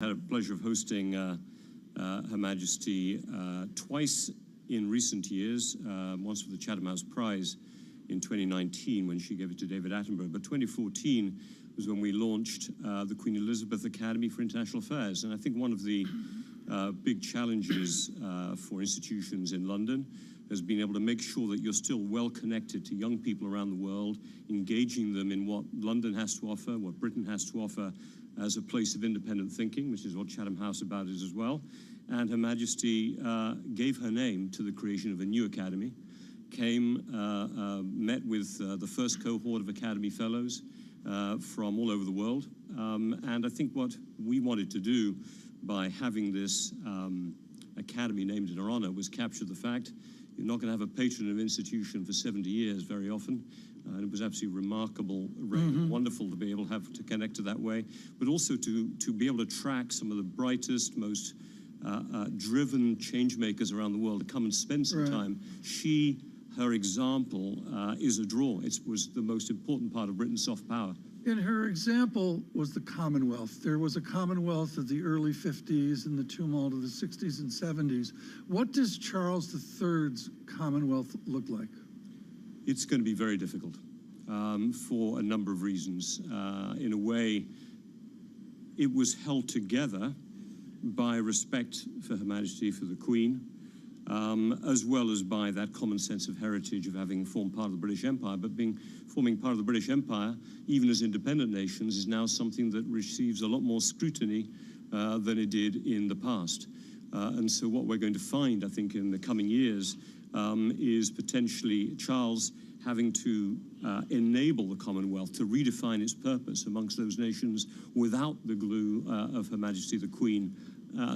Had a pleasure of hosting Her Majesty twice in recent years, once for the Chatham House Prize in 2019 when she gave it to David Attenborough, but 2014 was when we launched the Queen Elizabeth Academy for International Affairs. And I think one of the big challenges for institutions in London has been able to make sure that you're still well connected to young people around the world, engaging them in what London has to offer, what Britain has to offer as a place of independent thinking, which is what Chatham House about is as well. And Her Majesty gave her name to the creation of a new academy, met with the first cohort of Academy Fellows from all over the world. And I think what we wanted to do by having this academy named in her honor was capture the fact you're not going to have a patron of an institution for 70 years very often. And it was absolutely remarkable, wonderful to be able to connect to that way, but also to be able to track some of the brightest, most driven change makers around the world to come and spend some time. Her example is a draw. It was the most important part of Britain's soft power. And her example was the Commonwealth. There was a Commonwealth of the early 50s and the tumult of the 60s and 70s. What does Charles III's Commonwealth look like? It's going to be very difficult for a number of reasons. In a way, it was held together by respect for Her Majesty, for the Queen, as well as by that common sense of heritage of having formed part of the British Empire. But forming part of the British Empire, even as independent nations, is now something that receives a lot more scrutiny than it did in the past. And so what we're going to find, I think, in the coming years is potentially Charles having to enable the Commonwealth to redefine its purpose amongst those nations without the glue of Her Majesty the Queen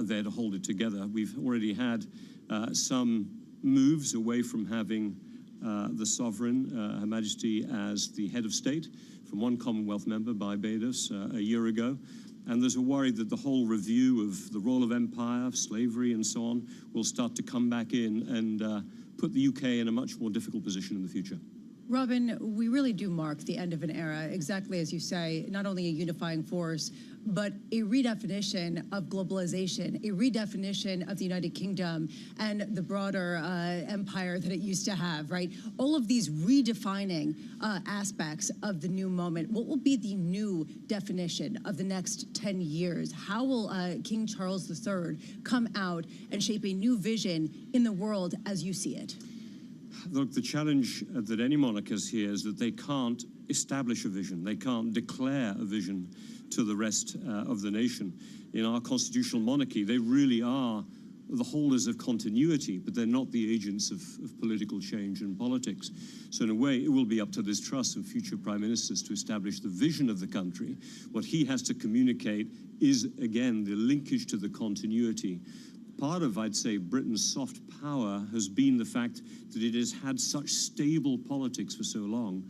there to hold it together. We've already had some moves away from having the sovereign, Her Majesty, as the head of state from one Commonwealth member, Barbados, a year ago. And there's a worry that the whole review of the role of empire, slavery, and so on will start to come back in and put the UK in a much more difficult position in the future. Robin, we really do mark the end of an era, exactly as you say, not only a unifying force, but a redefinition of globalization, a redefinition of the United Kingdom and the broader empire that it used to have, right? All of these redefining aspects of the new moment. What will be the new definition of the next 10 years? How will King Charles III come out and shape a new vision in the world as you see it? Look, the challenge that any monarch has here is that they can't establish a vision. They can't declare a vision to the rest of the nation. In our constitutional monarchy, they really are the holders of continuity, but they're not the agents of political change and politics. So in a way, it will be up to Liz Truss and future prime ministers to establish the vision of the country. What he has to communicate is, again, the linkage to the continuity. Part of, I'd say, Britain's soft power has been the fact that it has had such stable politics for so long.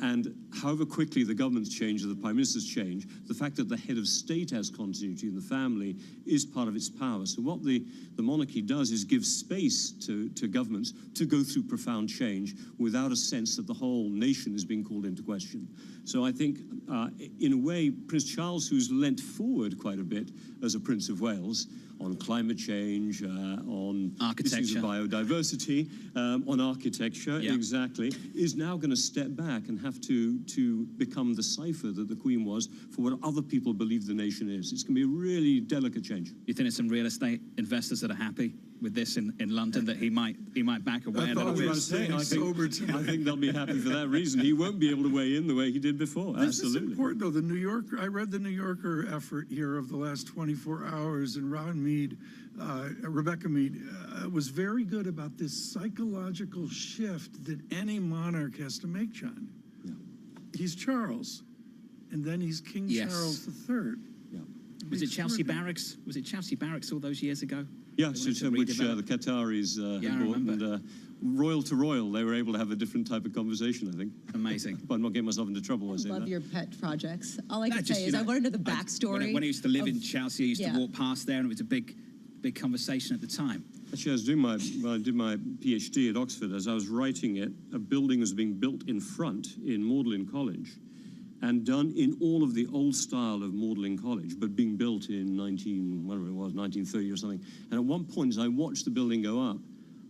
And however quickly the governments change or the prime ministers change, the fact that the head of state has continuity in the family is part of its power. So what the monarchy does is give space to governments to go through profound change without a sense that the whole nation is being called into question. So I think, in a way, Prince Charles, who's leant forward quite a bit as a Prince of Wales, on climate change, on issues of biodiversity, on architecture, exactly, is now going to step back and have to become the cipher that the Queen was for what other people believe the nation is. It's going to be a really delicate change. You think there's some real estate investors that are happy with this in London, that he might back away? I think they'll be happy for that reason. He won't be able to weigh in the way he did before. This is important, though. The New Yorker, I read the New Yorker effort here of the last 24 hours, and Rebecca Mead was very good about this psychological shift that any monarch has to make, John. Yeah. He's Charles, and then he's King Charles III. Yeah. Was it Chelsea Barracks? Was it Chelsea Barracks all those years ago? Yes, which the Qataris had bought, and royal to royal, they were able to have a different type of conversation, I think. Amazing. But I'm not getting myself into trouble. I love your pet projects. All I can say is I want to know the backstory. When I used to live in Chelsea, I used to walk past there, and it was a big conversation at the time. Actually, when I did my PhD at Oxford, as I was writing it, a building was being built in front in Magdalen College. and done in all of the old style of Magdalen College, but being built in 1930 or something. And at one point, as I watched the building go up,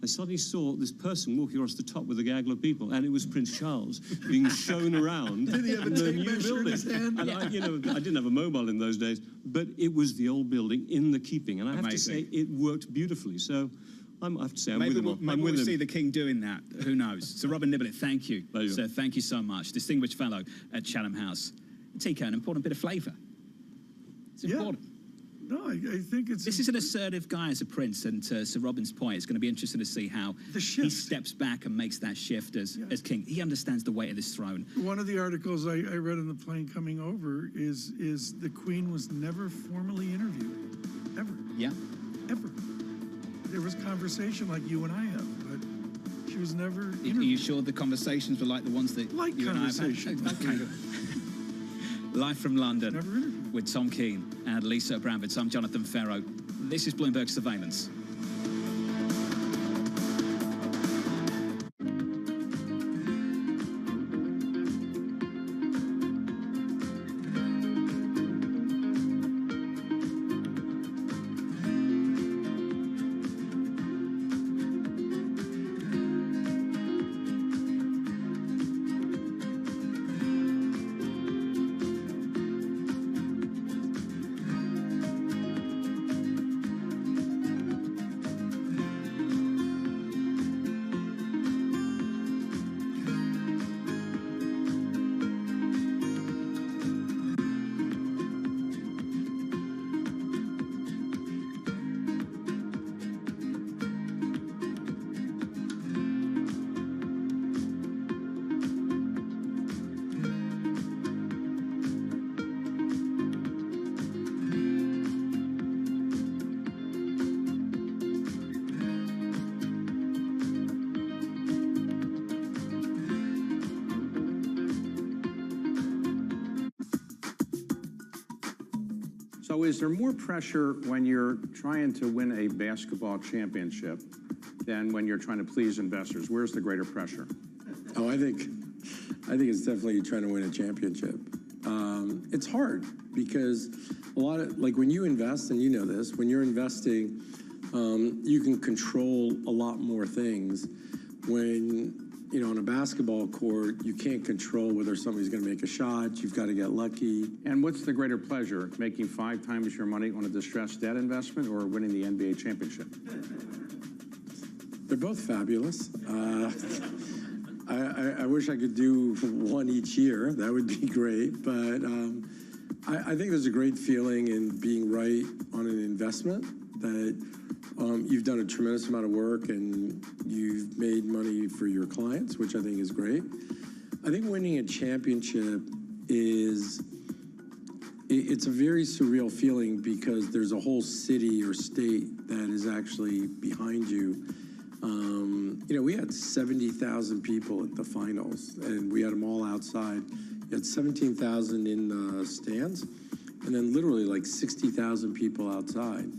I suddenly saw this person walking across the top with a gaggle of people, and it was Prince Charles being shown around Did he have a the tape new measure in building. his hand? And I didn't have a mobile in those days, but it was the old building in the keeping, and I have to say it worked beautifully. So I have to say I'm with him. Maybe we'll see the King doing that. Who knows? So Robin Niblett, thank you. Pleasure. Sir, thank you so much. Distinguished fellow at Chatham House. Tika, an important bit of flavour. It's important. No, I think it's... This is an assertive guy as a prince, and to Sir Robin's point, it's going to be interesting to see how he steps back and makes that shift as king. He understands the weight of this throne. One of the articles I read on the plane coming over is the Queen was never formally interviewed, ever. Yeah. Ever. There was conversation like you and I have, but she was never interviewed. Are you sure the conversations were like the ones that Like you and I have had? conversation. Okay. Live from London Never interviewed. with Tom Keane and Lisa Abramowitz. I'm Jonathan Ferro. This is Bloomberg Surveillance. So is there more pressure when you're trying to win a basketball championship than when you're trying to please investors? Where's the greater pressure? Oh, I think it's definitely trying to win a championship. It's hard because a lot of, like when you invest, and you know this, when you're investing, you can control a lot more things. When, you know, on a basketball court, you can't control whether somebody's going to make a shot. You've got to get lucky. And what's the greater pleasure, making 5 times your money on a distressed debt investment or winning the NBA championship? They're both fabulous. I wish I could do one each year. That would be great. But I think there's a great feeling in being right on an investment, that you've done a tremendous amount of work and you've made money for your clients, which I think is great. I think winning a championship it's a very surreal feeling because there's a whole city or state that is actually behind you. You know, we had 70,000 people at the finals, and we had them all outside. You had 17,000 in the stands, and then literally like 60,000 people outside.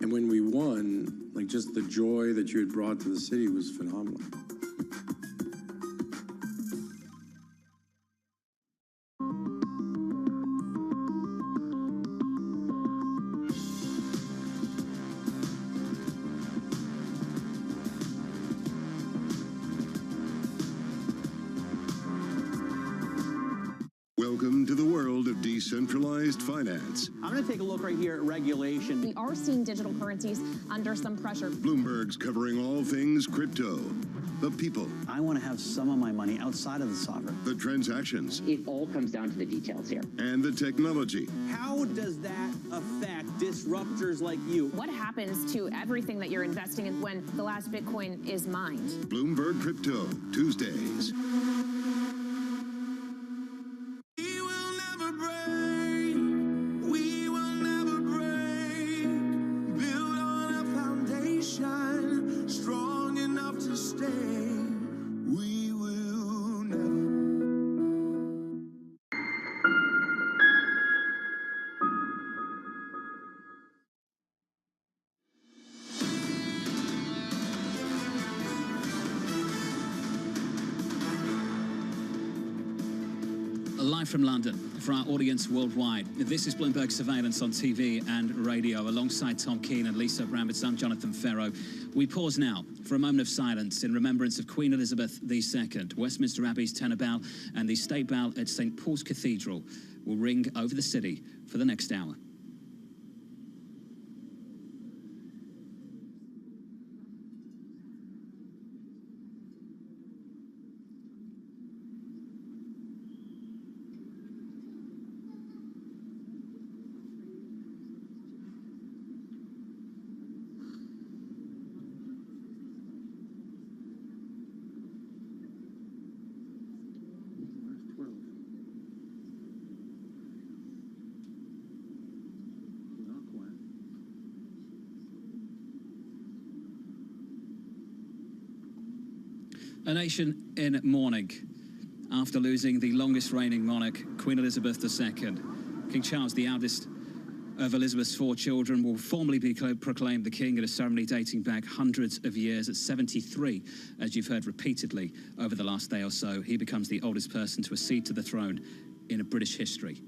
And when we won, like just the joy that you had brought to the city was phenomenal. Welcome to the world of decentralized finance. I'm going to take a look right here at regulation. We are seeing digital currencies under some pressure. Bloomberg's covering all things crypto. The people. I want to have some of my money outside of the sovereign. The transactions. It all comes down to the details here. And the technology. How does that affect disruptors like you? What happens to everything that you're investing in when the last Bitcoin is mined? Bloomberg Crypto, Tuesdays. Live from London, for our audience worldwide, this is Bloomberg Surveillance on TV and radio. Alongside Tom Keene and Lisa Bramford, I'm Jonathan Ferro. We pause now for a moment of silence in remembrance of Queen Elizabeth II. Westminster Abbey's tenor bell and the state bell at St. Paul's Cathedral will ring over the city for the next hour. A nation in mourning after losing the longest reigning monarch, Queen Elizabeth II. King Charles, the eldest of Elizabeth's 4 children, will formally be proclaimed the king at a ceremony dating back hundreds of years. At 73, as you've heard repeatedly over the last day or so, he becomes the oldest person to accede to the throne in British history.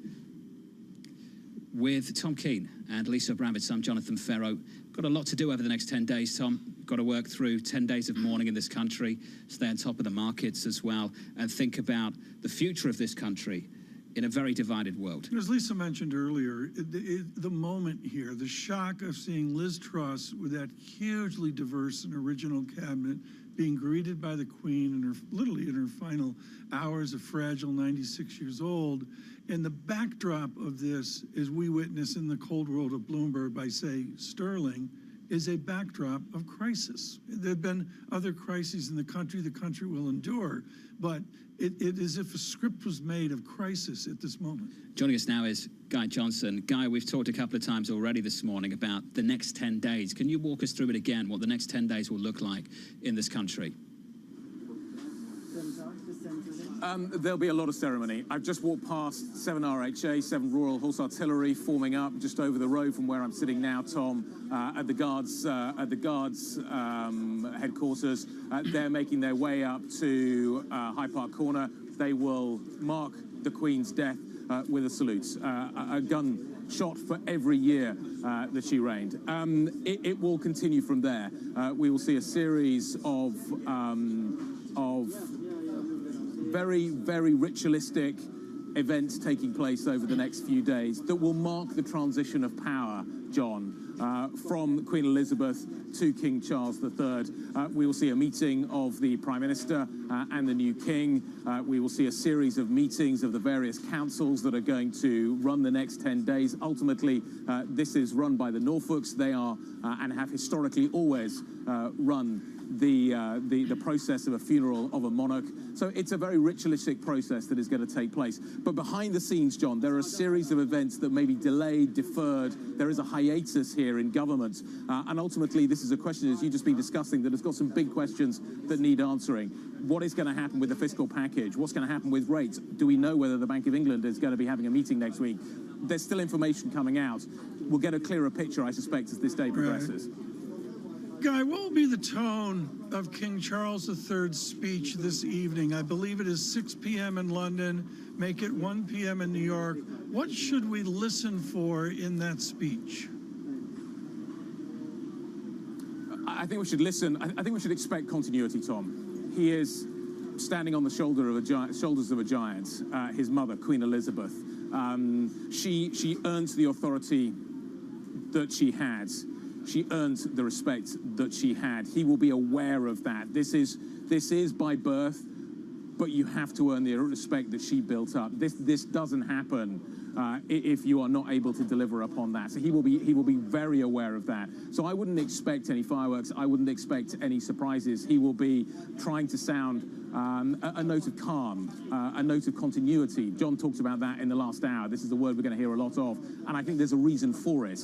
With Tom Keene and Lisa Bramford, I'm Jonathan Ferro. Got a lot to do over the next 10 days, Tom. Got to work through 10 days of mourning in this country, stay on top of the markets as well, and think about the future of this country in a very divided world. As Lisa mentioned earlier, the moment here, the shock of seeing Liz Truss with that hugely diverse and original cabinet being greeted by the Queen literally in her final hours of fragile 96 years old. And the backdrop of this, as we witness in the cold world of Bloomberg by, say, Sterling, is a backdrop of crisis. There have been other crises in the country will endure, but it is as if a script was made of crisis at this moment. Joining us now is Guy Johnson. Guy, we've talked a couple of times already this morning about the next 10 days. Can you walk us through it again, what the next 10 days will look like in this country? There'll be a lot of ceremony. I've just walked past 7 RHA, 7 Royal Horse Artillery, forming up just over the road from where I'm sitting now, Tom, at the Guards headquarters. They're making their way up to Hyde Park Corner. They will mark the Queen's death with a salute, a gun shot for every year that she reigned. It will continue from there. We will see a series of very, very ritualistic events taking place over the next few days that will mark the transition of power, John, from Queen Elizabeth to King Charles III. We will see a meeting of the Prime Minister and the new King. We will see a series of meetings of the various councils that are going to run the next 10 days. Ultimately, this is run by the Norfolks. They are and have historically always run the process of a funeral of a monarch. So it's a very ritualistic process that is going to take place. But behind the scenes, John, there are a series of events that may be delayed, deferred. There is a hiatus here in government. And ultimately, this is a question, as you've just been discussing, that has got some big questions that need answering. What is going to happen with the fiscal package? What's going to happen with rates? Do we know whether the Bank of England is going to be having a meeting next week? There's still information coming out. We'll get a clearer picture, I suspect, as this day progresses. Right. Guy, what will be the tone of King Charles III's speech this evening? I believe it is 6 p.m. in London, make it 1 p.m. in New York. What should we listen for in that speech? I think we should listen. I think we should expect continuity, Tom. He is standing on the shoulders of a giant, his mother, Queen Elizabeth. She earned the authority that she had. She earned the respect that she had. He will be aware of that. This is by birth, but you have to earn the respect that she built up. This doesn't happen if you are not able to deliver upon that. So he will be very aware of that. So I wouldn't expect any fireworks. I wouldn't expect any surprises. He will be trying to sound a note of calm, a note of continuity. John talked about that in the last hour. This is a word we're going to hear a lot of, and I think there's a reason for it.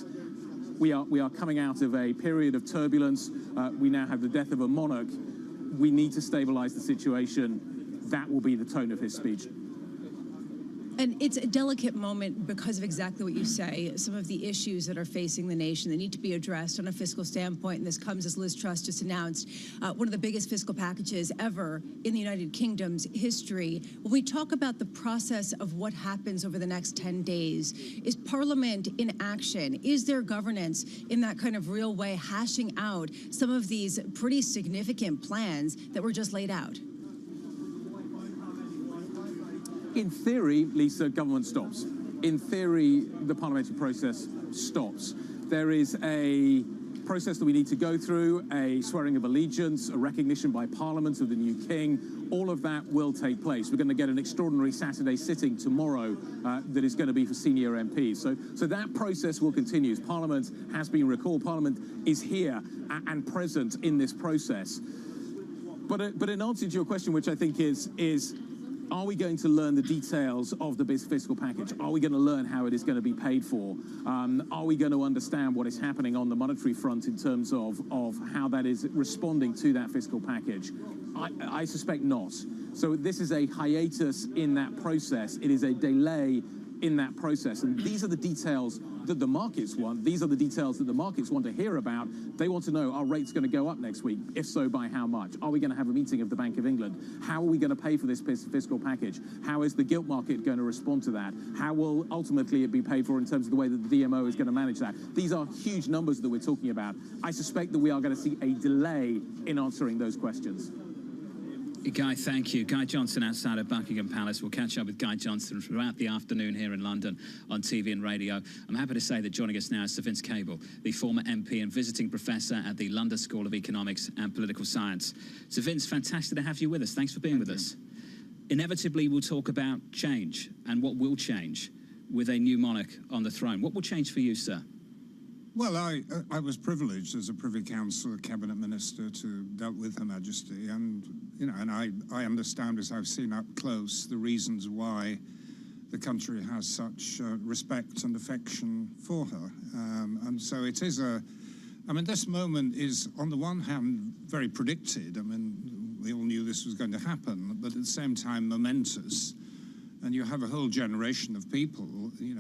We are coming out of a period of turbulence. We now have the death of a monarch. We need to stabilize the situation. That will be the tone of his speech. And it's a delicate moment because of exactly what you say. Some of the issues that are facing the nation that need to be addressed on a fiscal standpoint, and this comes as Liz Truss just announced, one of the biggest fiscal packages ever in the United Kingdom's history. When we talk about the process of what happens over the next 10 days, is Parliament in action? Is there governance in that kind of real way, hashing out some of these pretty significant plans that were just laid out? In theory, Lisa, government stops. In theory, the parliamentary process stops. There is a process that we need to go through, a swearing of allegiance, a recognition by Parliament of the new king. All of that will take place. We're going to get an extraordinary Saturday sitting tomorrow that is going to be for senior MPs. So that process will continue. Parliament has been recalled. Parliament is here and present in this process. But in answer to your question, which I think is are we going to learn the details of the fiscal package? Are we going to learn how it is going to be paid for? Are we going to understand what is happening on the monetary front in terms of how that is responding to that fiscal package? I suspect not. So this is a hiatus in that process. It is a delay in that process. And these are the details that the markets want. These are the details that the markets want to hear about. They want to know, are rates going to go up next week? If so, by how much? Are we going to have a meeting of the Bank of England? How are we going to pay for this fiscal package? How is the gilt market going to respond to that? How will ultimately it be paid for in terms of the way that the DMO is going to manage that? These are huge numbers that we're talking about. I suspect that we are going to see a delay in answering those questions. Guy, thank you. Guy Johnson outside of Buckingham Palace. We'll catch up with Guy Johnson throughout the afternoon here in London on TV and radio. I'm happy to say that joining us now is Sir Vince Cable, the former MP and visiting professor at the London School of Economics and Political Science. Sir Vince, fantastic to have you with us. Thanks for being with us. Inevitably, we'll talk about change and what will change with a new monarch on the throne. What will change for you, sir? Well, I was privileged as a Privy Councillor, Cabinet Minister, to dealt with Her Majesty, and I understand, as I've seen up close, the reasons why the country has such respect and affection for her, and so it is this moment is on the one hand very predicted. I mean, we all knew this was going to happen, but at the same time momentous. And you have a whole generation of people,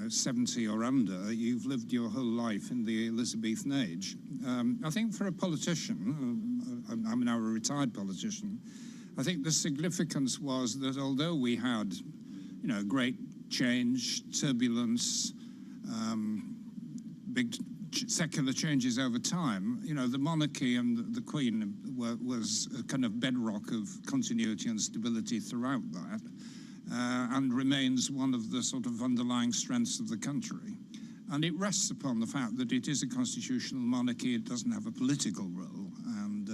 70 or under, you've lived your whole life in the Elizabethan age. I think for a politician, I'm now a retired politician, I think the significance was that although we had, great change, turbulence, big secular changes over time, the monarchy and the Queen was a kind of bedrock of continuity and stability throughout that. And remains one of the sort of underlying strengths of the country. And it rests upon the fact that it is a constitutional monarchy. It doesn't have a political role, and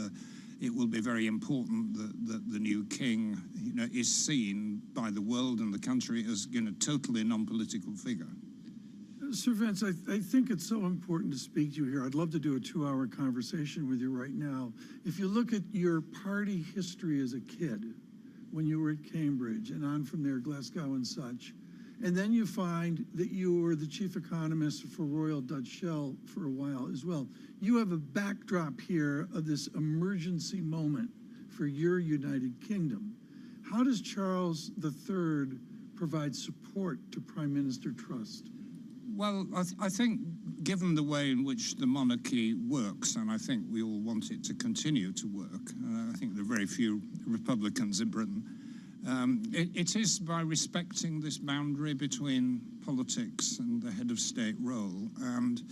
it will be very important that the new king, is seen by the world and the country as, totally non-political figure. Sir Vince, I think it's so important to speak to you here. I'd love to do a 2-hour conversation with you right now. If you look at your party history as a kid, when you were at Cambridge and on from there, Glasgow and such. And then you find that you were the chief economist for Royal Dutch Shell for a while as well. You have a backdrop here of this emergency moment for your United Kingdom. How does Charles III provide support to Prime Minister Truss? Well, I think given the way in which the monarchy works, and I think we all want it to continue to work, I think there are very few Republicans in Britain, it is by respecting this boundary between politics and the head of state role. And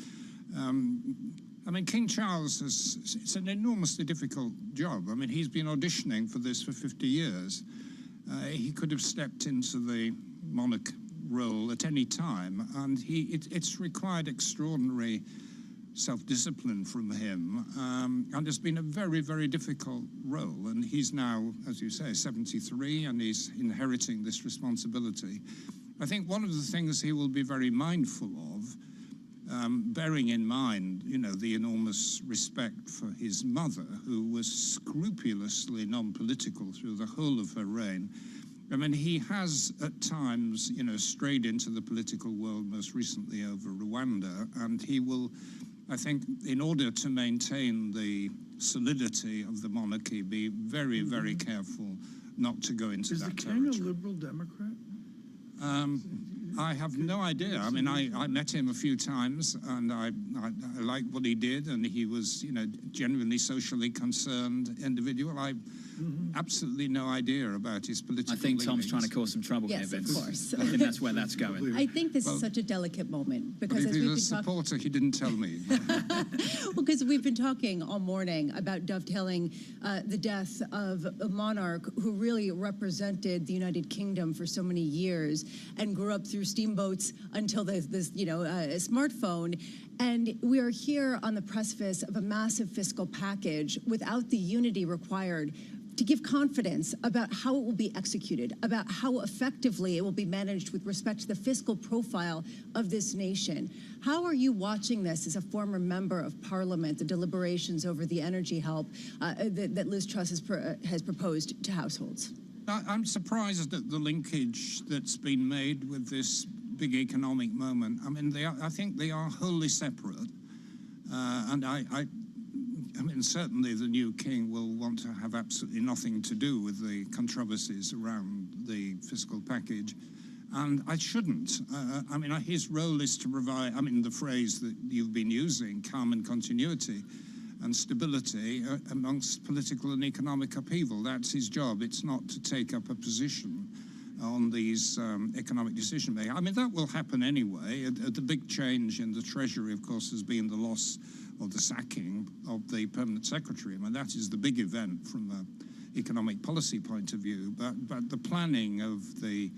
King Charles, it's an enormously difficult job. He's been auditioning for this for 50 years. He could have stepped into the monarch role at any time, and it's required extraordinary self-discipline from him, and it's been a very, very difficult role. And he's now, as you say, 73, and he's inheriting this responsibility. I think one of the things he will be very mindful of, bearing in mind, the enormous respect for his mother, who was scrupulously non-political through the whole of her reign. He has at times, strayed into the political world, most recently over Rwanda, and he will, I think, in order to maintain the solidity of the monarchy, be very, very careful not to go into that territory. Is the king a Liberal Democrat? I have no idea. I mean, I met him a few times, and I liked what he did, and he was, genuinely socially concerned individual. I absolutely no idea about his political I think Tom's leanings. trying to cause some trouble Yes, here, of Vince. course. I think that's where that's going. I think this is such a delicate moment But because if as he's we've a been talking, supporter, he didn't tell me. well, because we've been talking all morning about dovetailing the death of a monarch who really represented the United Kingdom for so many years and grew up through steamboats until this smartphone. And we are here on the precipice of a massive fiscal package without the unity required to give confidence about how it will be executed, about how effectively it will be managed with respect to the fiscal profile of this nation. How are you watching this as a former member of Parliament, the deliberations over the energy help that Liz Truss has proposed to households? I'm surprised at the linkage that's been made with this big economic moment. I mean, I think they are wholly separate, and I mean, certainly the new king will want to have absolutely nothing to do with the controversies around the fiscal package, and I shouldn't. I mean, his role is to provide, I mean, the phrase that you've been using, calm and continuity and stability amongst political and economic upheaval. That's his job. It's not to take up a position on these economic decision making. I mean, that will happen anyway. The big change in the Treasury, of course, has been the loss of the sacking of the permanent secretary. I mean, that is the big event from an economic policy point of view. But the planning of the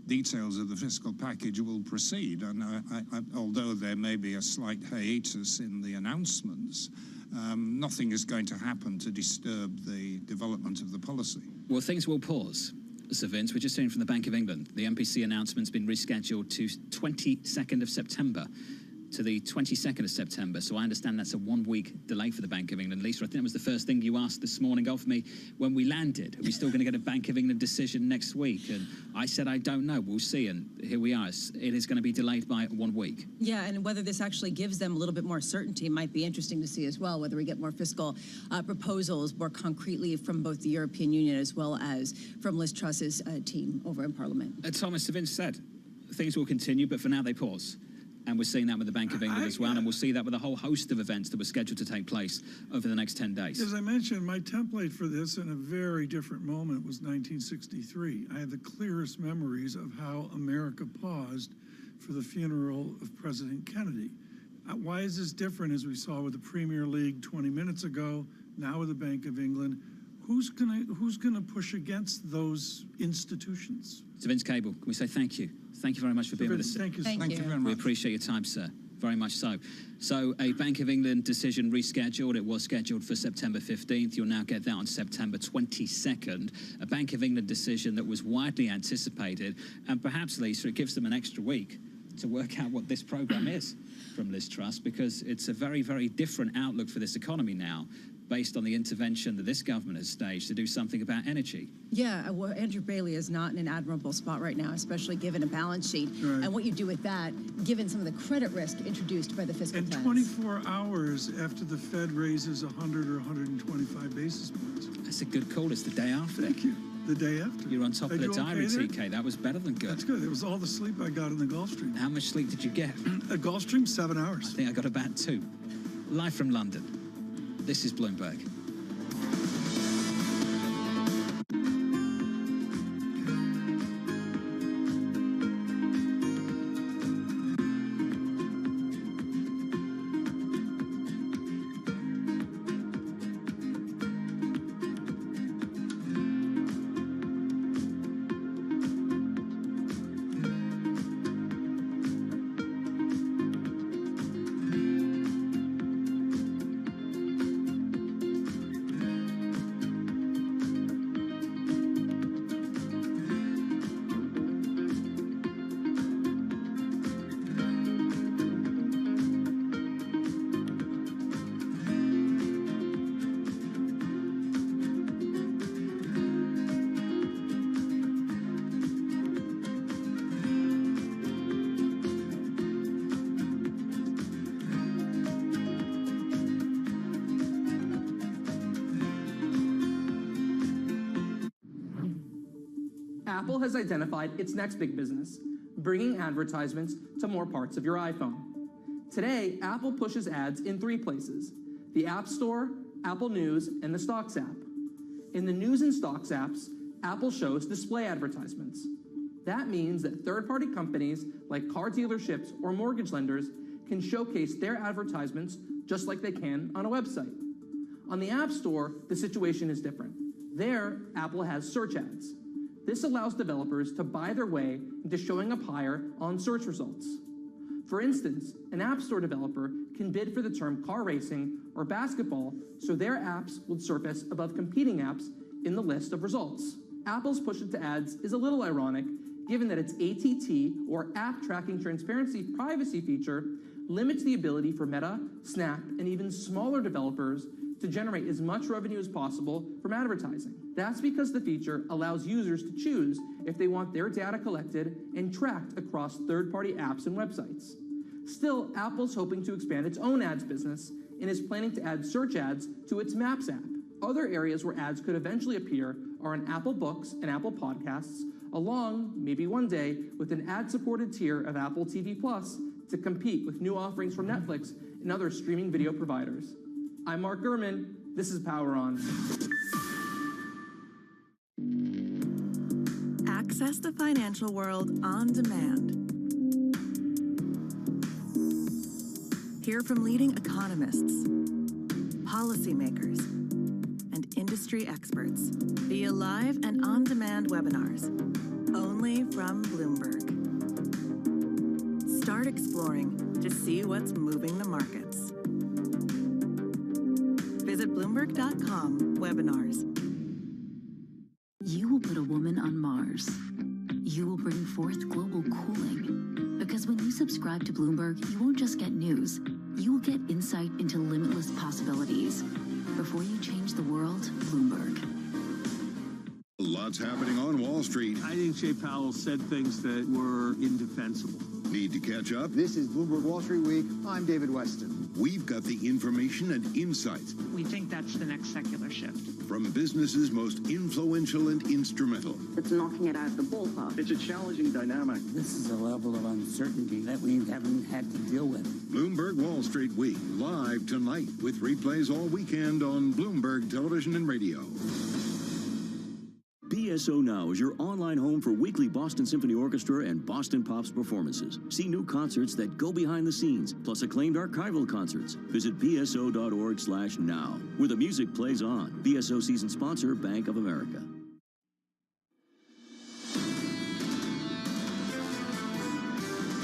details of the fiscal package will proceed. And although there may be a slight hiatus in the announcements, nothing is going to happen to disturb the development of the policy. Well, things will pause. So, Vince, we're just hearing from the Bank of England. The MPC announcement's been rescheduled to 22nd of September, to the 22nd of September. So I understand that's a 1-week delay for the Bank of England. Lisa, I think that was the first thing you asked this morning of me when we landed. Are we still going to get a Bank of England decision next week? And I said, I don't know. We'll see. And here we are. It is going to be delayed by 1 week. Yeah, and whether this actually gives them a little bit more certainty might be interesting to see as well, whether we get more fiscal proposals more concretely from both the European Union as well as from Liz Truss's team over in Parliament. Thomas, Vince said, things will continue, but for now they pause. And we're seeing that with the Bank of England as well, and we'll see that with a whole host of events that were scheduled to take place over the next 10 days. As I mentioned, my template for this in a very different moment was 1963. I have the clearest memories of how America paused for the funeral of President Kennedy. Why is this different, as we saw with the Premier League 20 minutes ago, now with the Bank of England? Who's gonna push against those institutions? So Vince Cable, can we say thank you? Thank you very much for being with us. Thank you. Thank you Very much. We appreciate your time, sir. Very much so. So a Bank of England decision rescheduled. It was scheduled for September 15th. You'll now get that on September 22nd. A Bank of England decision that was widely anticipated. And perhaps, Lisa, it gives them an extra week to work out what this program is from Liz Truss, because it's a very, very different outlook for this economy now, based on the intervention that this government has staged to do something about energy. Yeah, well, Andrew Bailey is not in an admirable spot right now, especially given a balance sheet. Right. And what you do with that, given some of the credit risk introduced by the fiscal And plans. 24 hours after the Fed raises 100 or 125 basis points. That's a good call. It's the day after. Thank you. The day after. You're on top I of the do okay diary, there? TK. That was better than good. That's good. It was all the sleep I got in the Gulfstream. How much sleep did you get? At Gulfstream, 7 I hours. think I got about 2. Live from London. This is Bloomberg. Apple has identified its next big business, bringing advertisements to more parts of your iPhone. Today, Apple pushes ads in 3 places: the App Store, Apple News, and the Stocks app. In the News and Stocks apps, Apple shows display advertisements. That means that third-party companies like car dealerships or mortgage lenders can showcase their advertisements just like they can on a website. On the App Store, the situation is different. There, Apple has search ads. This allows developers to buy their way into showing up higher on search results. For instance, an App Store developer can bid for the term car racing or basketball so their apps would surface above competing apps in the list of results. Apple's push into ads is a little ironic, given that its ATT, or App Tracking Transparency Privacy feature, limits the ability for Meta, Snap, and even smaller developers to generate as much revenue as possible from advertising. That's because the feature allows users to choose if they want their data collected and tracked across third-party apps and websites. Still, Apple's hoping to expand its own ads business and is planning to add search ads to its Maps app. Other areas where ads could eventually appear are in Apple Books and Apple Podcasts, along, maybe one day, with an ad-supported tier of Apple TV Plus to compete with new offerings from Netflix and other streaming video providers. I'm Mark Gurman. This is Power On. Access the financial world on demand. Hear from leading economists, policymakers, and industry experts via live and on-demand webinars, only from Bloomberg. Start exploring to see what's moving the markets. Visit Bloomberg.com/webinars. You will put a woman on Mars. You will bring forth global cooling. Because when you subscribe to Bloomberg, you won't just get news. You will get insight into limitless possibilities. Before you change the world, Bloomberg. Lots happening on Wall Street. I think Jay Powell said things that were indefensible. Need to catch up? This is Bloomberg Wall Street Week. I'm David Weston. We've got the information and insights. We think that's the next secular shift. From businesses most influential and instrumental. It's knocking it out of the ballpark. It's a challenging dynamic. This is a level of uncertainty that we haven't had to deal with. Bloomberg Wall Street Week, live tonight with replays all weekend on Bloomberg Television and Radio. BSO Now is your online home for weekly Boston Symphony Orchestra and Boston Pops performances. See new concerts that go behind the scenes, plus acclaimed archival concerts. Visit bso.org/now, where the music plays on. BSO season sponsor, Bank of America.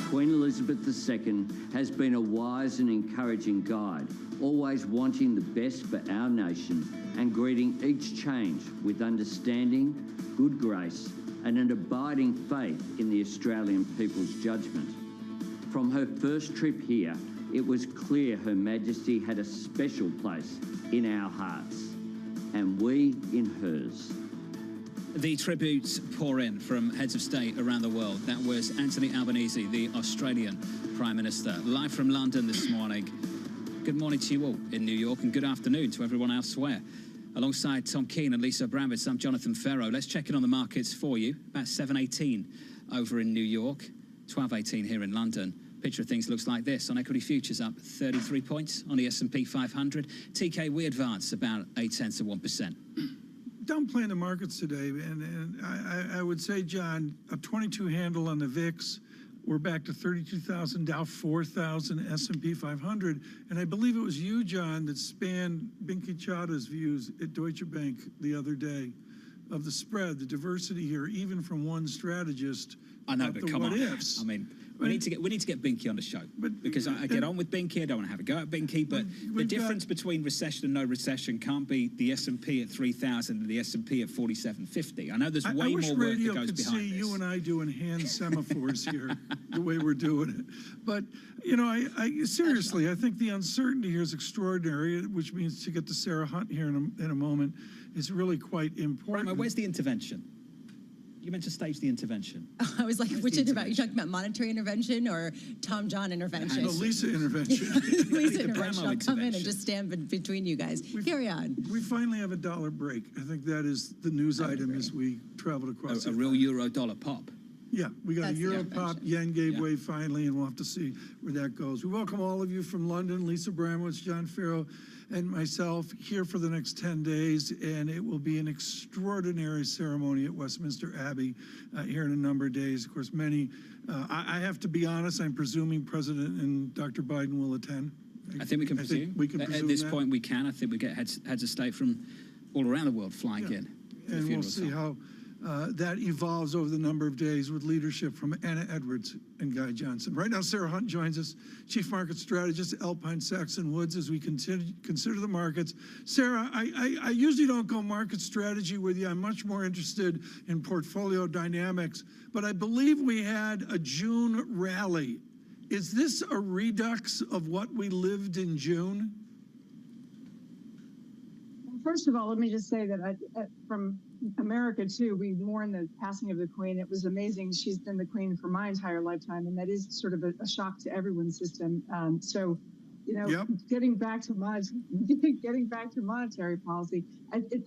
Queen Elizabeth II has been a wise and encouraging guide, always wanting the best for our nation and greeting each change with understanding, good grace, and an abiding faith in the Australian people's judgment. From her first trip here, it was clear Her Majesty had a special place in our hearts, and we in hers. The tributes pour in from heads of state around the world. That was Anthony Albanese, the Australian Prime Minister, live from London this morning. Good morning to you all in New York, and good afternoon to everyone elsewhere. Alongside Tom Keane and Lisa Bramwitz, I'm Jonathan Ferro. Let's check in on the markets for you. About 7:18 over in New York, 12:18 here in London. Picture of things looks like this. On equity futures, up 33 points on the S&P 500. TK, we advance about 0.8%. Downplaying the markets today, and I would say, John, a 22 handle on the VIX. We're back to 32,000, Dow 4,000, S&P 500. And I believe it was you, John, that spanned Binky Chadha's views at Deutsche Bank the other day of the spread, the diversity here, even from one strategist. I know, but come on. Ifs. I mean, we need to get Binky on the show, because I get on with Binky. I don't want to have a go at Binky, but the difference between recession and no recession can't be the S&P at 3,000 and the S&P at 4750. I know there's way more work that goes behind this. I wish radio could see you and I doing hand semaphores here, the way we're doing it. But you know, I seriously, I think the uncertainty here is extraordinary, which means to get to Sarah Hunt here in a moment is really quite important. Right, where's the intervention? You meant to stage the intervention. I was like, which intervention? You talking about monetary intervention or Tom John intervention? No, Lisa intervention. Lisa intervention. I'll come in and just stand between you guys. Carry on. We finally have a dollar break. I think that is the news item as we traveled across. A real euro-dollar pop. Yeah, we got That's a the euro pop, yen gave way finally, and we'll have to see where that goes. We welcome all of you from London, Lisa Bramowitz, John Farrow, and myself here for the next 10 days, and it will be an extraordinary ceremony at Westminster Abbey here in a number of days. Of course, many, I have to be honest, I'm presuming President and Dr. Biden will attend. I think we can presume. We can presume at this that. point, we can. I think we get heads of state from all around the world flying in. And we'll see how that evolves over the number of days with leadership from Anna Edwards and Guy Johnson. Right now, Sarah Hunt joins us, Chief Market Strategist at Alpine Saxon Woods, as we consider the markets. Sarah, I usually don't go market strategy with you. I'm much more interested in portfolio dynamics, but I believe we had a June rally. Is this a redux of what we lived in June? First of all, let me just say that from America, too, we mourn the passing of the Queen. It was amazing. She's been the Queen for my entire lifetime, and that is sort of a shock to everyone's system. So, you know, getting back to monetary policy,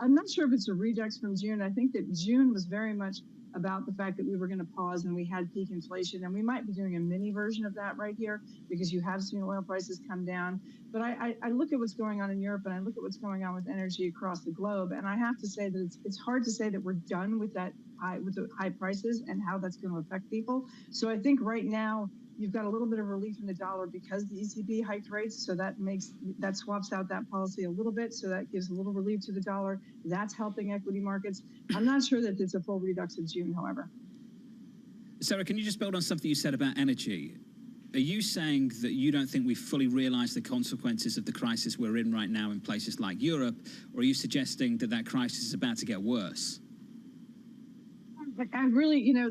I'm not sure if it's a redux from June. I think that June was very much about the fact that we were going to pause and we had peak inflation, and we might be doing a mini version of that right here because you have seen oil prices come down. But I look at what's going on in Europe, and I look at what's going on with energy across the globe, and I have to say that it's hard to say that we're done with the high prices and how that's going to affect people. So I think right now you've got a little bit of relief in the dollar because the ECB hiked rates, so that swaps out that policy a little bit, so that gives a little relief to the dollar. That's helping equity markets. I'm not sure that it's a full redux in June, however. Sarah, can you just build on something you said about energy? Are you saying that you don't think we fully realize the consequences of the crisis we're in right now in places like Europe, or are you suggesting that that crisis is about to get worse? I really, you know,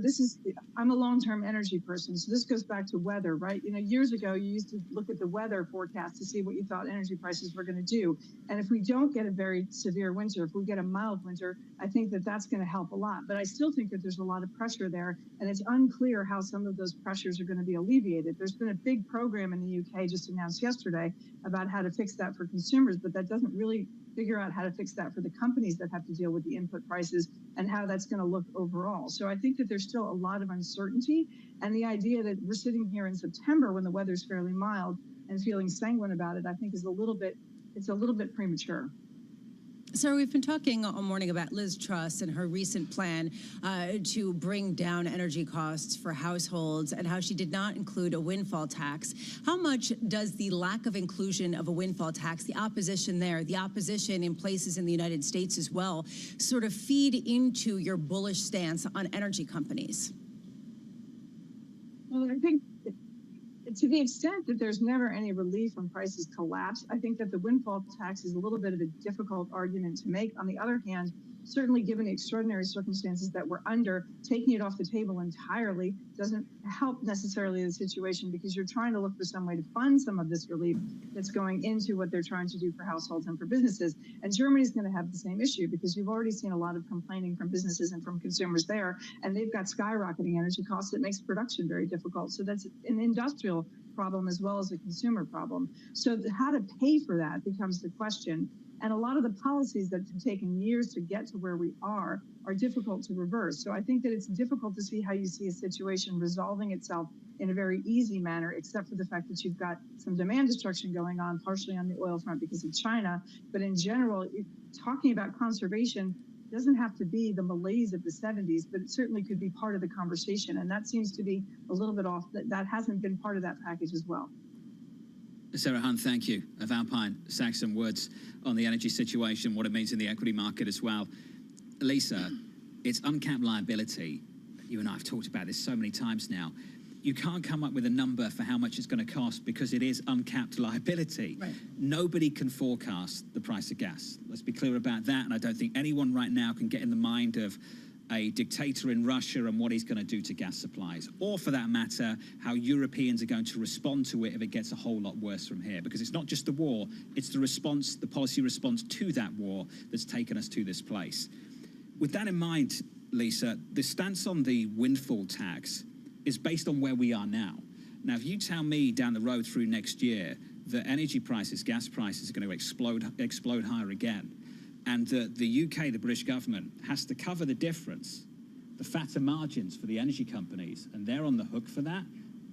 I'm a long-term energy person, so this goes back to weather, right? You know, years ago, you used to look at the weather forecast to see what you thought energy prices were going to do. And if we don't get a very severe winter, if we get a mild winter, I think that that's going to help a lot. But I still think that there's a lot of pressure there, and it's unclear how some of those pressures are going to be alleviated. There's been a big program in the UK just announced yesterday about how to fix that for consumers, but that doesn't really figure out how to fix that for the companies that have to deal with the input prices and how that's going to look overall. So I think that there's still a lot of uncertainty, and the idea that we're sitting here in September when the weather's fairly mild and feeling sanguine about it, I think is a little bit premature. Sarah, we've been talking all morning about Liz Truss and her recent plan to bring down energy costs for households and how she did not include a windfall tax. How much does the lack of inclusion of a windfall tax, the opposition there, the opposition in places in the United States as well, sort of feed into your bullish stance on energy companies? Well, I think to the extent that there's never any relief when prices collapse, I think that the windfall tax is a little bit of a difficult argument to make. On the other hand, certainly given the extraordinary circumstances that we're under, taking it off the table entirely doesn't help necessarily the situation because you're trying to look for some way to fund some of this relief that's going into what they're trying to do for households and for businesses. And Germany's going to have the same issue because you've already seen a lot of complaining from businesses and from consumers there, and they've got skyrocketing energy costs that makes production very difficult. So that's an industrial problem as well as a consumer problem. So how to pay for that becomes the question. And a lot of the policies that have taken years to get to where we are difficult to reverse. So I think that it's difficult to see how you see a situation resolving itself in a very easy manner, except for the fact that you've got some demand destruction going on, partially on the oil front because of China. But in general, talking about conservation doesn't have to be the malaise of the 70s, but it certainly could be part of the conversation. And that seems to be a little bit off. That hasn't been part of that package as well. Sarah Hunt, thank you, of Alpine Saxon Woods on the energy situation, what it means in the equity market as well. Lisa, it's uncapped liability. You and I have talked about this so many times now. You can't come up with a number for how much it's going to cost because it is uncapped liability. Right. Nobody can forecast the price of gas. Let's be clear about that. And I don't think anyone right now can get in the mind of a dictator in Russia and what he's going to do to gas supplies, or for that matter, how Europeans are going to respond to it if it gets a whole lot worse from here. Because it's not just the war, it's the response, the policy response to that war that's taken us to this place. With that in mind, Lisa, the stance on the windfall tax is based on where we are now. Now, if you tell me down the road through next year that energy prices, gas prices are going to explode higher again, and the UK, the British government, has to cover the difference, the fatter margins for the energy companies, and they're on the hook for that,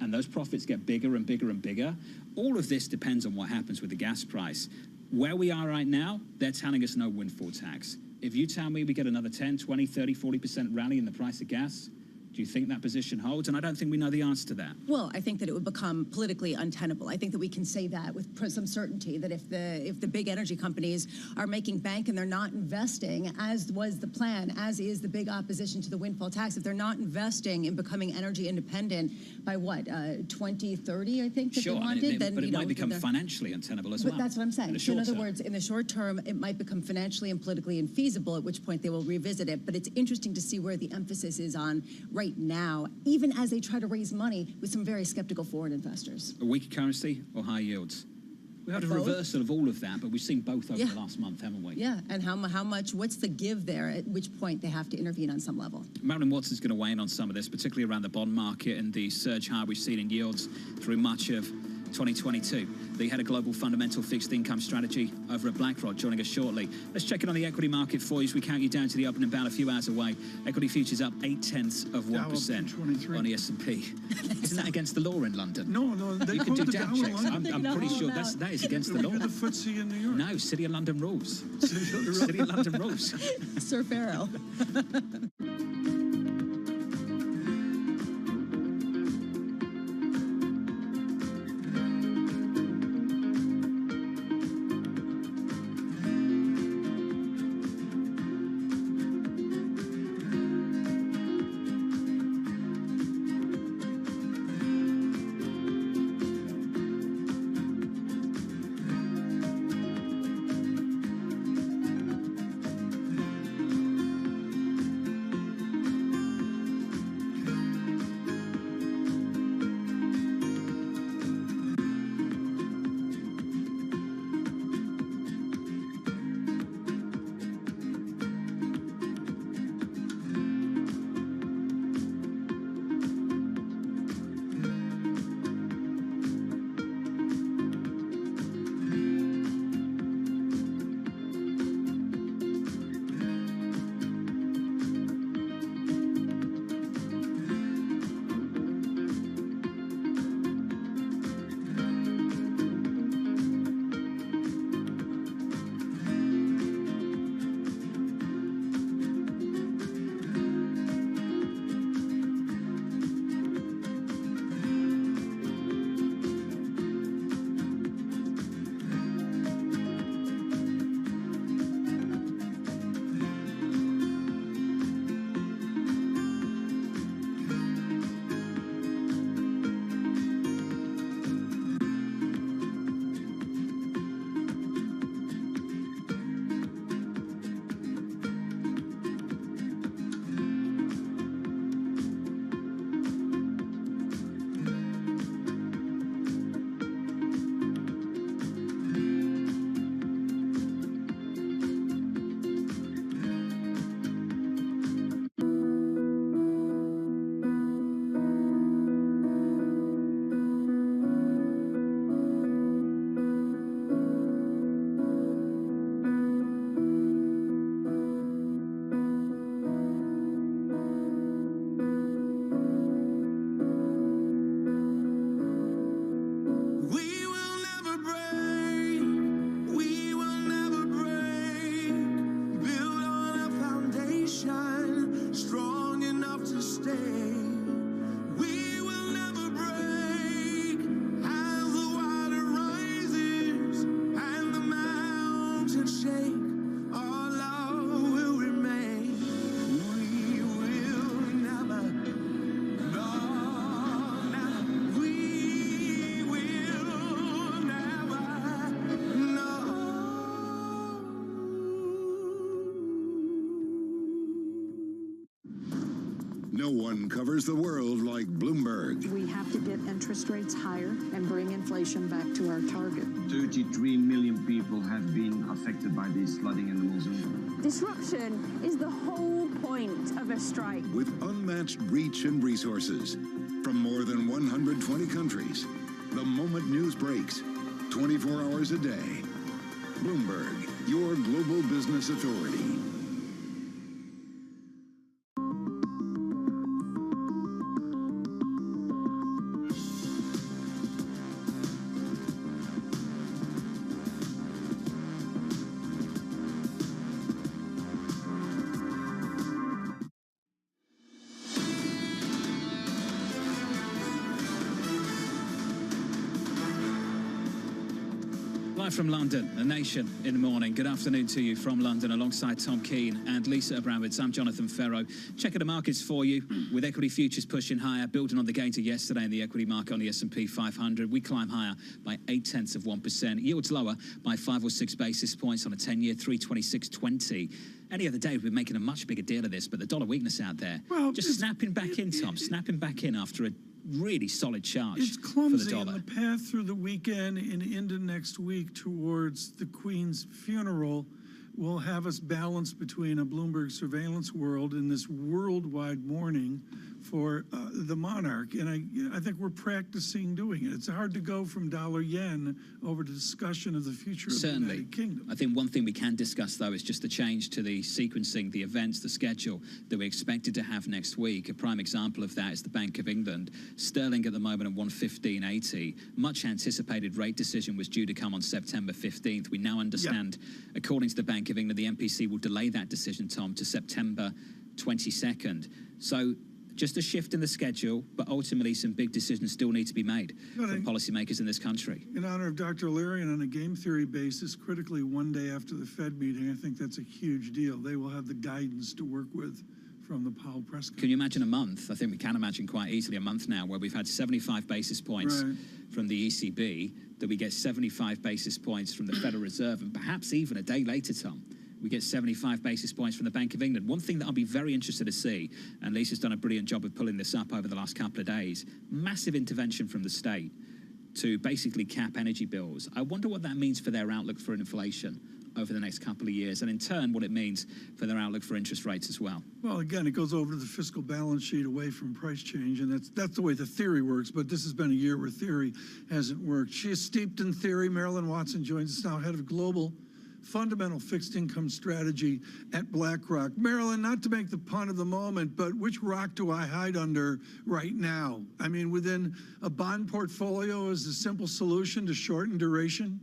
and those profits get bigger and bigger and bigger, all of this depends on what happens with the gas price. Where we are right now, they're telling us no windfall tax. If you tell me we get another 10, 20, 30, 40% rally in the price of gas, do you think that position holds? And I don't think we know the answer to that. Well, I think that it would become politically untenable. I think that we can say that with some certainty, that if the big energy companies are making bank and they're not investing, as was the plan, as is the big opposition to the windfall tax, if they're not investing in becoming energy independent by what, 2030, I think that sure, they wanted, then but it might become they're financially untenable as well. But that's what I'm saying. So in other words, in the short term, it might become financially and politically infeasible, at which point they will revisit it. But it's interesting to see where the emphasis is on right now, even as they try to raise money with some very skeptical foreign investors. A weaker currency or high yields? We had a reversal of all of that, but we've seen both over the last month, haven't we? Yeah, and how much, what's the give there, at which point they have to intervene on some level? Marilyn Watson's going to weigh in on some of this, particularly around the bond market and the surge high we've seen in yields through much of 2022. The head of global fundamental fixed income strategy over at BlackRock, joining us shortly. Let's check in on the equity market for you as we count you down to the opening bell a few hours away. Equity futures up 0.8% on the S&P. Isn't that against the law in London? No, they you can call do the down Dow checks. London. I'm pretty sure that is against the law. You're the FTSE in New York. No, City of London rules. City of London rules. Sir Farrell. No one covers the world like Bloomberg. We have to get interest rates higher and bring inflation back to our target. 33 million people have been affected by this flooding in the monsoon. Disruption is the whole point of a strike. With unmatched reach and resources from more than 120 countries, the moment news breaks, 24 hours a day. Bloomberg, your global business authority. Live from London, a nation in the morning. Good afternoon to you from London, alongside Tom Keane and Lisa Abramowitz. I'm Jonathan Ferro. Checking the markets for you, with equity futures pushing higher, building on the gains of yesterday in the equity market on the S&P 500. We climb higher by 0.8%. Yields lower by 5 or 6 basis points on a 10-year, 326.20. Any other day, we'd be making a much bigger deal of this, but the dollar weakness out there, well, just snapping back in, Tom, snapping back in after a really solid charge. It's clumsy, for the dollar. And the path through the weekend and into next week towards the Queen's funeral will have us balanced between a Bloomberg surveillance world and this worldwide mourning for the monarch. And I think we're practicing doing it. It's hard to go from dollar-yen over to discussion of the future of the United Kingdom. I think one thing we can discuss, though, is just the change to the sequencing, the events, the schedule that we expected to have next week. A prime example of that is the Bank of England. Sterling at the moment at 115.80. Much anticipated rate decision was due to come on September 15th. We now understand, according to the Bank of England, the MPC will delay that decision, Tom, to September 22nd. So just a shift in the schedule, but ultimately some big decisions still need to be made from policymakers in this country. In honor of Dr. Larian, on a game theory basis, critically one day after the Fed meeting, I think that's a huge deal. They will have the guidance to work with from the Powell press conference. Can you imagine a month? I think we can imagine quite easily a month now where we've had 75 basis points from the ECB, that we get 75 basis points from the Federal Reserve, and perhaps even a day later, Tom, we get 75 basis points from the Bank of England. One thing that I'll be very interested to see, and Lisa's done a brilliant job of pulling this up over the last couple of days, massive intervention from the state to basically cap energy bills. I wonder what that means for their outlook for inflation over the next couple of years, and in turn what it means for their outlook for interest rates as well. Well, again, it goes over to the fiscal balance sheet away from price change, and that's the way the theory works, but this has been a year where theory hasn't worked. She is steeped in theory. Marilyn Watson joins us now, head of global fundamental fixed income strategy at BlackRock. Marilyn, not to make the pun of the moment, but which rock do I hide under right now? I mean, within a bond portfolio is a simple solution to shorten duration?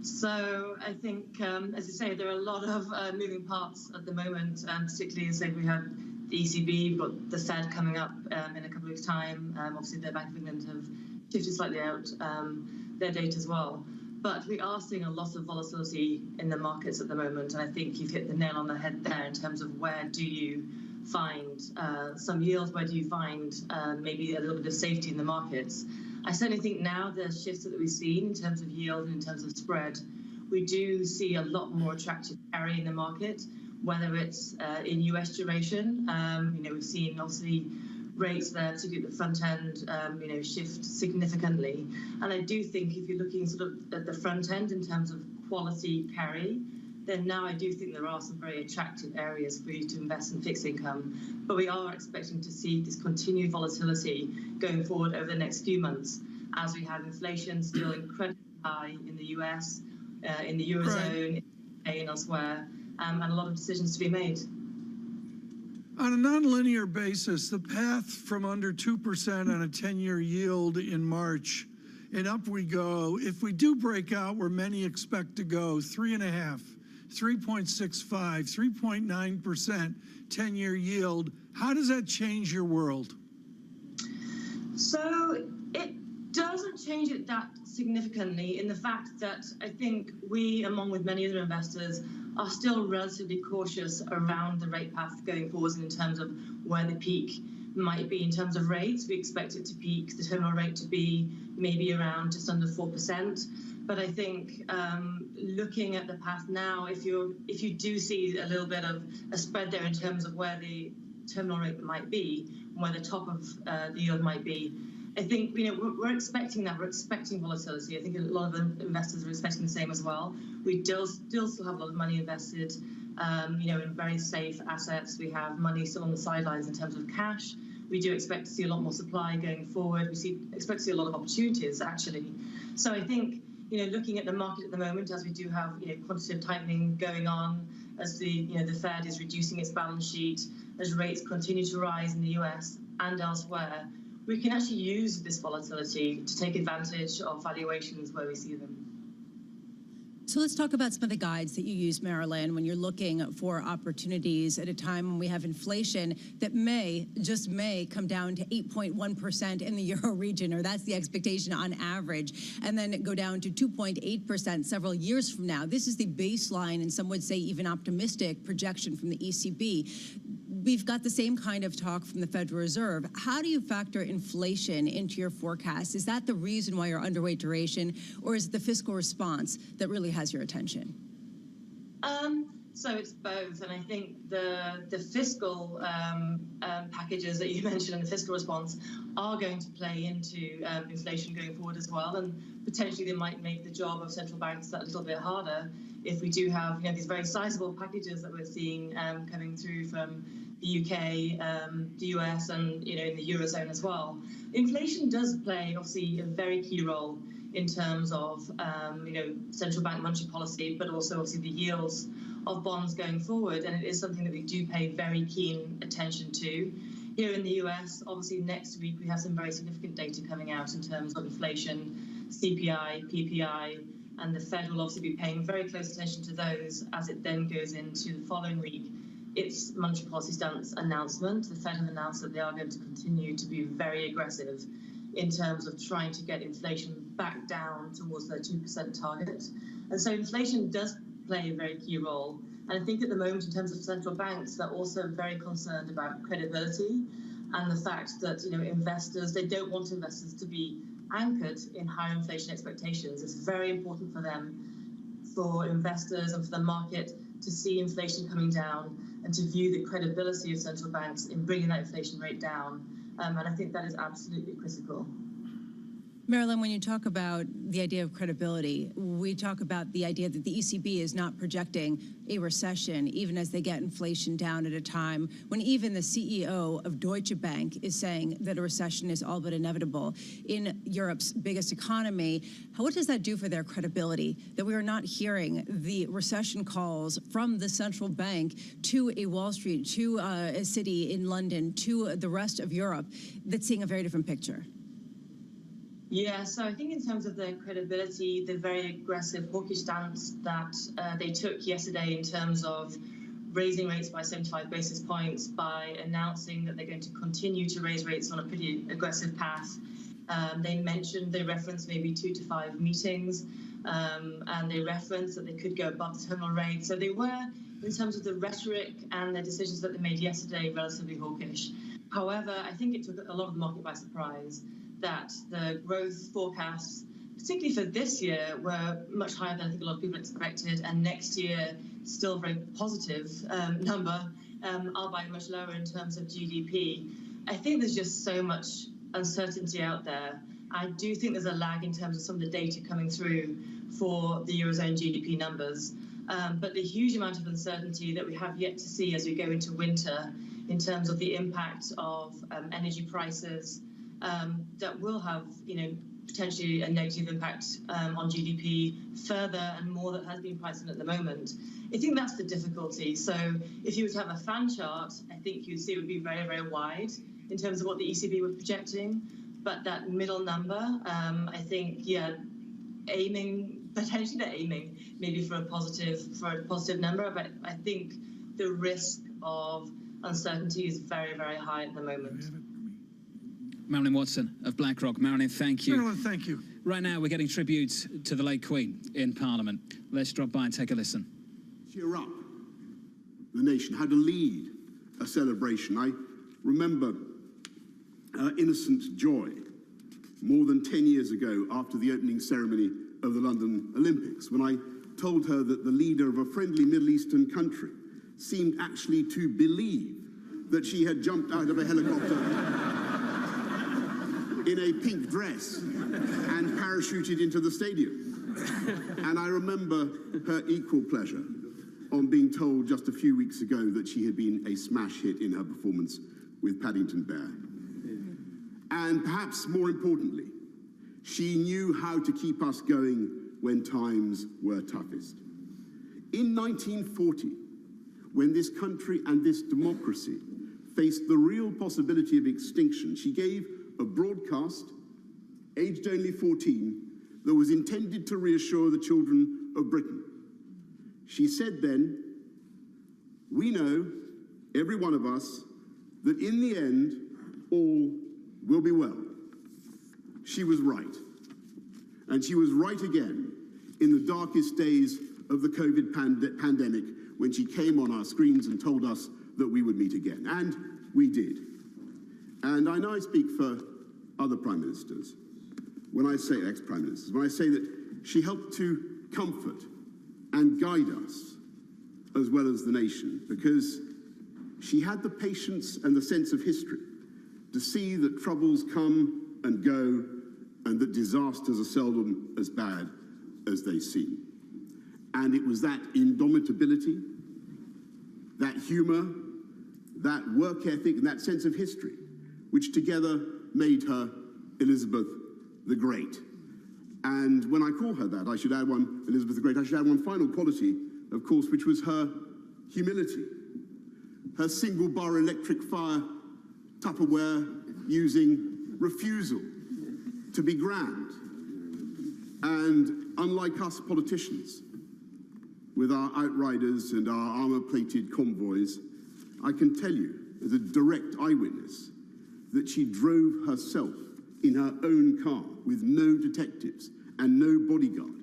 So I think, as you say, there are a lot of moving parts at the moment, particularly as we have the ECB, we've got the Fed coming up in a couple of weeks' time. Obviously, the Bank of England have shifted slightly out their date as well. But we are seeing a lot of volatility in the markets at the moment, and I think you've hit the nail on the head there in terms of where do you find some yield, where do you find maybe a little bit of safety in the markets. I certainly think now the shifts that we've seen in terms of yield and in terms of spread, we do see a lot more attractive carry in the market, whether it's in US duration. We've seen obviously rates there, particularly at the front end, shift significantly. And I do think if you're looking sort of at the front end in terms of quality carry, then now I do think there are some very attractive areas for you to invest in fixed income. But we are expecting to see this continued volatility going forward over the next few months as we have inflation still incredibly high in the US, in the Eurozone, and elsewhere, and a lot of decisions to be made. On a nonlinear basis, the path from under 2% on a 10-year yield in March and up we go. If we do break out where many expect to go, 3.5%, 3.65%, 3.9% 10-year yield, how does that change your world? So it doesn't change it that significantly in the fact that I think we, along with many other investors, are still relatively cautious around the rate path going forward in terms of where the peak might be in terms of rates. We expect it to peak, the terminal rate to be maybe around just under 4%. But I think looking at the path now, if you do see a little bit of a spread there in terms of where the terminal rate might be, and where the top of the yield might be. I think we're expecting that. We're expecting volatility. I think a lot of the investors are expecting the same as well. We still have a lot of money invested, in very safe assets. We have money still on the sidelines in terms of cash. We do expect to see a lot more supply going forward. Expect to see a lot of opportunities, actually. So I think, looking at the market at the moment, as we do have, quantitative tightening going on, as the Fed is reducing its balance sheet, as rates continue to rise in the US and elsewhere, we can actually use this volatility to take advantage of valuations where we see them. So let's talk about some of the guides that you use, Marilyn, when you're looking for opportunities at a time when we have inflation that just may, come down to 8.1% in the Euro region, or that's the expectation on average, and then go down to 2.8% several years from now. This is the baseline, and some would say even optimistic projection from the ECB. We've got the same kind of talk from the Federal Reserve. How do you factor inflation into your forecast? Is that the reason why you're underweight duration, or is it the fiscal response that really has your attention? So it's both, and I think the fiscal packages that you mentioned and the fiscal response are going to play into inflation going forward as well, and potentially they might make the job of central banks that little bit harder if we do have these very sizable packages that we're seeing coming through from the UK, the US, and in the Eurozone as well. Inflation does play obviously a very key role in terms of central bank monetary policy, but also obviously the yields of bonds going forward, and it is something that we do pay very keen attention to. Here in the US, obviously next week we have some very significant data coming out in terms of inflation, CPI, PPI, and the Fed will obviously be paying very close attention to those as it then goes into the following week. Its monetary policy stance announcement. The Fed have announced that they are going to continue to be very aggressive in terms of trying to get inflation back down towards their 2% target. And so inflation does play a very key role. And I think at the moment, in terms of central banks, they're also very concerned about credibility and the fact that investors, they don't want investors to be anchored in higher inflation expectations. It's very important for them, for investors and for the market, to see inflation coming down and to view the credibility of central banks in bringing that inflation rate down. And I think that is absolutely critical. Marilyn, when you talk about the idea of credibility, we talk about the idea that the ECB is not projecting a recession, even as they get inflation down at a time when even the CEO of Deutsche Bank is saying that a recession is all but inevitable in Europe's biggest economy. What does that do for their credibility, that we are not hearing the recession calls from the central bank to a Wall Street, to a city in London, to the rest of Europe that's seeing a very different picture? Yeah, so I think in terms of their credibility, the very aggressive hawkish stance that they took yesterday in terms of raising rates by 75 basis points, by announcing that they're going to continue to raise rates on a pretty aggressive path. They referenced maybe 2 to 5 meetings, and they referenced that they could go above the terminal rate. So they were, in terms of the rhetoric and the decisions that they made yesterday, relatively hawkish. However, I think it took a lot of the market by surprise that the growth forecasts, particularly for this year, were much higher than I think a lot of people expected, and next year still a very positive number, albeit much lower in terms of GDP. I think there's just so much uncertainty out there. I do think there's a lag in terms of some of the data coming through for the Eurozone GDP numbers, but the huge amount of uncertainty that we have yet to see as we go into winter in terms of the impact of energy prices, that will have, potentially a negative impact on GDP further and more that has been priced in at the moment. I think that's the difficulty. So if you were to have a fan chart, I think you'd see it would be very, very wide in terms of what the ECB were projecting. But that middle number, I think, potentially they're aiming maybe for a positive number, but I think the risk of uncertainty is very, very high at the moment. Marilyn Watson of BlackRock. Marilyn, thank you. Marilyn, thank you. Right now, we're getting tributes to the late Queen in Parliament. Let's drop by and take a listen. Cheer up the nation, how to lead a celebration. I remember her innocent joy more than 10 years ago after the opening ceremony of the London Olympics, when I told her that the leader of a friendly Middle Eastern country seemed actually to believe that she had jumped out of a helicopter in a pink dress and parachuted into the stadium. And I remember her equal pleasure on being told just a few weeks ago that she had been a smash hit in her performance with Paddington Bear. And perhaps more importantly, she knew how to keep us going when times were toughest. In 1940, when this country and this democracy faced the real possibility of extinction, she gave a broadcast, aged only 14, that was intended to reassure the children of Britain. She said then, "We know, every one of us, that in the end, all will be well." She was right. And she was right again in the darkest days of the COVID pandemic, when she came on our screens and told us that we would meet again. And we did. And I know I speak for other prime ministers, when I say ex-prime ministers, when I say that she helped to comfort and guide us, as well as the nation, because she had the patience and the sense of history to see that troubles come and go, and that disasters are seldom as bad as they seem. And it was that indomitability, that humor, that work ethic, and that sense of history, which together made her Elizabeth the Great. And when I call her that, I should add one, Elizabeth the Great, I should add one final quality, of course, which was her humility. Her single-bar electric fire Tupperware using refusal to be grand. And unlike us politicians, with our outriders and our armor-plated convoys, I can tell you, as a direct eyewitness, that she drove herself in her own car with no detectives and no bodyguard,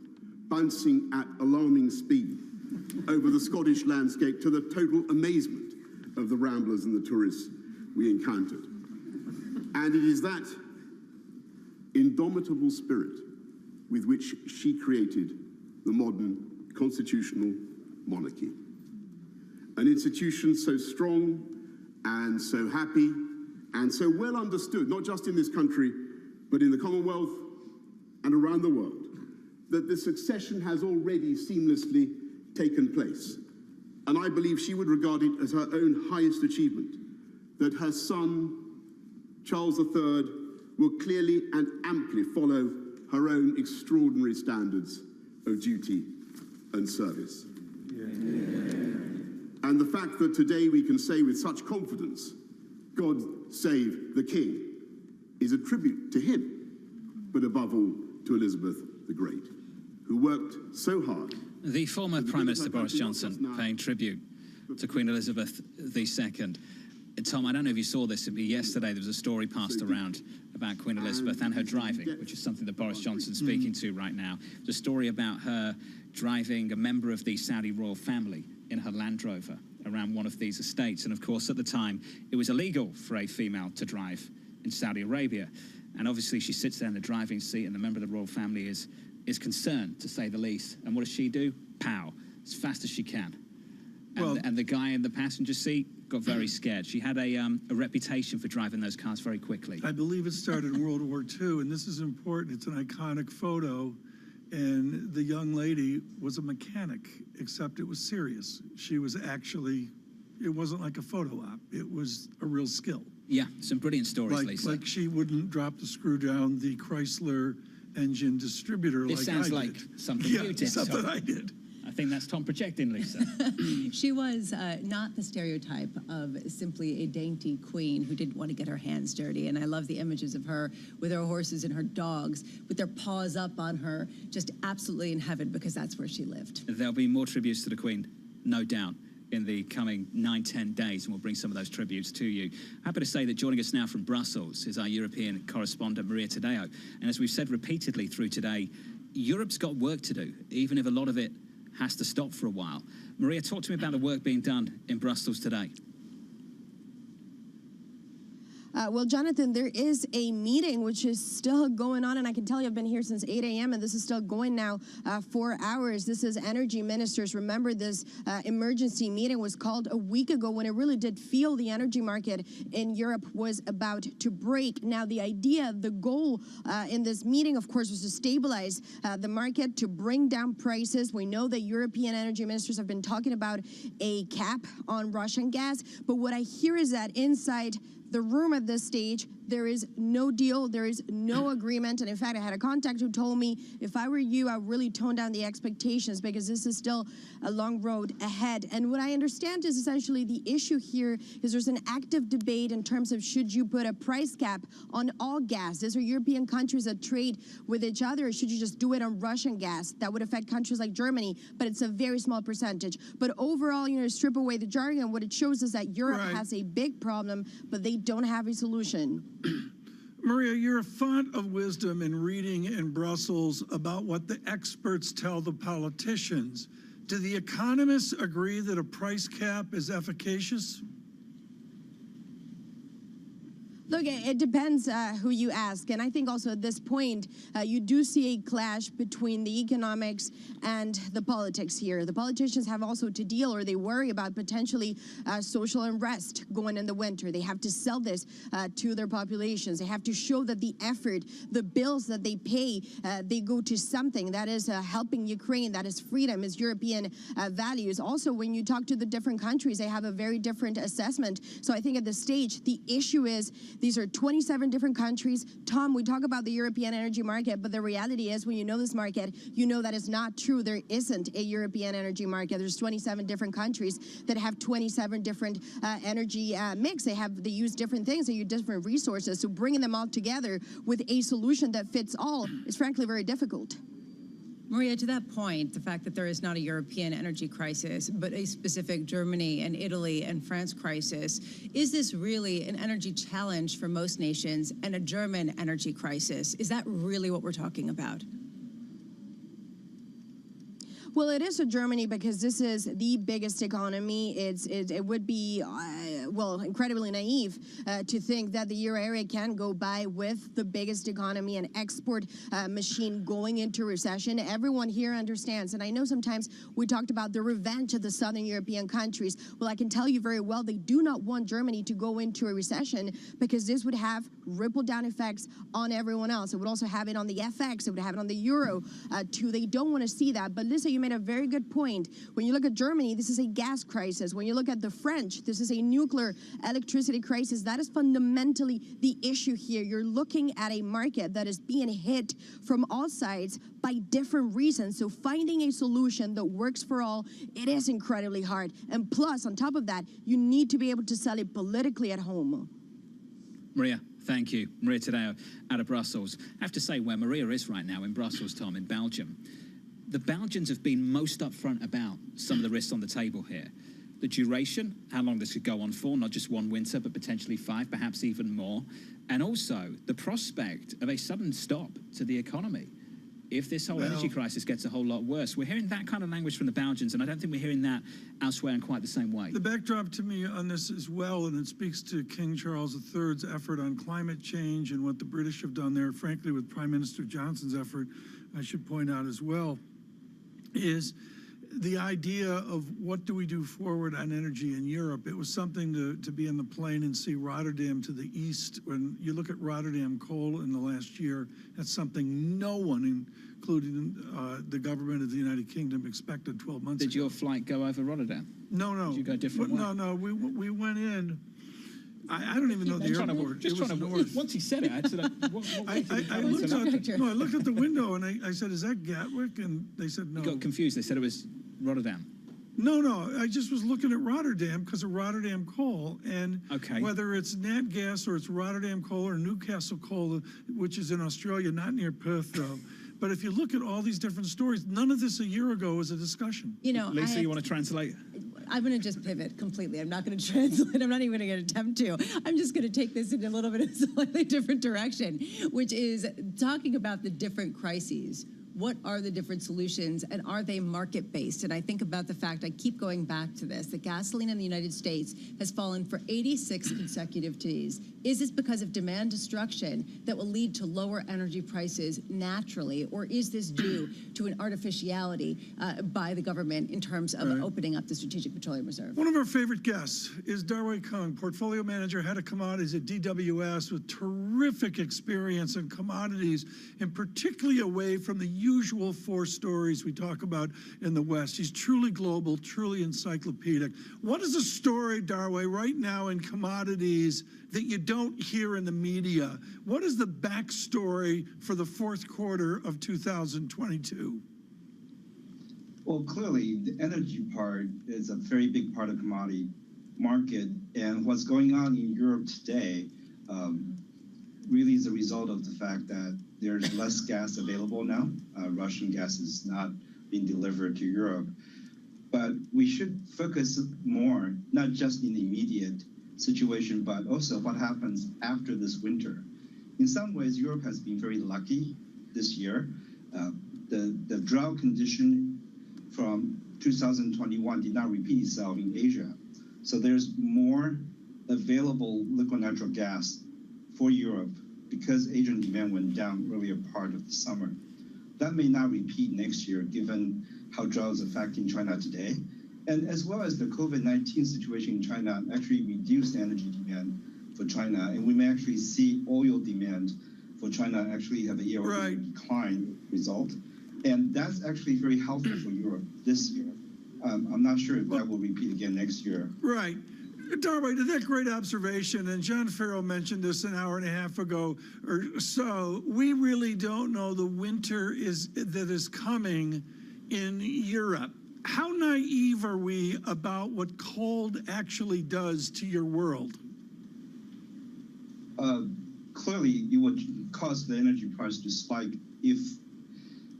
bouncing at alarming speed over the Scottish landscape to the total amazement of the ramblers and the tourists we encountered. And it is that indomitable spirit with which she created the modern constitutional monarchy. An institution so strong and so happy and so well understood, not just in this country, but in the Commonwealth and around the world, that the succession has already seamlessly taken place. And I believe she would regard it as her own highest achievement, that her son, Charles III, will clearly and amply follow her own extraordinary standards of duty and service. And the fact that today we can say with such confidence, God save the King, is a tribute to him, but above all to Elizabeth the Great, who worked so hard. The former Prime Minister Boris Johnson paying tribute to Queen Elizabeth II. Tom, I don't know if you saw this, but yesterday there was a story passed around about Queen Elizabeth and her driving, which is something that Boris Johnson's speaking to right now. There's a story about her driving a member of the Saudi royal family in her Land Rover around one of these estates. And of course, at the time, it was illegal for a female to drive in Saudi Arabia. And obviously, she sits there in the driving seat, and the member of the royal family is concerned, to say the least. And what does she do? Pow, as fast as she can. And the guy in the passenger seat got very scared. She had a reputation for driving those cars very quickly. I believe it started in World War II, and this is important. It's an iconic photo, and the young lady was a mechanic, except it was serious. She was actually, it wasn't like a photo op. It was a real skill. Yeah, some brilliant stories, Lisa. Like she wouldn't drop the screw down the Chrysler engine distributor like I did. This sounds like something you did. Something I did. I think that's Tom projecting, Lisa. She was not the stereotype of simply a dainty queen who didn't want to get her hands dirty. And I love the images of her with her horses and her dogs, with their paws up on her, just absolutely in heaven, because that's where she lived. There'll be more tributes to the Queen, no doubt, in the coming 9-10 days, and we'll bring some of those tributes to you. Happy to say that joining us now from Brussels is our European correspondent, Maria Tadeo. And as we've said repeatedly through today, Europe's got work to do, even if a lot of it has to stop for a while. Maria, talk to me about the work being done in Brussels today. Well, Jonathan, there is a meeting which is still going on, and I can tell you I've been here since 8 a.m., and this is still going now 4 hours. This is energy ministers. Remember, this emergency meeting was called a week ago when it really did feel the energy market in Europe was about to break. Now, the idea, the goal in this meeting, of course, was to stabilize the market, to bring down prices. We know that European energy ministers have been talking about a cap on Russian gas, but what I hear is that inside the room at this stage, there is no deal, there is no agreement, and in fact, I had a contact who told me, if I were you, I would really tone down the expectations because this is still a long road ahead. And what I understand is essentially the issue here is there's an active debate in terms of should you put a price cap on all gas? These are European countries that trade with each other, or should you just do it on Russian gas? That would affect countries like Germany, but it's a very small percentage. But overall, strip away the jargon, what it shows is that Europe has a big problem, but they don't have a solution. Maria, you're a font of wisdom in reading in Brussels about what the experts tell the politicians. Do the economists agree that a price cap is efficacious? Look, it depends who you ask. And I think also at this point, you do see a clash between the economics and the politics here. The politicians have also to deal, or they worry about potentially social unrest going in the winter. They have to sell this to their populations. They have to show that the effort, the bills that they pay, they go to something that is helping Ukraine, that is freedom, is European values. Also, when you talk to the different countries, they have a very different assessment. So I think at this stage, the issue is these are 27 different countries. Tom, we talk about the European energy market, but the reality is when you know this market, you know that is not true. There isn't a European energy market. There's 27 different countries that have 27 different energy mix. They use different things. They use different resources. So bringing them all together with a solution that fits all is frankly very difficult. Maria, to that point, the fact that there is not a European energy crisis, but a specific Germany and Italy and France crisis, is this really an energy challenge for most nations and a German energy crisis? Is that really what we're talking about? Well, it is for Germany because this is the biggest economy. It would be, well, incredibly naive to think that the euro area can go by with the biggest economy and export machine going into recession. Everyone here understands, and I know sometimes we talked about the revenge of the southern European countries. Well, I can tell you very well they do not want Germany to go into a recession because this would have ripple-down effects on everyone else. It would also have it on the FX. It would have it on the euro, too. They don't want to see that. But Lisa, you made a very good point. When you look at Germany, this is a gas crisis. When you look at the French, this is a nuclear electricity crisis. That is fundamentally the issue here. You're looking at a market that is being hit from all sides by different reasons. So finding a solution that works for all, it is incredibly hard. And plus, on top of that, you need to be able to sell it politically at home. Maria, thank you. Maria Tadeo out of Brussels. I have to say where Maria is right now in Brussels, Tom, in Belgium. The Belgians have been most upfront about some of the risks on the table here. The duration, how long this could go on for, not just one winter, but potentially 5, perhaps even more. And also the prospect of a sudden stop to the economy if this whole energy crisis gets a whole lot worse. We're hearing that kind of language from the Belgians, and I don't think we're hearing that elsewhere in quite the same way. The backdrop to me on this as well, and it speaks to King Charles III's effort on climate change and what the British have done there, frankly, with Prime Minister Johnson's effort, I should point out as well, is the idea of what do we do forward on energy in Europe. It was something to be in the plane and see Rotterdam to the east. When you look at Rotterdam coal in the last year, that's something no one, including the government of the United Kingdom, expected 12 months ago. Did your flight go over Rotterdam? No, no. Did you go a different way? No, we went in. I don't even know the airport. Once he said it, I said, I looked out the window and I said, "Is that Gatwick?" And they said, "No." You got confused. They said it was Rotterdam. No. I just was looking at Rotterdam because of Rotterdam coal, and whether it's Nat Gas or it's Rotterdam coal or Newcastle coal, which is in Australia, not near Perth though. But if you look at all these different stories, none of this a year ago was a discussion. Lisa, you want to translate? I'm going to just pivot completely. I'm not going to translate. I'm not even going to attempt to. I'm just going to take this in a little bit of a slightly different direction, which is talking about the different crises. what are the different solutions, and are they market-based? And I think about the fact, I keep going back to this, that gasoline in the United States has fallen for 86 consecutive days. Is this because of demand destruction that will lead to lower energy prices naturally, or is this due to an artificiality by the government in terms of opening up the Strategic Petroleum Reserve? One of our favorite guests is Darwei Kung, portfolio manager, head of commodities at DWS, with terrific experience in commodities, and particularly away from the usual four stories we talk about in the West. He's truly global, truly encyclopedic. What is a story, Darwei, right now in commodities that you don't hear in the media? What is the backstory for the fourth quarter of 2022? Well, clearly, the energy part is a very big part of commodity market, and what's going on in Europe today really is a result of the fact that there's less gas available now. Russian gas is not being delivered to Europe. But we should focus more, not just in the immediate situation, but also what happens after this winter. In some ways, Europe has been very lucky this year. The drought condition from 2021 did not repeat itself in Asia. So there's more available liquid natural gas for Europe because Asian demand went down earlier part of the summer. That may not repeat next year given how drought is affecting China today. And as well as the COVID-19 situation in China actually reduced energy demand for China. And we may actually see oil demand for China actually have a year-over-year decline result. And that's actually very helpful for Europe this year. I'm not sure if that will repeat again next year. Right. Darwei, that great observation, and John Farrell mentioned this an hour and a half ago or so. We really don't know the winter that is coming in Europe. How naive are we about what cold actually does to your world? Clearly, you would cause the energy price to spike if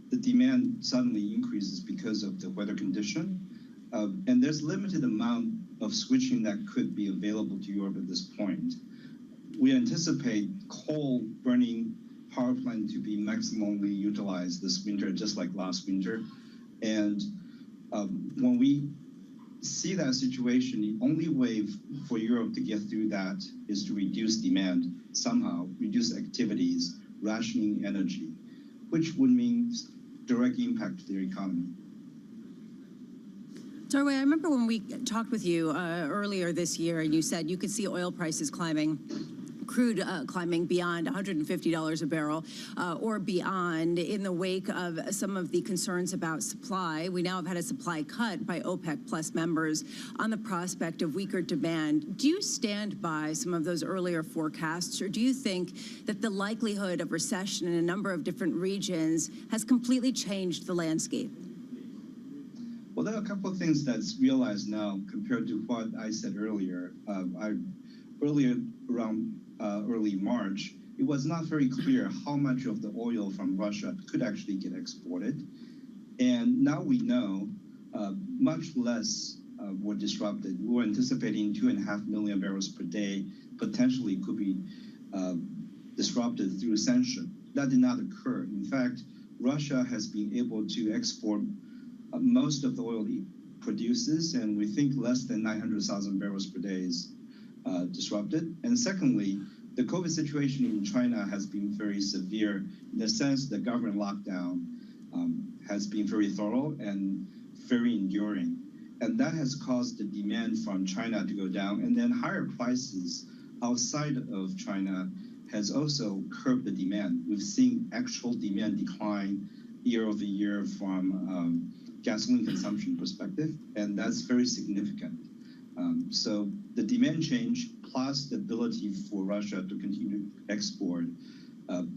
the demand suddenly increases because of the weather condition. And there's limited amount of switching that could be available to Europe at this point. We anticipate coal burning power plant to be maximally utilized this winter, just like last winter. And when we see that situation, the only way for Europe to get through that is to reduce demand somehow, reduce activities, rationing energy, which would mean direct impact to their economy. Darwei, I remember when we talked with you earlier this year, and you said you could see oil prices climbing, crude climbing beyond $150 a barrel or beyond in the wake of some of the concerns about supply. We now have had a supply cut by OPEC plus members on the prospect of weaker demand. Do you stand by some of those earlier forecasts, or do you think that the likelihood of recession in a number of different regions has completely changed the landscape? Well, there are a couple of things that's realized now compared to what I said earlier. Early March, it was not very clear how much of the oil from Russia could actually get exported. And now we know much less were disrupted. We were anticipating 2.5 million barrels per day potentially could be disrupted through sanction. That did not occur. In fact, Russia has been able to export most of the oil it produces, and we think less than 900,000 barrels per day is disrupted. And secondly, the COVID situation in China has been very severe in the sense the government lockdown has been very thorough and very enduring. And that has caused the demand from China to go down, and then higher prices outside of China has also curbed the demand. We've seen actual demand decline year over year from gasoline consumption perspective, and that's very significant. So the demand change plus the ability for Russia to continue to export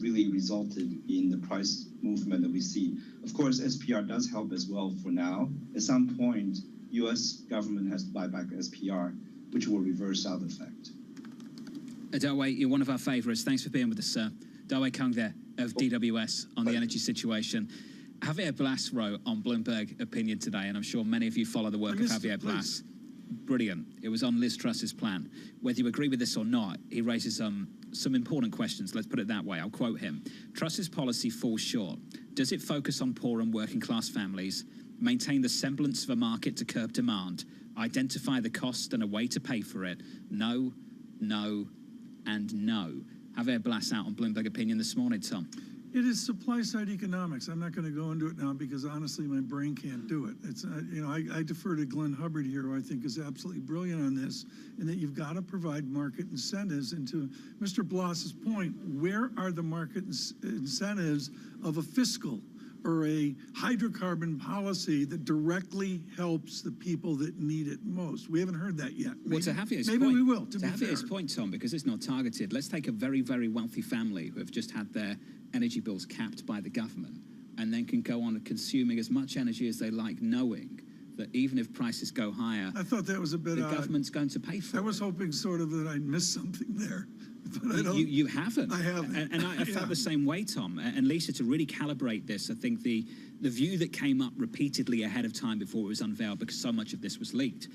really resulted in the price movement that we see. Of course, SPR does help as well for now. At some point, U.S. government has to buy back SPR, which will reverse out the effect. Darwei, you're one of our favorites. Thanks for being with us, sir. Darwei Kung there of DWS on the energy situation. Javier Blas wrote on Bloomberg Opinion today, and I'm sure many of you follow the work of Javier Blas. brilliant. It was on Liz Truss's plan. Whether you agree with this or not, he raises some important questions. Let's put it that way. I'll quote him. Truss's policy falls short. Does it focus on poor and working class families, maintain the semblance of a market to curb demand, identify the cost and a way to pay for it? No, no, and no. Javier Blas out on Bloomberg Opinion this morning, Tom. It is supply-side economics. I'm not going to go into it now because honestly, my brain can't do it. It's I defer to Glenn Hubbard here, who I think is absolutely brilliant on this, in that you've got to provide market incentives. And to Mr. Blas's point, where are the market incentives of a fiscal or a hydrocarbon policy that directly helps the people that need it most? We haven't heard that yet. Well, to Javier's maybe point, we will. To Javier's point, Tom, because it's not targeted. Let's take a very, very wealthy family who have just had their energy bills capped by the government, and then can go on consuming as much energy as they like, knowing that even if prices go higher, I thought that was a bit the odd. Government's going to pay for it. I was hoping sort of that I'd missed something there. But I don't. You haven't. I haven't. And I felt the same way, Tom. And Lisa, to really calibrate this, I think the view that came up repeatedly ahead of time before it was unveiled, because so much of this was leaked,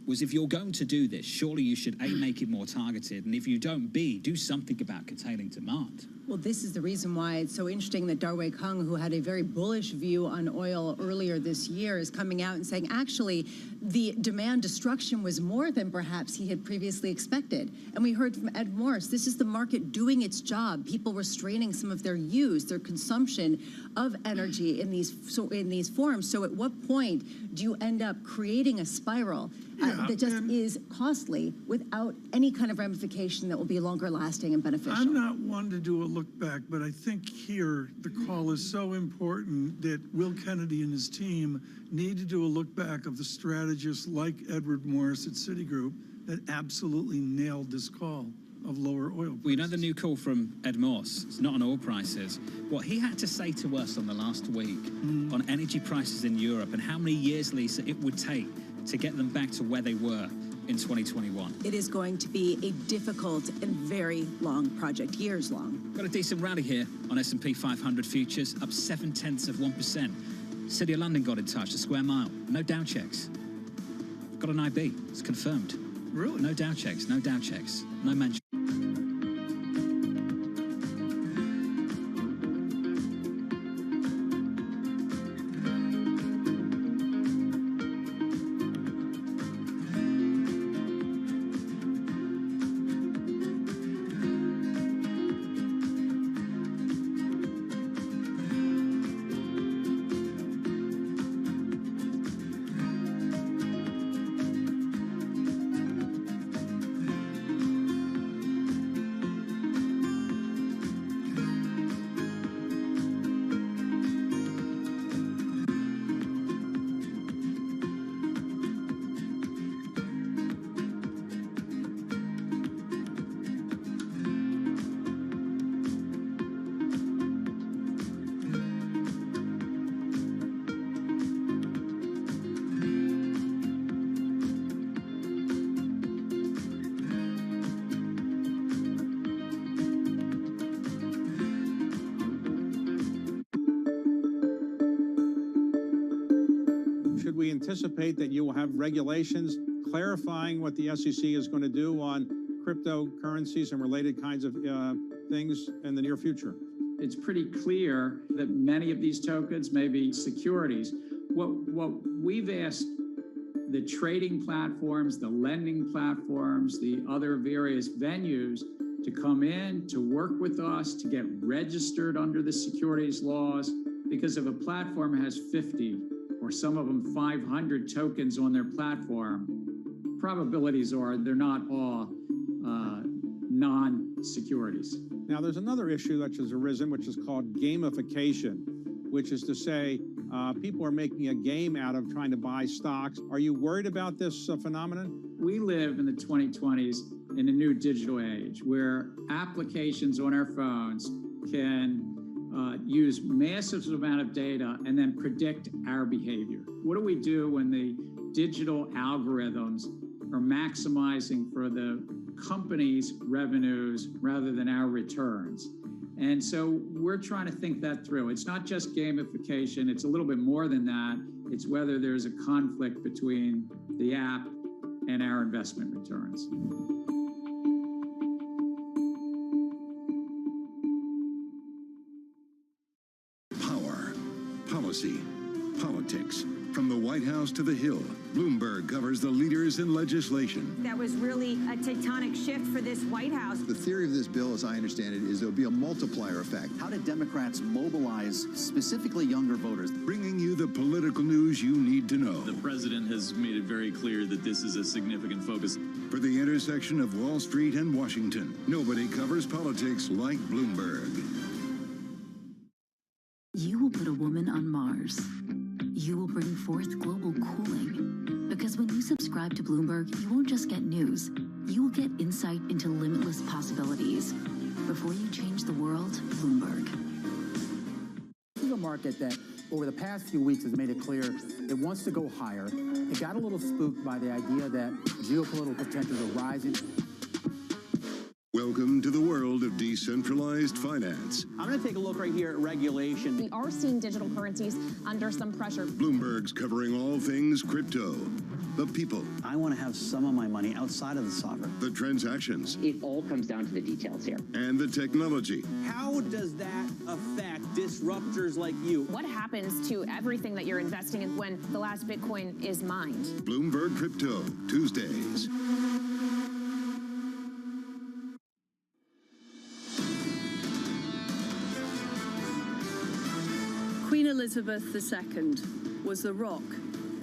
was if you're going to do this, surely you should A, make it more targeted, and if you don't, B, do something about curtailing demand. Well, this is the reason why it's so interesting that Darwei Kung, who had a very bullish view on oil earlier this year, is coming out and saying, actually, the demand destruction was more than perhaps he had previously expected. And we heard from Ed Morse, this is the market doing its job, people restraining some of their use, their consumption of energy in these forms. So at what point do you end up creating a spiral that just is costly without any kind of ramification that will be longer lasting and beneficial? I'm not one to do a look back, but I think here the call is so important that Will Kennedy and his team need to do a look back of the strategists like Edward Morris at Citigroup that absolutely nailed this call of lower oil prices. Well, you know the new call from Ed Morse, it's not on oil prices. What he had to say to us on the last week on energy prices in Europe and how many years, Lisa, it would take to get them back to where they were in 2021. It is going to be a difficult and very long project, years long. Got a decent rally here on S&P 500 futures, up 0.7%. City of London got in touch, a square mile. No Dow checks. Got an IB, it's confirmed. Really? No Dow checks, no Dow checks, no mention. Should we anticipate that you will have regulations clarifying what the SEC is going to do on cryptocurrencies and related kinds of things in the near future? It's pretty clear that many of these tokens may be securities. What we've asked the trading platforms, the lending platforms, the other various venues to come in, to work with us, to get registered under the securities laws, because if a platform has 50 or some of them 500 tokens on their platform, probabilities are they're not all non-securities. Now, there's another issue that has arisen, which is called gamification, which is to say people are making a game out of trying to buy stocks. Are you worried about this phenomenon? We live in the 2020s in a new digital age where applications on our phones can use massive amount of data and then predict our behavior. What do we do when the digital algorithms are maximizing for the company's revenues rather than our returns? And so we're trying to think that through. It's not just gamification, it's a little bit more than that. It's whether there's a conflict between the app and our investment returns. Power, policy, politics. From the White House to the Hill, Bloomberg covers the leaders in legislation. That was really a tectonic shift for this White House. The theory of this bill, as I understand it, is there'll be a multiplier effect. How did Democrats mobilize specifically younger voters? Bringing you the political news you need to know. The president has made it very clear that this is a significant focus. For the intersection of Wall Street and Washington, nobody covers politics like Bloomberg. You will put a woman on Mars. You will bring forth global cooling. Because when you subscribe to Bloomberg, you won't just get news. You will get insight into limitless possibilities. Before you change the world, Bloomberg. This is a market that over the past few weeks has made it clear it wants to go higher. It got a little spooked by the idea that geopolitical tensions are rising. Welcome to the world of decentralized finance. I'm going to take a look right here at regulation. We are seeing digital currencies under some pressure. Bloomberg's covering all things crypto. The people. I want to have some of my money outside of the sovereign. The transactions. It all comes down to the details here. And the technology. How does that affect disruptors like you? What happens to everything that you're investing in when the last Bitcoin is mined? Bloomberg Crypto, Tuesdays. Queen Elizabeth II was the rock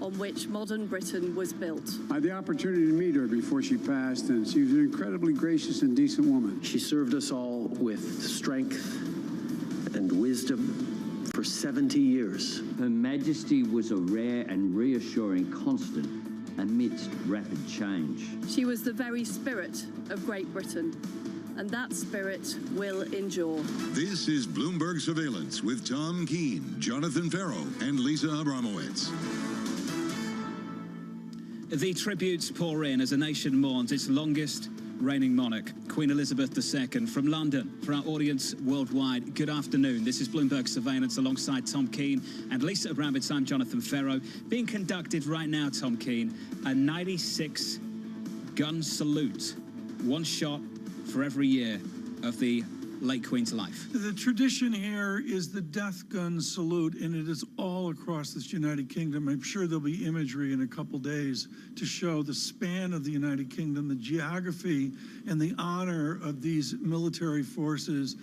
on which modern Britain was built. I had the opportunity to meet her before she passed, and she was an incredibly gracious and decent woman. She served us all with strength and wisdom for 70 years. Her Majesty was a rare and reassuring constant amidst rapid change. She was the very spirit of Great Britain, and that spirit will endure. This is Bloomberg Surveillance with Tom Keene, Jonathan Farrow, and Lisa Abramowitz. The tributes pour in as a nation mourns its longest reigning monarch, Queen Elizabeth II. From London, for our audience worldwide, good afternoon. This is Bloomberg Surveillance alongside Tom Keene and Lisa Abramowitz. I'm Jonathan Farrow. Being conducted right now, Tom Keene, a 96-gun salute. One shot for every year of the late Queen's life. The tradition here is the death gun salute, and it is all across this United Kingdom. I'm sure there'll be imagery in a couple days to show the span of the United Kingdom, the geography and the honor of these military forces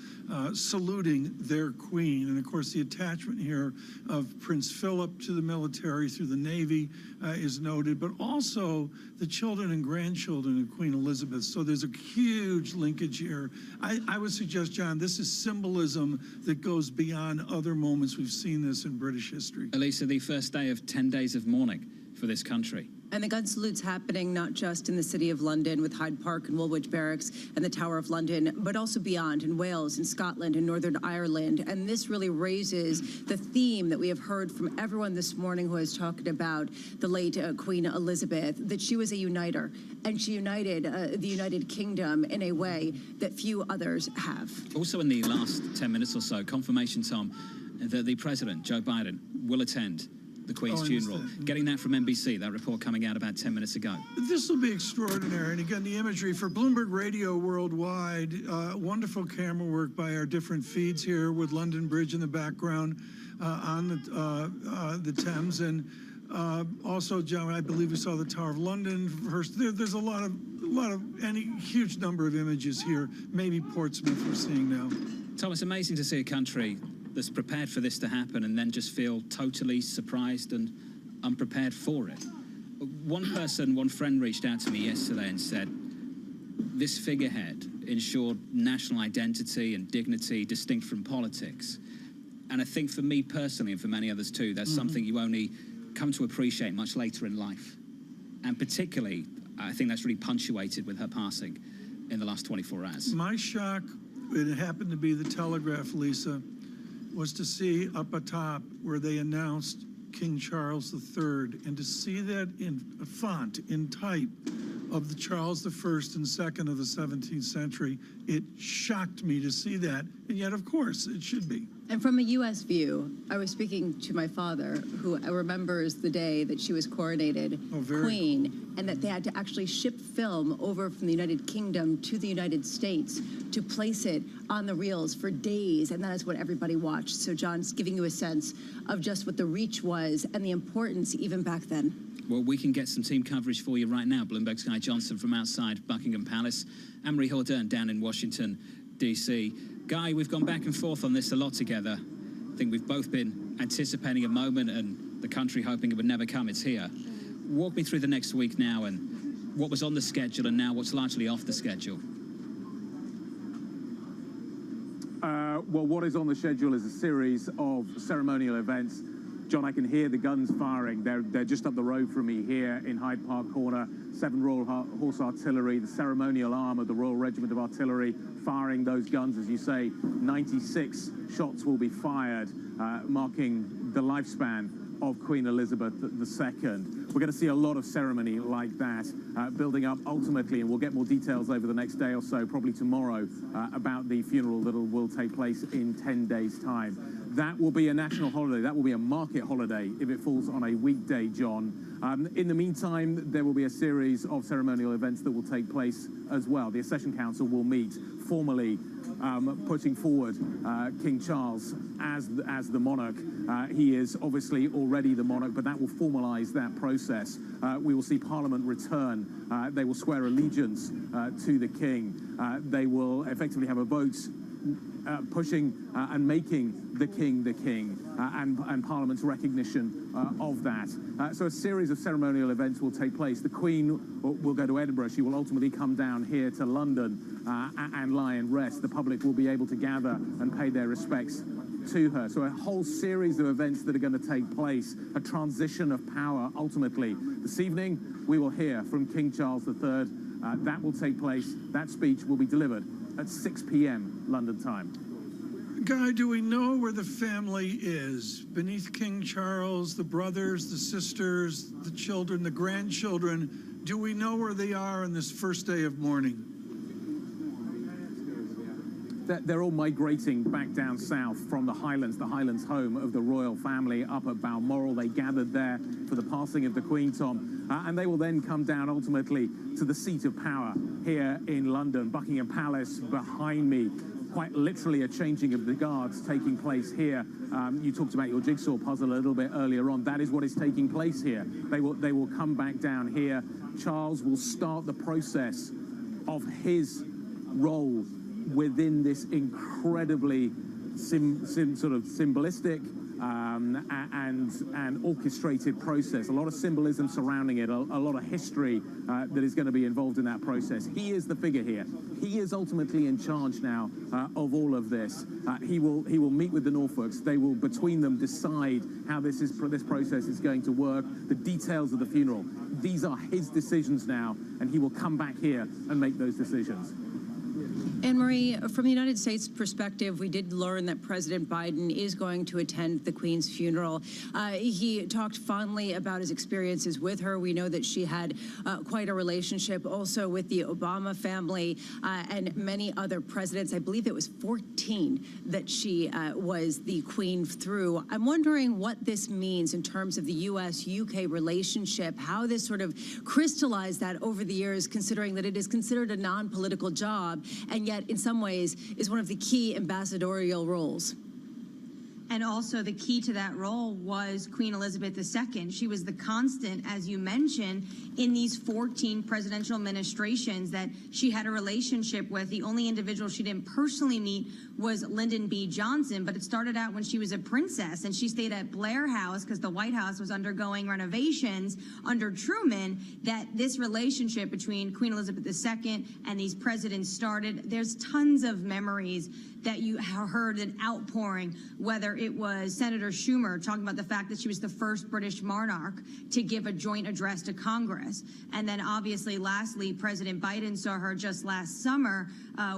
saluting their queen. And of course, the attachment here of Prince Philip to the military through the Navy is noted, but also the children and grandchildren of Queen Elizabeth. So there's a huge linkage here. I would suggest, John, this is symbolism that goes beyond other moments. We've seen this in British history. Elisa, the first day of 10 days of mourning for this country. And the gun salute's happening not just in the City of London with Hyde Park and Woolwich Barracks and the Tower of London, but also beyond in Wales, in Scotland, in Northern Ireland. And this really raises the theme that we have heard from everyone this morning who has talked about the late Queen Elizabeth, that she was a uniter, and she united the United Kingdom in a way that few others have. Also in the last 10 minutes or so, confirmation, Tom, that the President, Joe Biden, will attend the Queen's funeral. Getting that from NBC, that report coming out about 10 minutes ago. This will be extraordinary. And again, the imagery for Bloomberg Radio Worldwide, wonderful camera work by our different feeds here with London Bridge in the background on the Thames. And also, John, I believe we saw the Tower of London. There's a lot of huge number of images here. Maybe Portsmouth we're seeing now. Tom, it's amazing to see a country that's prepared for this to happen and then just feel totally surprised and unprepared for it. One friend reached out to me yesterday and said, this figurehead ensured national identity and dignity distinct from politics. And I think for me personally, and for many others too, that's something you only come to appreciate much later in life. And particularly, I think that's really punctuated with her passing in the last 24 hours. My shock, it happened to be the Telegraph, Lisa, was to see up atop where they announced King Charles III, and to see that in font, in type, of the Charles I and II of the 17th century. It shocked me to see that, and yet, of course, it should be. And from a U.S. view, I was speaking to my father, who remembers the day that she was coronated queen, and that they had to actually ship film over from the United Kingdom to the United States to place it on the reels for days, and that is what everybody watched. So John's giving you a sense of just what the reach was and the importance even back then. Well, we can get some team coverage for you right now. Bloomberg's Guy Johnson from outside Buckingham Palace, Anne-Marie Hordern down in Washington, D.C. Guy, we've gone back and forth on this a lot together. I think we've both been anticipating a moment and the country hoping it would never come. It's here. Walk me through the next week now and what was on the schedule and now what's largely off the schedule. Well, what is on the schedule is a series of ceremonial events. John, I can hear the guns firing. They're just up the road from me here in Hyde Park Corner. 7 Royal Horse Artillery, the ceremonial arm of the Royal Regiment of Artillery, firing those guns. As you say, 96 shots will be fired, marking the lifespan of Queen Elizabeth II. We're going to see a lot of ceremony like that, building up ultimately, and we'll get more details over the next day or so, probably tomorrow, about the funeral that will take place in 10 days' time. That will be a national holiday. That will be a market holiday if it falls on a weekday, John. In the meantime, there will be a series of ceremonial events that will take place as well. The Accession Council will meet formally, putting forward King Charles as the monarch. He is obviously already the monarch, but that will formalise that process. We will see Parliament return. They will swear allegiance to the King. They will effectively have a vote pushing and making the king and Parliament's recognition of that. So a series of ceremonial events will take place. The Queen will go to Edinburgh. She will ultimately come down here to London and lie and rest. The public will be able to gather and pay their respects to her. So a whole series of events that are going to take place, a transition of power ultimately. This evening, we will hear from King Charles III. That will take place. That speech will be delivered at 6 p.m. London time. Guy, do we know where the family is? Beneath King Charles, the brothers, the sisters, the children, the grandchildren, do we know where they are on this first day of mourning? They're all migrating back down south from the Highlands home of the royal family up at Balmoral. They gathered there for the passing of the Queen, Tom, and they will then come down ultimately to the seat of power here in London. Buckingham Palace behind me. Quite literally a changing of the guards taking place here. You talked about your jigsaw puzzle a little bit earlier on. That is what is taking place here. They will come back down here. Charles will start the process of his role within this incredibly sort of symbolistic and orchestrated process. A lot of symbolism surrounding it, a lot of history that is going to be involved in that process. He is the figure here. He is ultimately in charge now of all of this. He will meet with the Norfolks. They will, between them, decide how this process is going to work, the details of the funeral. These are his decisions now, and he will come back here and make those decisions. Anne-Marie, from the United States perspective, we did learn that President Biden is going to attend the Queen's funeral. He talked fondly about his experiences with her. We know that she had quite a relationship also with the Obama family and many other presidents. I believe it was 14 that she was the Queen through. I'm wondering what this means in terms of the U.S.-UK relationship, how this sort of crystallized that over the years, considering that it is considered a non-political job, and yet in some ways is one of the key ambassadorial roles. And also the key to that role was Queen Elizabeth II. She was the constant, as you mentioned, in these 14 presidential administrations that she had a relationship with. The only individual she didn't personally meet was Lyndon B. Johnson, but it started out when she was a princess and she stayed at Blair House because the White House was undergoing renovations under Truman, that this relationship between Queen Elizabeth II and these presidents started. There's tons of memories that you heard an outpouring, whether it was Senator Schumer talking about the fact that she was the first British monarch to give a joint address to Congress. And then obviously, lastly, President Biden saw her just last summer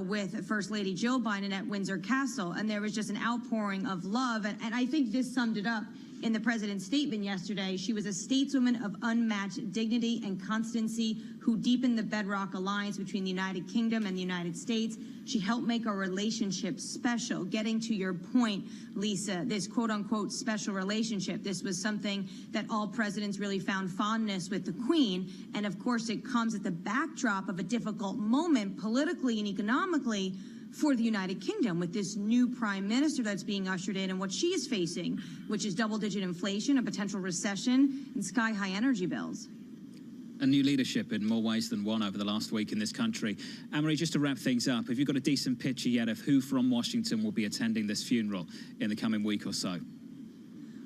with First Lady Jill Biden at Windsor Castle. And there was just an outpouring of love. And I think this summed it up in the president's statement yesterday. She was a stateswoman of unmatched dignity and constancy who deepened the bedrock alliance between the United Kingdom and the United States. She helped make our relationship special. Getting to your point, Lisa, this quote-unquote special relationship, this was something that all presidents really found fondness with the Queen. And of course, it comes at the backdrop of a difficult moment politically and economically for the United Kingdom with this new prime minister that's being ushered in and what she is facing, which is double-digit inflation, a potential recession, and sky-high energy bills. A new leadership in more ways than one over the last week in this country. Anne-Marie, just to wrap things up, have you got a decent picture yet of who from Washington will be attending this funeral in the coming week or so?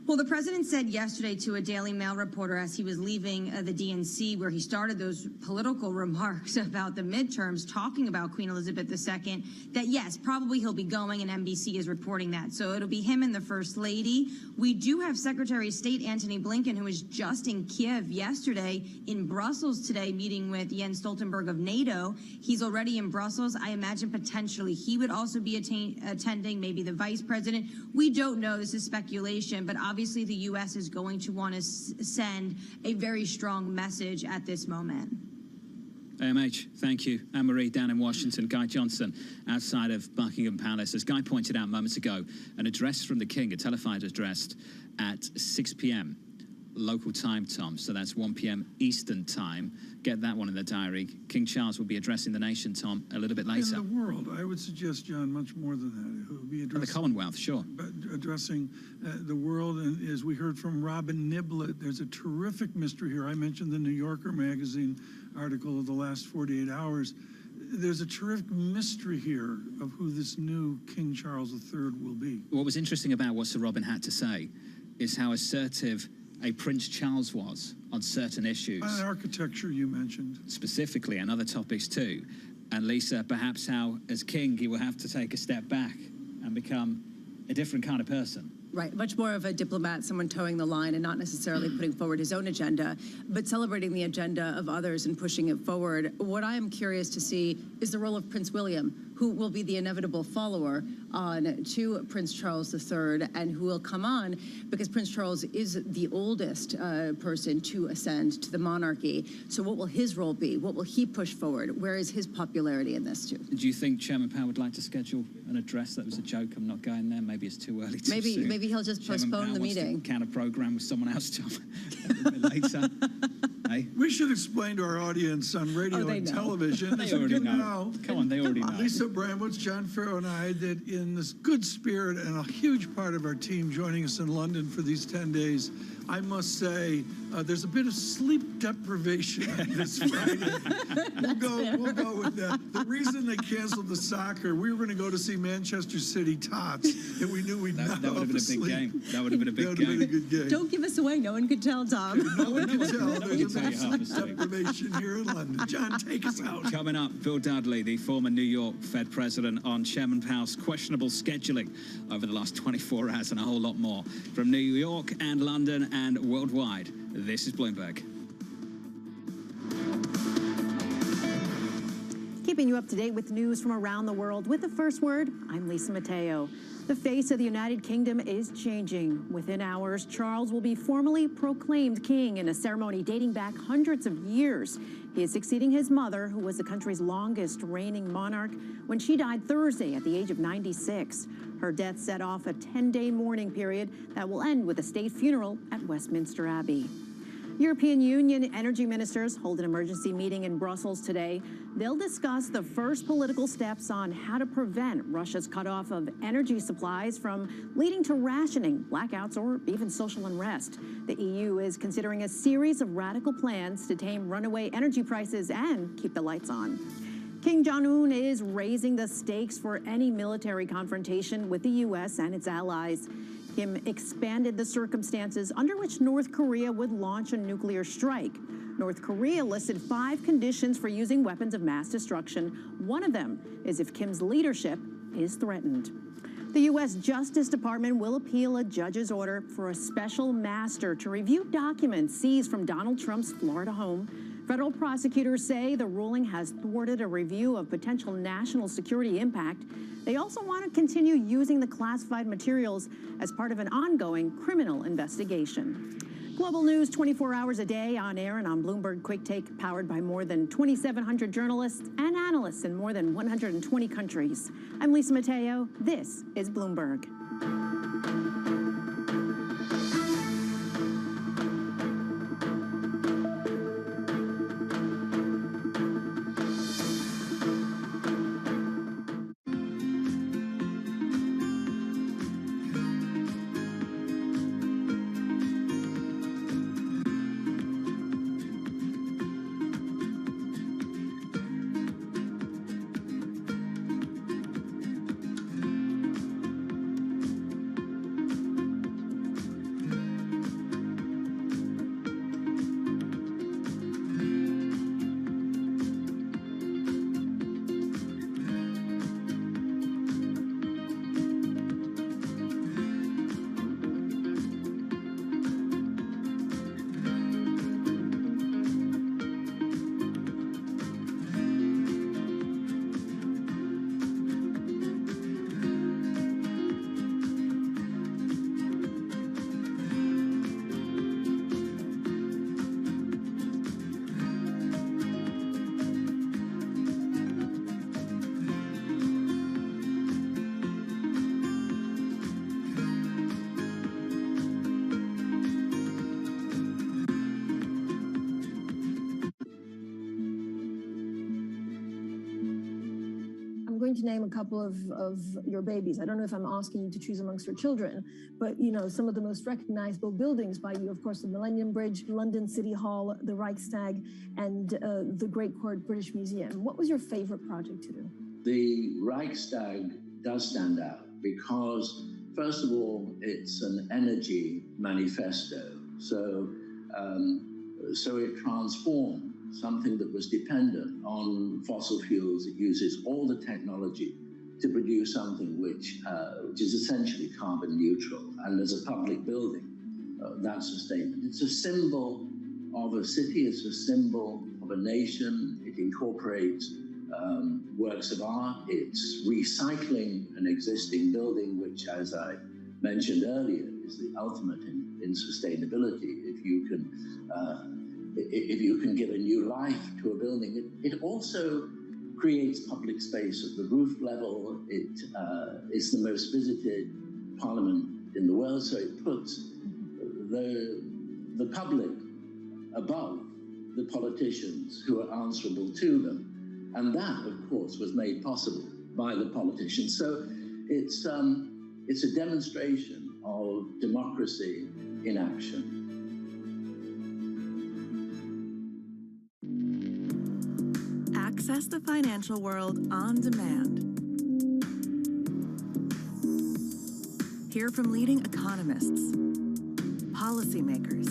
Well, the president said yesterday to a Daily Mail reporter as he was leaving the DNC, where he started those political remarks about the midterms, talking about Queen Elizabeth II, that yes, probably he'll be going, and NBC is reporting that. So it'll be him and the First Lady. We do have Secretary of State Antony Blinken, who was just in Kiev yesterday, in Brussels today, meeting with Jens Stoltenberg of NATO. He's already in Brussels. I imagine potentially he would also be attending, maybe the vice president. We don't know. This is speculation, but obviously the U.S. is going to want to send a very strong message at this moment. AMH, thank you. Anne-Marie down in Washington, Guy Johnson outside of Buckingham Palace. As Guy pointed out moments ago, an address from the King, a telephone address at 6 p.m. local time, Tom, so that's 1 p.m. Eastern time. Get that one in the diary. King Charles will be addressing the nation, Tom, a little bit later. In the world, I would suggest, John, much more than that. It would be addressing the Commonwealth, sure. Addressing the world, and as we heard from Robin Niblett, there's a terrific mystery here. I mentioned the New Yorker magazine article of the last 48 hours. There's a terrific mystery here of who this new King Charles III will be. What was interesting about what Sir Robin had to say is how assertive a Prince Charles was on certain issues. Architecture you mentioned. Specifically, and other topics too. And Lisa, perhaps how, as king, he will have to take a step back and become a different kind of person. Right, much more of a diplomat, someone towing the line and not necessarily putting forward his own agenda, but celebrating the agenda of others and pushing it forward. What I am curious to see is the role of Prince William, who will be the inevitable follower on to Prince Charles III, and who will come on because Prince Charles is the oldest person to ascend to the monarchy. So what will his role be? What will he push forward? Where is his popularity in this too? Do you think Chairman Powell would like to schedule an address? That was a joke. I'm not going there. Maybe it's too early. Maybe he'll just postpone the meeting. Can a program with someone else, Tom, a little bit later. Hey? We should explain to our audience on radio and television. They already know. Come on, they already know. Lisa Bramwitz, John Farrow, and I, that in this good spirit and a huge part of our team joining us in London for these 10 days, I must say, there's a bit of sleep deprivation this Friday. We'll go with that. The reason they canceled the soccer, we were going to go to see Manchester City Tots, and we knew we'd not That would have been a big game. That would have been a big game. That would have been a good game. Don't give us away. No one could tell, Tom. No one can tell. There's a sleep deprivation here in London. John, take us out. Coming up, Bill Dudley, the former New York Fed president, on Chairman Powell's questionable scheduling over the last 24 hours and a whole lot more. From New York and London and worldwide, this is Bloomberg. Keeping you up to date with news from around the world with the first word, I'm Lisa Mateo. The face of the United Kingdom is changing. Within hours, Charles will be formally proclaimed king in a ceremony dating back hundreds of years. He is succeeding his mother, who was the country's longest reigning monarch, when she died Thursday at the age of 96. Her death set off a 10-day mourning period that will end with a state funeral at Westminster Abbey. European Union energy ministers hold an emergency meeting in Brussels today. They'll discuss the first political steps on how to prevent Russia's cutoff of energy supplies from leading to rationing, blackouts, or even social unrest. The EU is considering a series of radical plans to tame runaway energy prices and keep the lights on. Kim Jong-un is raising the stakes for any military confrontation with the U.S. and its allies. Kim expanded the circumstances under which North Korea would launch a nuclear strike. North Korea listed 5 conditions for using weapons of mass destruction. One of them is if Kim's leadership is threatened. The U.S. Justice Department will appeal a judge's order for a special master to review documents seized from Donald Trump's Florida home. Federal prosecutors say the ruling has thwarted a review of potential national security impact. They also want to continue using the classified materials as part of an ongoing criminal investigation. Global news 24 hours a day, on air and on Bloomberg Quick Take, powered by more than 2,700 journalists and analysts in more than 120 countries. I'm Lisa Mateo. This is Bloomberg. To name a couple of your babies. I don't know if I'm asking you to choose amongst your children, but you know, some of the most recognizable buildings by you, of course, the Millennium Bridge, London City Hall, the Reichstag, and the Great Court British Museum. What was your favorite project to do? The Reichstag does stand out because, first of all, it's an energy manifesto. So it transformed something that was dependent on fossil fuels. It uses all the technology to produce something which is essentially carbon neutral. And as a public building, that's a statement. It's a symbol of a city, it's a symbol of a nation. It incorporates works of art. It's recycling an existing building, which, as I mentioned earlier, is the ultimate in sustainability. If you can give a new life to a building, it also creates public space at the roof level. It is the most visited parliament in the world, so it puts the public above the politicians who are answerable to them. And that, of course, was made possible by the politicians. So it's a demonstration of democracy in action. Access the financial world on demand. Hear from leading economists, policymakers,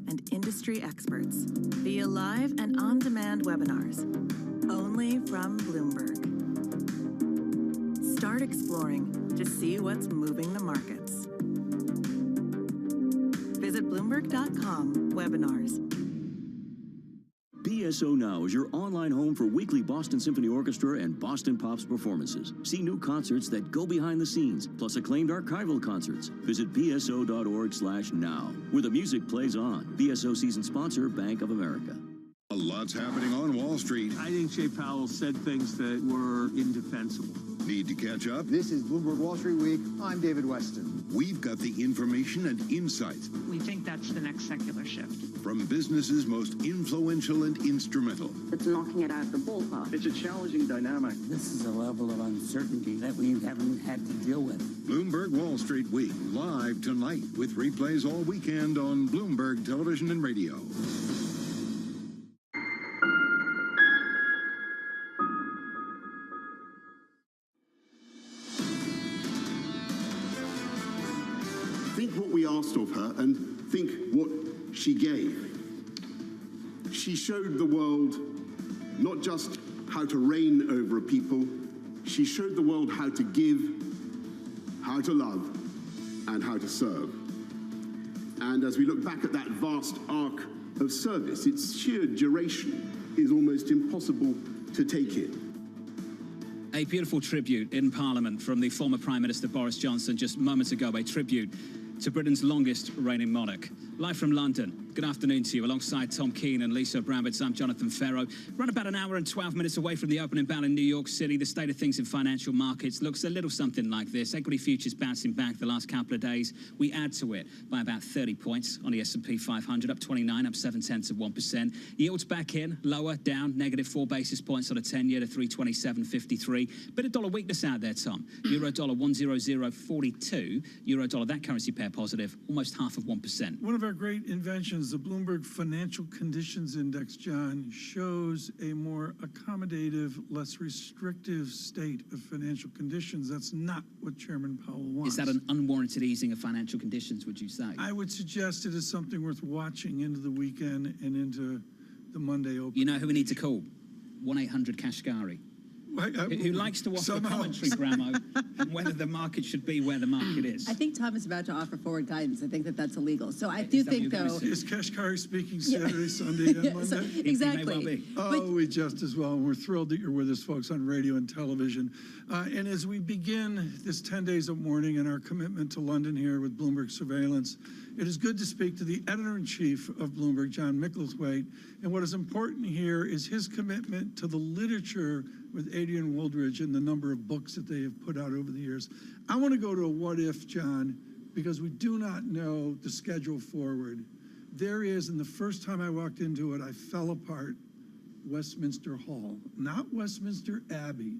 and industry experts via live and on-demand webinars, only from Bloomberg. Start exploring to see what's moving the markets. Visit Bloomberg.com/webinars. BSO Now is your online home for weekly Boston Symphony Orchestra and Boston Pops performances. See new concerts that go behind the scenes, plus acclaimed archival concerts. Visit bso.org/now, where the music plays on. BSO season sponsor, Bank of America. A lot's happening on Wall Street. I think Jay Powell said things that were indefensible. Need to catch up? This is Bloomberg Wall Street Week. I'm David Weston. We've got the information and insights. We think that's the next secular shift. From businesses most influential and instrumental. It's knocking it out of the ballpark. It's a challenging dynamic. This is a level of uncertainty that we haven't had to deal with. Bloomberg Wall Street Week, live tonight with replays all weekend on Bloomberg Television and Radio. Think what we asked of her and think what she gave. She showed the world not just how to reign over a people, she showed the world how to give, how to love, and how to serve. And as we look back at that vast arc of service. Its sheer duration is almost impossible to take in. A beautiful tribute in Parliament from the former Prime Minister Boris Johnson just moments ago, a tribute to Britain's longest reigning monarch. Live from London, good afternoon to you. Alongside Tom Keane and Lisa Bramwitz, I'm Jonathan Ferro. We're about an hour and 12 minutes away from the opening bell in New York City. The state of things in financial markets looks a little something like this. Equity futures bouncing back the last couple of days. We add to it by about 30 points on the S&P 500, up 29, up 0.7%. Yields back in, lower, down, negative 4 basis points on a 10-year to 327.53. Bit of dollar weakness out there, Tom. Euro dollar 100.42. Euro dollar, that currency pair positive, almost half of 1%. One of our great inventions, the Bloomberg Financial Conditions Index, John, shows a more accommodative, less restrictive state of financial conditions. That's not what Chairman Powell wants. Is that an unwarranted easing of financial conditions, would you say? I would suggest it is something worth watching into the weekend and into the Monday open. You know who we need to call? 1-800-Kashkari. Who likes to offer commentary, Gramo, on whether the market should be where the market is. I think Tom is about to offer forward guidance. I think that that's illegal. So I do think, though... Is Kashkari speaking Saturday, Sunday, and Monday? So, exactly. He may well be. Oh, we just as well. And we're thrilled that you're with us, folks, on radio and television. And as we begin this 10 days of mourning and our commitment to London here with Bloomberg Surveillance, it is good to speak to the editor-in-chief of Bloomberg, John Micklethwaite. And what is important here is his commitment to the literature with Adrian Wooldridge and the number of books that they have put out over the years. I want to go to a what if, John, because we do not know the schedule forward. There is, and the first time I walked into it, I fell apart, Westminster Hall. Not Westminster Abbey,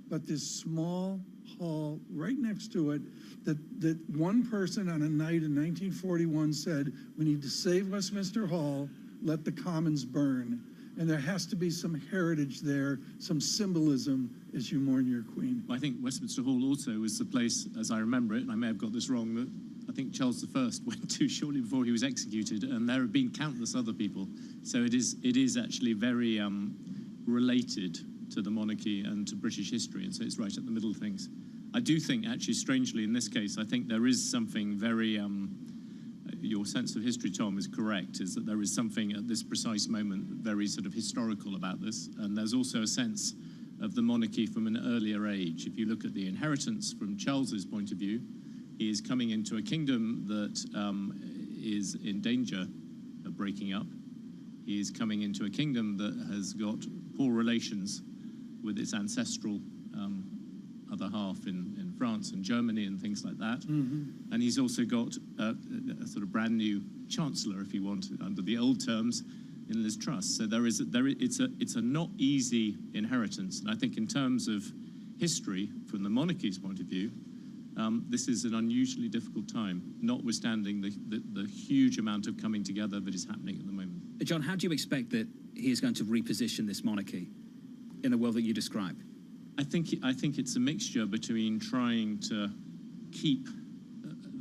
but this small hall right next to it that one person on a night in 1941 said, we need to save Westminster Hall, let the Commons burn. And there has to be some heritage there, some symbolism as you mourn your queen. I think Westminster Hall also was the place, as I remember it, and I may have got this wrong, that I think Charles I went to shortly before he was executed, and there have been countless other people. So it is actually very related to the monarchy and to British history, and so it's right at the middle of things. I do think, actually, strangely, in this case, I think there is something very... your sense of history, Tom, is correct, is that there is something at this precise moment very sort of historical about this, and there's also a sense of the monarchy from an earlier age. If you look at the inheritance from Charles's point of view, he is coming into a kingdom that is in danger of breaking up. He is coming into a kingdom that has got poor relations with its ancestral other half in France and Germany and things like that. Mm-hmm. And he's also got a sort of brand new chancellor, if you want, under the old terms, in Liz Truss. So it's a not easy inheritance. And I think in terms of history, from the monarchy's point of view, this is an unusually difficult time, notwithstanding the huge amount of coming together that is happening at the moment. John, how do you expect that he is going to reposition this monarchy in the world that you describe? I think it's a mixture between trying to keep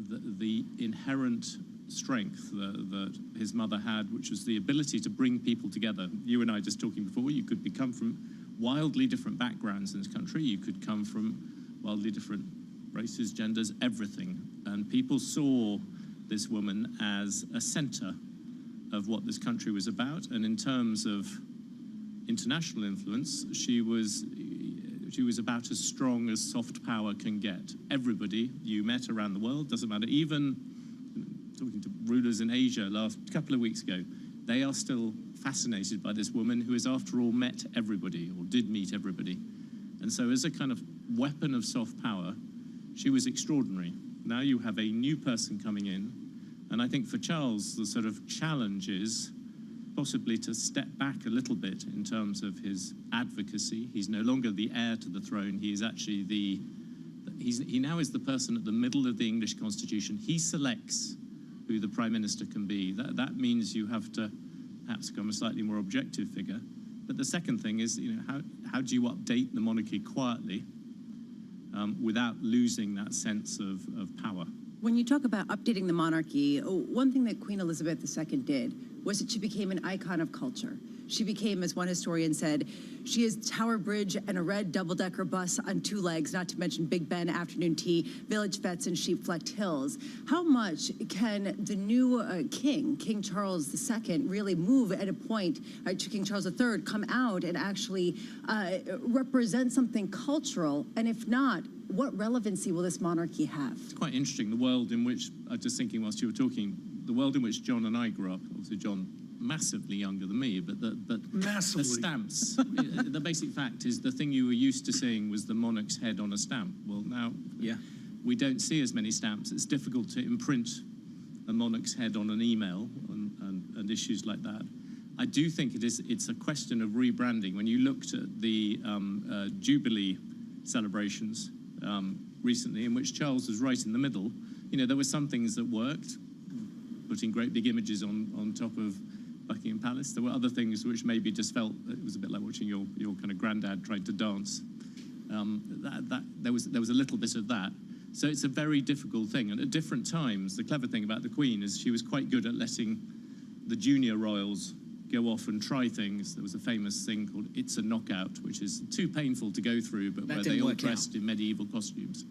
the inherent strength that his mother had, which was the ability to bring people together. You and I just talking before, you could come from wildly different backgrounds in this country. You could come from wildly different races, genders, everything. And people saw this woman as a center of what this country was about. And in terms of international influence, she was about as strong as soft power can get. Everybody you met around the world, doesn't matter, even talking to rulers in Asia last couple of weeks ago, they are still fascinated by this woman who has, after all, met everybody, or did meet everybody. And so as a kind of weapon of soft power, she was extraordinary. Now you have a new person coming in, and I think for Charles, the sort of challenge is possibly to step back a little bit in terms of his advocacy. He's no longer the heir to the throne. He is actually he now is the person at the middle of the English Constitution. He selects who the Prime Minister can be. That means you have to perhaps become a slightly more objective figure. But the second thing is, how do you update the monarchy quietly without losing that sense of power? When you talk about updating the monarchy, one thing that Queen Elizabeth II did was that she became an icon of culture. She became, as one historian said, she is Tower Bridge and a red double-decker bus on two legs, not to mention Big Ben, afternoon tea, village fetes, and sheep-flecked hills. How much can the new king, King Charles II, really move at a point, King Charles III, come out and actually represent something cultural? And if not, what relevancy will this monarchy have? It's quite interesting, the world in which, I was just thinking whilst you were talking, the world in which John and I grew up, obviously John massively younger than me, but the stamps, the basic fact is the thing you were used to seeing was the monarch's head on a stamp. Well, now we don't see as many stamps. It's difficult to imprint a monarch's head on an email and issues like that. I do think it's a question of rebranding. When you looked at the Jubilee celebrations recently, in which Charles was right in the middle, there were some things that worked, putting great big images on top of Buckingham Palace. There were other things which maybe just felt it was a bit like watching your kind of granddad trying to dance. There was a little bit of that. So it's a very difficult thing. And at different times, the clever thing about the Queen is she was quite good at letting the junior royals go off and try things. There was a famous thing called It's a Knockout, which is too painful to go through, but where they all dressed in medieval costumes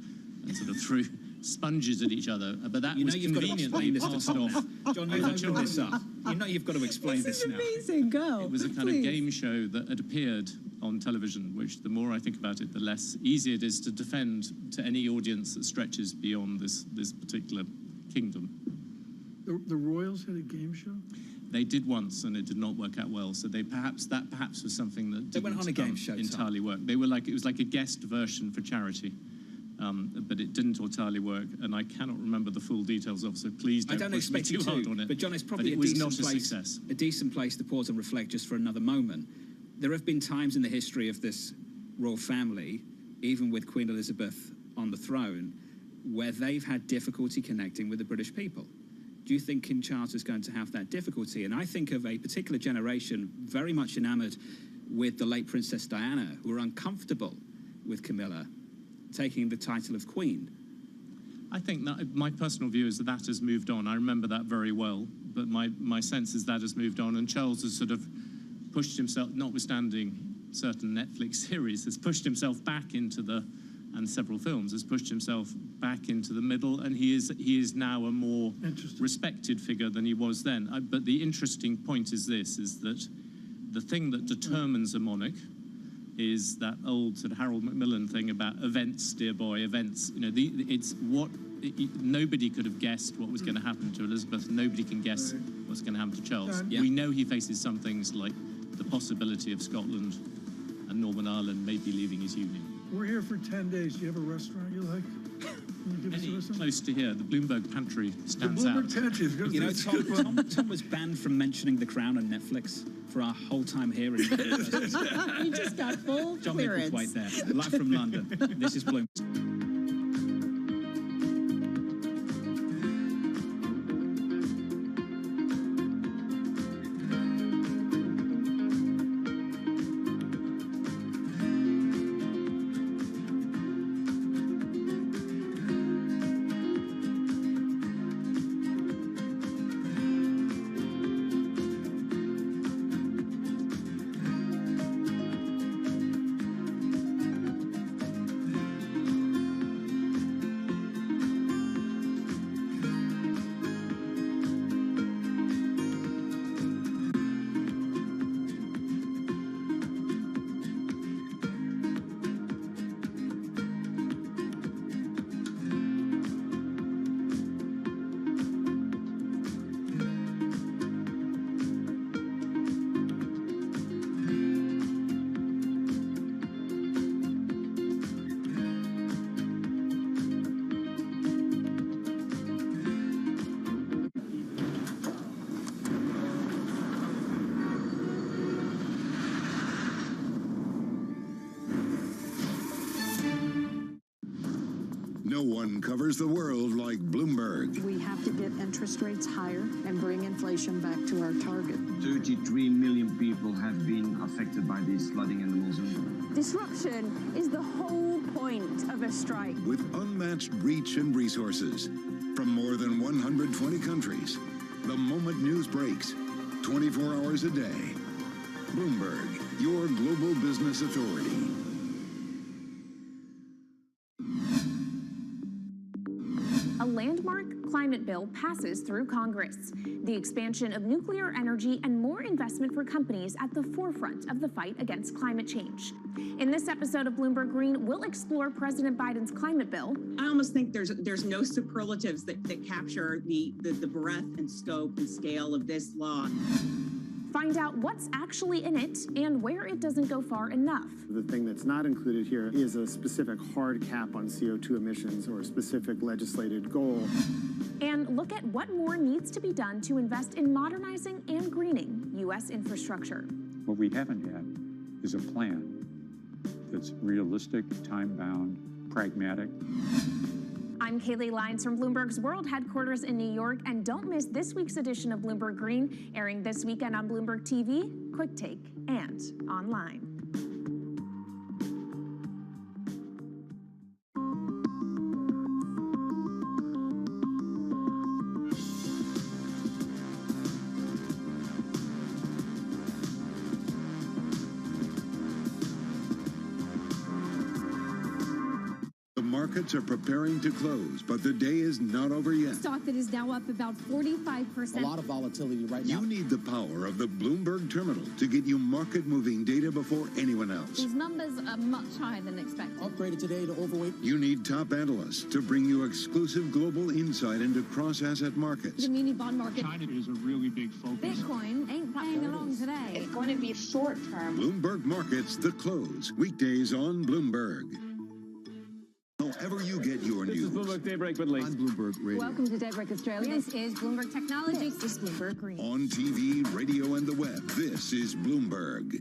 and sort of threw sponges at each other, but that was conveniently passed off. John, you've opened this up. You've got to explain this now. Amazing, go. It was a kind of game show that had appeared on television, which the more I think about it, the less easy it is to defend to any audience that stretches beyond this particular kingdom. The royals had a game show? They did once, and it did not work out well. So that perhaps was something that didn't went on a game show entirely work. It was like a guest version for charity. But it didn't entirely work, and I cannot remember the full details of. So please don't push me too hard on it. But John, it's probably a decent place to pause and reflect just for another moment. There have been times in the history of this royal family, even with Queen Elizabeth on the throne, where they've had difficulty connecting with the British people. Do you think King Charles is going to have that difficulty? And I think of a particular generation very much enamored with the late Princess Diana, who are uncomfortable with Camilla taking the title of Queen. I think that my personal view is that has moved on. I remember that very well, but my sense is that has moved on, and Charles has sort of pushed himself, notwithstanding certain Netflix series, has pushed himself back into and several films, has pushed himself back into the middle, and he is now a more respected figure than he was then. But the interesting point is that the thing that determines a monarch is that old sort of Harold Macmillan thing about events, dear boy, events. Nobody could have guessed what was going to happen to Elizabeth. Nobody can guess what's going to happen to Charles. We know he faces some things like the possibility of Scotland and Northern Ireland maybe leaving his union. We're here for 10 days. Do you have a restaurant you like? Close to here, the Bloomberg Pantry stands out. Tom was banned from mentioning The Crown on Netflix for our whole time here. You just got full John clearance. Mickel's right there, live from London. This is Bloomberg. No one covers the world like Bloomberg. We have to get interest rates higher and bring inflation back to our target. 33 million people have been affected by this flooding in the monsoon. Disruption is the whole point of a strike. With unmatched reach and resources from more than 120 countries, the moment news breaks, 24 hours a day. Bloomberg, your global business authority. A landmark climate bill passes through Congress. The expansion of nuclear energy and more investment for companies at the forefront of the fight against climate change. In this episode of Bloomberg Green, we'll explore President Biden's climate bill. I almost think there's no superlatives that capture the breadth and scope and scale of this law. Find out what's actually in it and where it doesn't go far enough. The thing that's not included here is a specific hard cap on CO2 emissions or a specific legislated goal. And look at what more needs to be done to invest in modernizing and greening U.S. infrastructure. What we haven't had is a plan that's realistic, time-bound, pragmatic. I'm Kaylee Lyons from Bloomberg's World Headquarters in New York, and don't miss this week's edition of Bloomberg Green, airing this weekend on Bloomberg TV, Quick Take, and online. Markets are preparing to close, but the day is not over yet. Stock that is now up about 45%. A lot of volatility right now. You need the power of the Bloomberg terminal to get you market-moving data before anyone else. These numbers are much higher than expected. Upgraded today to overweight. You need top analysts to bring you exclusive global insight into cross-asset markets. The muni bond market. China is a really big focus. Bitcoin ain't playing along today. It's going to be short-term. Bloomberg Markets, The Close. Weekdays on Bloomberg. However you get your news. This is Bloomberg Daybreak with Lee. On Bloomberg Radio. Welcome to Daybreak Australia. This is Bloomberg Technology. This is Bloomberg Green. On TV, radio, and the web, this is Bloomberg.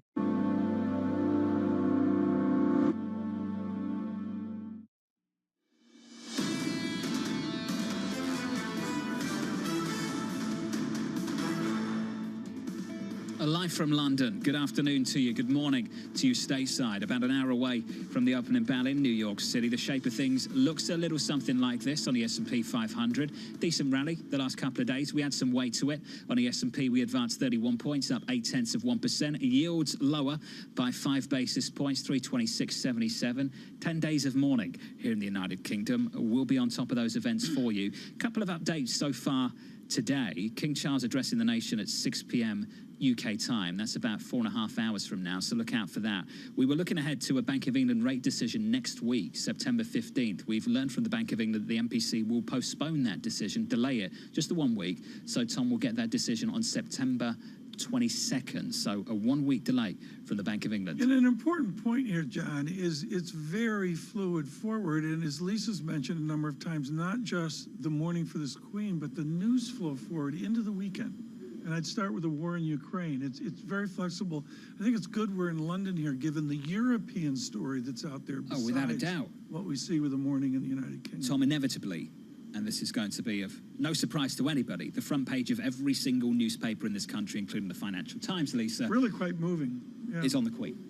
Live from London. Good afternoon to you. Good morning to you stateside. About an hour away from the opening bell in New York City. The shape of things looks a little something like this on the S&P 500. Decent rally the last couple of days. We had some weight to it. On the S&P, we advanced 31 points, up 0.8%. Yields lower by 5 basis points, 326.77. 10 days of mourning here in the United Kingdom. We'll be on top of those events for you. Couple of updates so far today. King Charles addressing the nation at 6 p.m. UK time. That's about 4.5 hours from now, so look out for that. We were looking ahead to a Bank of England rate decision next week, September 15th. We've learned from the Bank of England that the MPC will postpone that decision, delay it just the 1 week, so Tom will get that decision on September 22nd, so a 1 week delay from the Bank of England. And an important point here, John, is it's very fluid forward, and as Lisa's mentioned a number of times, not just the morning for this queen, but the news flow forward into the weekend. And I'd start with the war in Ukraine. It's very flexible. I think it's good we're in London here, given the European story that's out there. Oh, without a doubt. What we see with the morning in the United Kingdom. Tom, inevitably, and this is going to be of no surprise to anybody, the front page of every single newspaper in this country, including the Financial Times, Lisa, really quite moving, is on the Queen.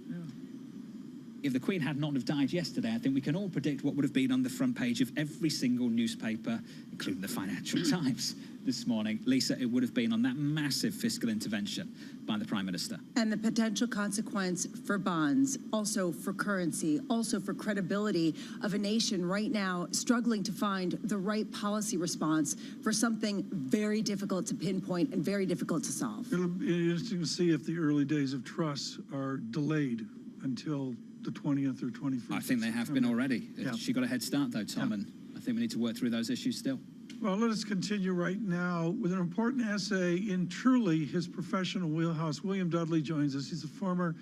If the Queen had not have died yesterday, I think we can all predict what would have been on the front page of every single newspaper, including the Financial Times this morning. Lisa, it would have been on that massive fiscal intervention by the Prime Minister. And the potential consequence for bonds, also for currency, also for credibility of a nation right now struggling to find the right policy response for something very difficult to pinpoint and very difficult to solve. It'll be interesting to see if the early days of trusts are delayed until the 20th or 21st. I think they have been already. Yeah. She got a head start, though, Tom, and I think we need to work through those issues still. Well, let us continue right now with an important essay in truly his professional wheelhouse. William Dudley joins us. He's the former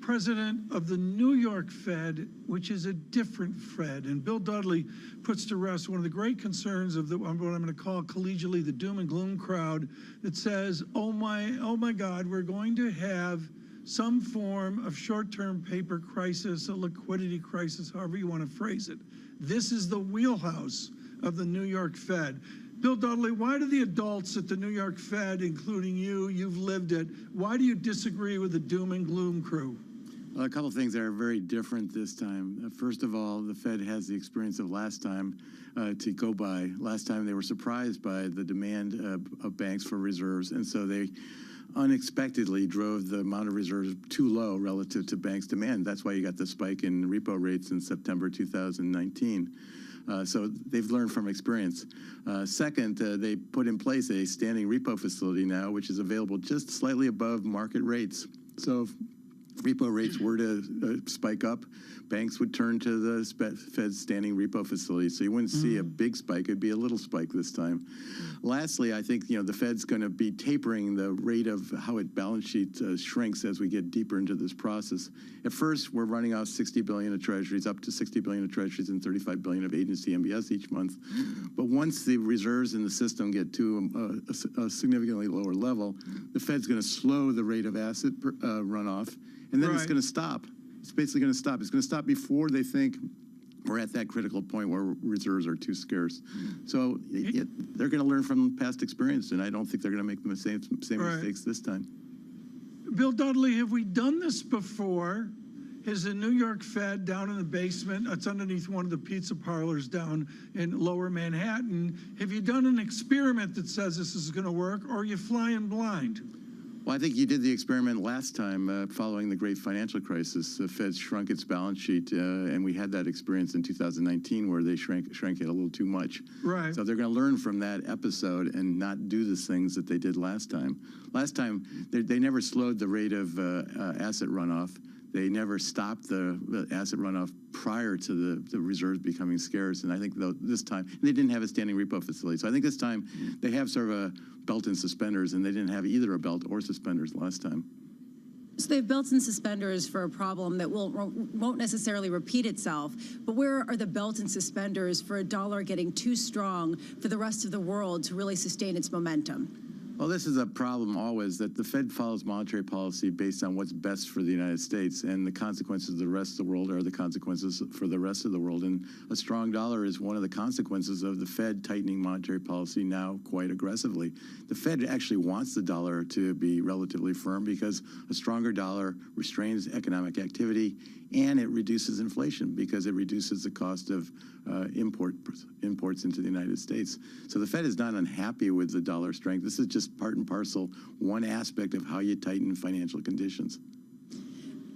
president of the New York Fed, which is a different Fed. And Bill Dudley puts to rest one of the great concerns of what I'm going to call collegially the doom and gloom crowd that says, oh my God, we're going to have some form of short-term paper crisis, a liquidity crisis, however you want to phrase it. This is the wheelhouse of the New York Fed. Bill Dudley, why do the adults at the New York Fed, including you've lived it, why do you disagree with the doom and gloom crew? Well, a couple of things that are very different this time. First of all, the Fed has the experience of last time to go by. Last time they were surprised by the demand of banks for reserves, and so they unexpectedly drove the amount of reserves too low relative to banks' demand. That's why you got the spike in repo rates in September 2019. So they've learned from experience. Second, they put in place a standing repo facility now, which is available just slightly above market rates. So if repo rates were to spike up, banks would turn to the Fed's standing repo facility. So you wouldn't see a big spike. It'd be a little spike this time. Lastly, I think the Fed's going to be tapering the rate of how its balance sheet shrinks as we get deeper into this process. At first, we're running off $60 billion of treasuries, up to $60 billion of treasuries and $35 billion of agency MBS each month. But once the reserves in the system get to a significantly lower level, the Fed's going to slow the rate of asset runoff, and then it's going to stop. It's basically going to stop. It's going to stop before they think we're at that critical point where reserves are too scarce. So they're going to learn from past experience, and I don't think they're going to make the same mistakes this time. Bill Dudley, have we done this before? Is the New York Fed down in the basement? It's underneath one of the pizza parlors down in lower Manhattan. Have you done an experiment that says this is going to work, or are you flying blind? Well, I think you did the experiment last time following the great financial crisis. The Fed shrunk its balance sheet, and we had that experience in 2019 where they shrank it a little too much. Right. So they're going to learn from that episode and not do the things that they did last time. Last time, they never slowed the rate of asset runoff. They never stopped the asset runoff prior to the reserves becoming scarce. And I think this time, they didn't have a standing repo facility. So I think this time they have sort of a belt and suspenders, and they didn't have either a belt or suspenders last time. So they've belts and suspenders for a problem that won't necessarily repeat itself. But where are the belt and suspenders for a dollar getting too strong for the rest of the world to really sustain its momentum? Well, this is a problem always, that the Fed follows monetary policy based on what's best for the United States, and the consequences of the rest of the world are the consequences for the rest of the world. And a strong dollar is one of the consequences of the Fed tightening monetary policy now quite aggressively. The Fed actually wants the dollar to be relatively firm because a stronger dollar restrains economic activity, and it reduces inflation because it reduces the cost of imports into the United States. So the Fed is not unhappy with the dollar strength. This is just part and parcel, one aspect of how you tighten financial conditions.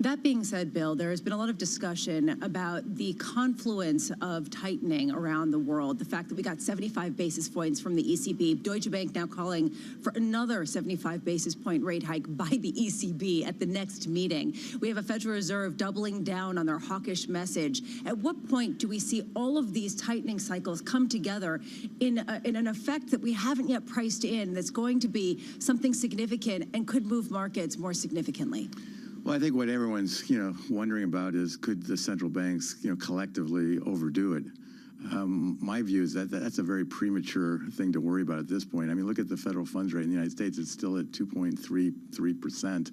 That being said, Bill, there has been a lot of discussion about the confluence of tightening around the world. The fact that we got 75 basis points from the ECB, Deutsche Bank now calling for another 75 basis point rate hike by the ECB at the next meeting. We have a Federal Reserve doubling down on their hawkish message. At what point do we see all of these tightening cycles come together in an effect that we haven't yet priced in, that's going to be something significant and could move markets more significantly? Well, I think what everyone's, wondering about is, could the central banks, collectively overdo it? My view is that that's a very premature thing to worry about at this point. I mean, look at the federal funds rate in the United States. It's still at 2.33%,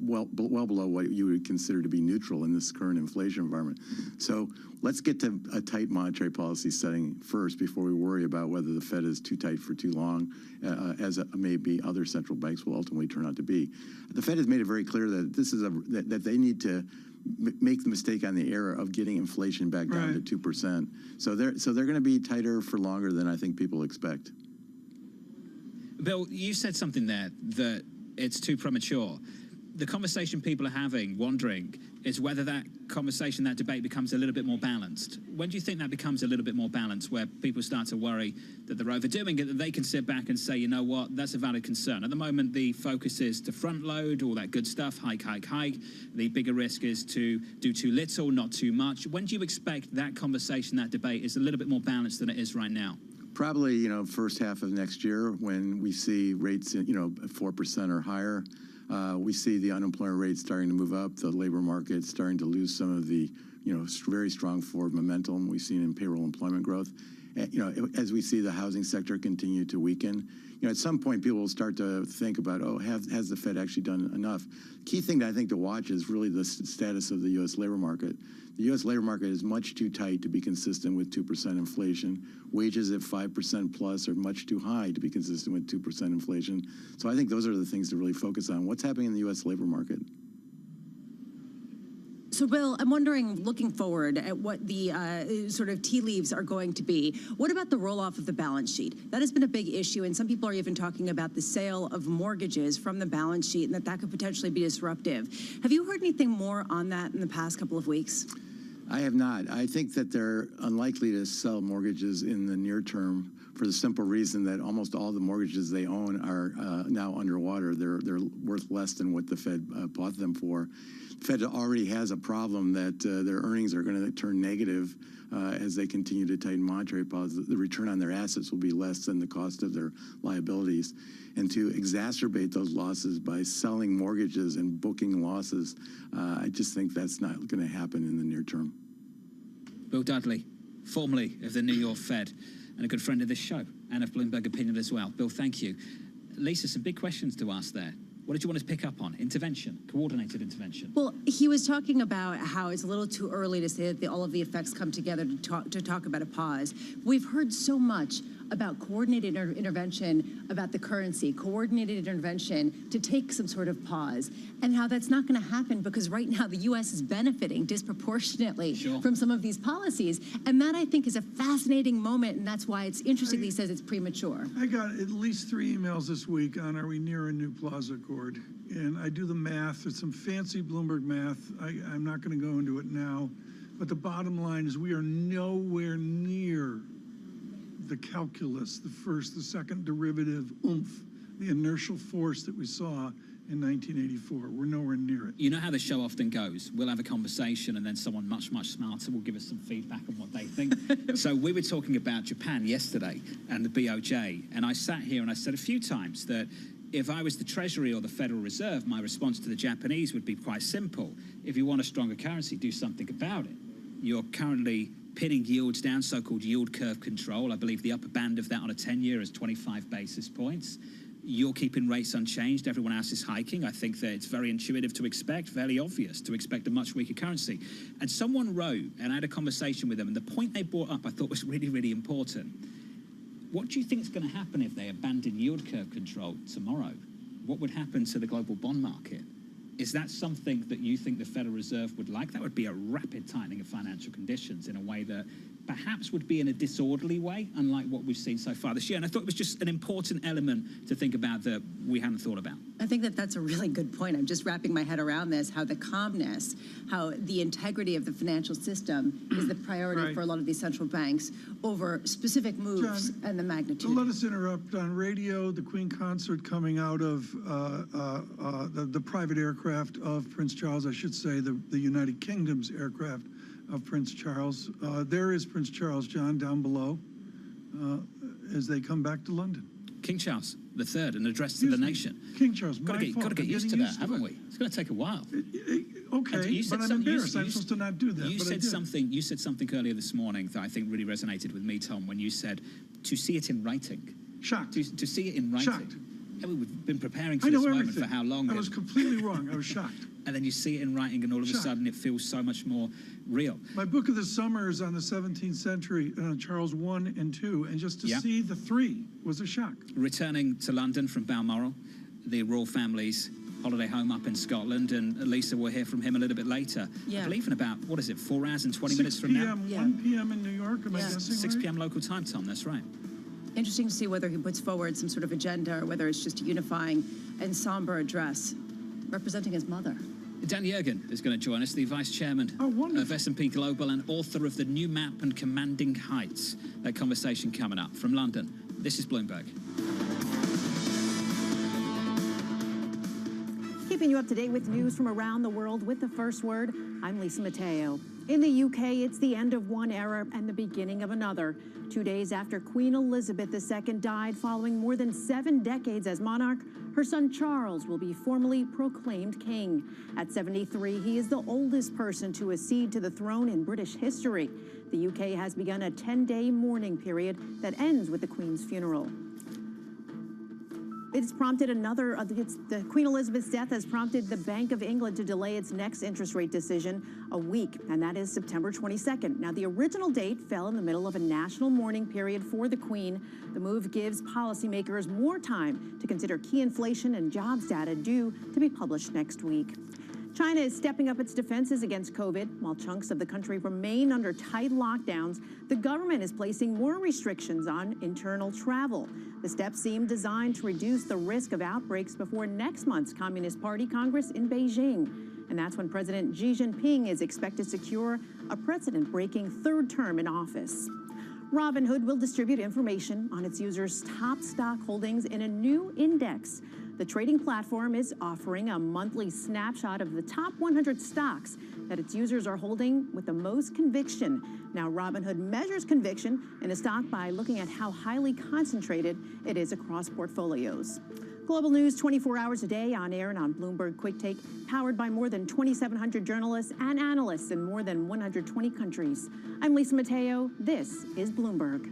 well below what you would consider to be neutral in this current inflation environment. So let's get to a tight monetary policy setting first before we worry about whether the Fed is too tight for too long, as maybe other central banks will ultimately turn out to be. The Fed has made it very clear that this is that they need to make the mistake on the error of getting inflation back down to 2%. So they're going to be tighter for longer than I think people expect. Bill, you said something there that it's too premature. The conversation people are having, wondering, is whether that conversation, that debate becomes a little bit more balanced. When do you think that becomes a little bit more balanced, where people start to worry that they're overdoing it, that they can sit back and say, you know what, that's a valid concern. At the moment, the focus is to front load, all that good stuff, hike, hike, hike. The bigger risk is to do too little, not too much. When do you expect that conversation, that debate is a little bit more balanced than it is right now? Probably, first half of next year, when we see rates, 4% or higher. We see the unemployment rate starting to move up, the labor market starting to lose some of the, very strong forward momentum we've seen in payroll employment growth. As we see the housing sector continue to weaken, at some point people will start to think about, has the Fed actually done enough? Key thing that I think to watch is really the status of the U.S. labor market. The U.S. labor market is much too tight to be consistent with 2% inflation. Wages at 5% plus are much too high to be consistent with 2% inflation. So I think those are the things to really focus on. What's happening in the U.S. labor market? So, Bill, I'm wondering, looking forward at what the sort of tea leaves are going to be, what about the roll-off of the balance sheet? That has been a big issue, and some people are even talking about the sale of mortgages from the balance sheet and that could potentially be disruptive. Have you heard anything more on that in the past couple of weeks? I have not. I think that they're unlikely to sell mortgages in the near term for the simple reason that almost all the mortgages they own are now underwater. They're worth less than what the Fed bought them for. The Fed already has a problem that their earnings are going to turn negative as they continue to tighten monetary policy. The return on their assets will be less than the cost of their liabilities. And to exacerbate those losses by selling mortgages and booking losses, I just think that's not going to happen in the near term. Bill Dudley, formerly of the New York Fed and a good friend of this show and of Bloomberg Opinion as well. Bill, thank you. Lisa, some big questions to ask there. What did you want us to pick up on? Intervention, coordinated intervention. Well, he was talking about how it's a little too early to say that all of the effects come together to talk about a pause. We've heard so much about coordinated intervention, about the currency, coordinated intervention to take some sort of pause, and how that's not going to happen because right now the U.S. is benefiting disproportionately from some of these policies. And that, I think, is a fascinating moment, and that's why it's interesting that he says it's premature. I got at least 3 emails this week on are we near a new Plaza Accord? And I do the math. It's some fancy Bloomberg math. I'm not going to go into it now. But the bottom line is we are nowhere near the calculus, the first, the second derivative, oomph, the inertial force that we saw in 1984. We're nowhere near it. You know how the show often goes. We'll have a conversation and then someone much, much smarter will give us some feedback on what they think. So we were talking about Japan yesterday and the BOJ, and I sat here and I said a few times that if I was the Treasury or the Federal Reserve, my response to the Japanese would be quite simple. If you want a stronger currency, do something about it. You're currently pinning yields down, so-called yield curve control. I believe the upper band of that on a 10-year is 25 basis points. You're keeping rates unchanged. Everyone else is hiking. I think that it's very intuitive to expect, fairly obvious to expect a much weaker currency. And someone wrote, and I had a conversation with them, and the point they brought up I thought was really, really important. What do you think is going to happen if they abandon yield curve control tomorrow? What would happen to the global bond market? Is that something that you think the Federal Reserve would like? That would be a rapid tightening of financial conditions in a way that perhaps would be in a disorderly way, unlike what we've seen so far this year. And I thought it was just an important element to think about that we hadn't thought about. I think that that's a really good point. I'm just wrapping my head around this, how the calmness, how the integrity of the financial system is the priority for a lot of these central banks over specific moves and the magnitude. Let us interrupt. On radio, the Queen consort coming out of the private aircraft of Prince Charles, I should say, the United Kingdom's aircraft of Prince Charles. There is Prince Charles, John, down below, as they come back to London. King Charles III, an address to the nation. King Charles, got to get used to that, haven't we? It's going to take a while. Okay, but I'm embarrassed. I'm supposed to not do that. You said something earlier this morning that I think really resonated with me, Tom, when you said to see it in writing. Shocked. To see it in writing. Shocked. Yeah, we've been preparing for this moment for how long? I was completely wrong. I was shocked. And then you see it in writing, and all of a sudden it feels so much more real. My book of the summer is on the 17th century, Charles I and II, and just to see the three was a shock. Returning to London from Balmoral, the royal family's holiday home up in Scotland, and Lisa will hear from him a little bit later. I believe in about, 4 hours and 20 minutes from now? 1 p.m. in New York, am I guessing 6 p.m. local time, Tom, that's right. Interesting to see whether he puts forward some sort of agenda or whether it's just a unifying and somber address representing his mother. Dan Yergin is going to join us, the Vice Chairman of S&P Global and author of the new map and Commanding Heights. That conversation coming up from London. This is Bloomberg. Keeping you up to date with news from around the world with the first word, I'm Lisa Mateo. In the UK, it's the end of one era and the beginning of another. 2 days after Queen Elizabeth II died following more than 7 decades as monarch, her son Charles will be formally proclaimed king. At 73, he is the oldest person to accede to the throne in British history. The UK has begun a 10-day mourning period that ends with the Queen's funeral. It's prompted the Queen Elizabeth's death has prompted the Bank of England to delay its next interest rate decision a week, and that is September 22nd. Now, the original date fell in the middle of a national mourning period for the Queen. The move gives policymakers more time to consider key inflation and jobs data due to be published next week. China is stepping up its defenses against COVID. While chunks of the country remain under tight lockdowns, the government is placing more restrictions on internal travel. The steps seem designed to reduce the risk of outbreaks before next month's Communist Party Congress in Beijing. And that's when President Xi Jinping is expected to secure a precedent-breaking third term in office. Robinhood will distribute information on its users' top stock holdings in a new index. The trading platform is offering a monthly snapshot of the top 100 stocks that its users are holding with the most conviction. Now, Robinhood measures conviction in a stock by looking at how highly concentrated it is across portfolios. Global news 24 hours a day on air and on Bloomberg Quick Take, powered by more than 2,700 journalists and analysts in more than 120 countries. I'm Lisa Mateo. This is Bloomberg.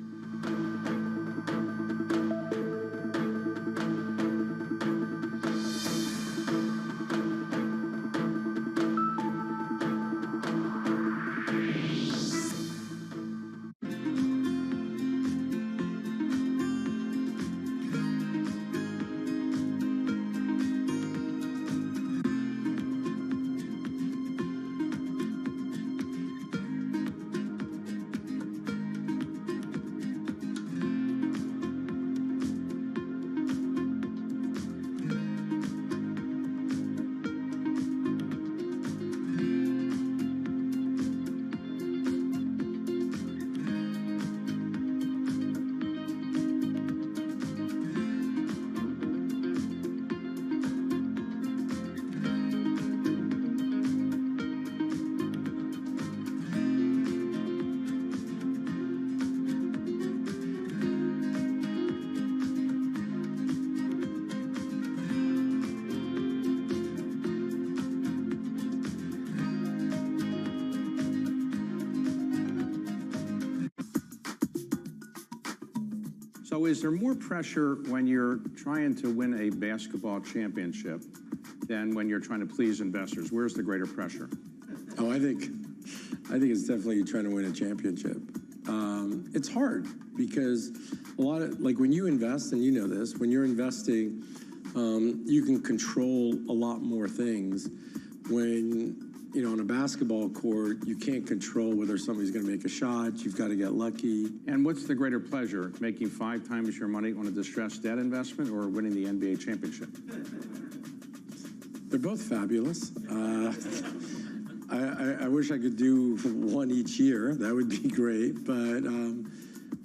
So is there more pressure when you're trying to win a basketball championship than when you're trying to please investors? Where's the greater pressure? Oh, I think it's definitely trying to win a championship. It's hard because a lot of, like when you invest, and you know this, when you're investing, you can control a lot more things. When, you know, on a basketball court, you can't control whether somebody's going to make a shot. You've got to get lucky. And what's the greater pleasure, making 5 times your money on a distressed debt investment or winning the NBA championship? They're both fabulous. I wish I could do one each year. That would be great. But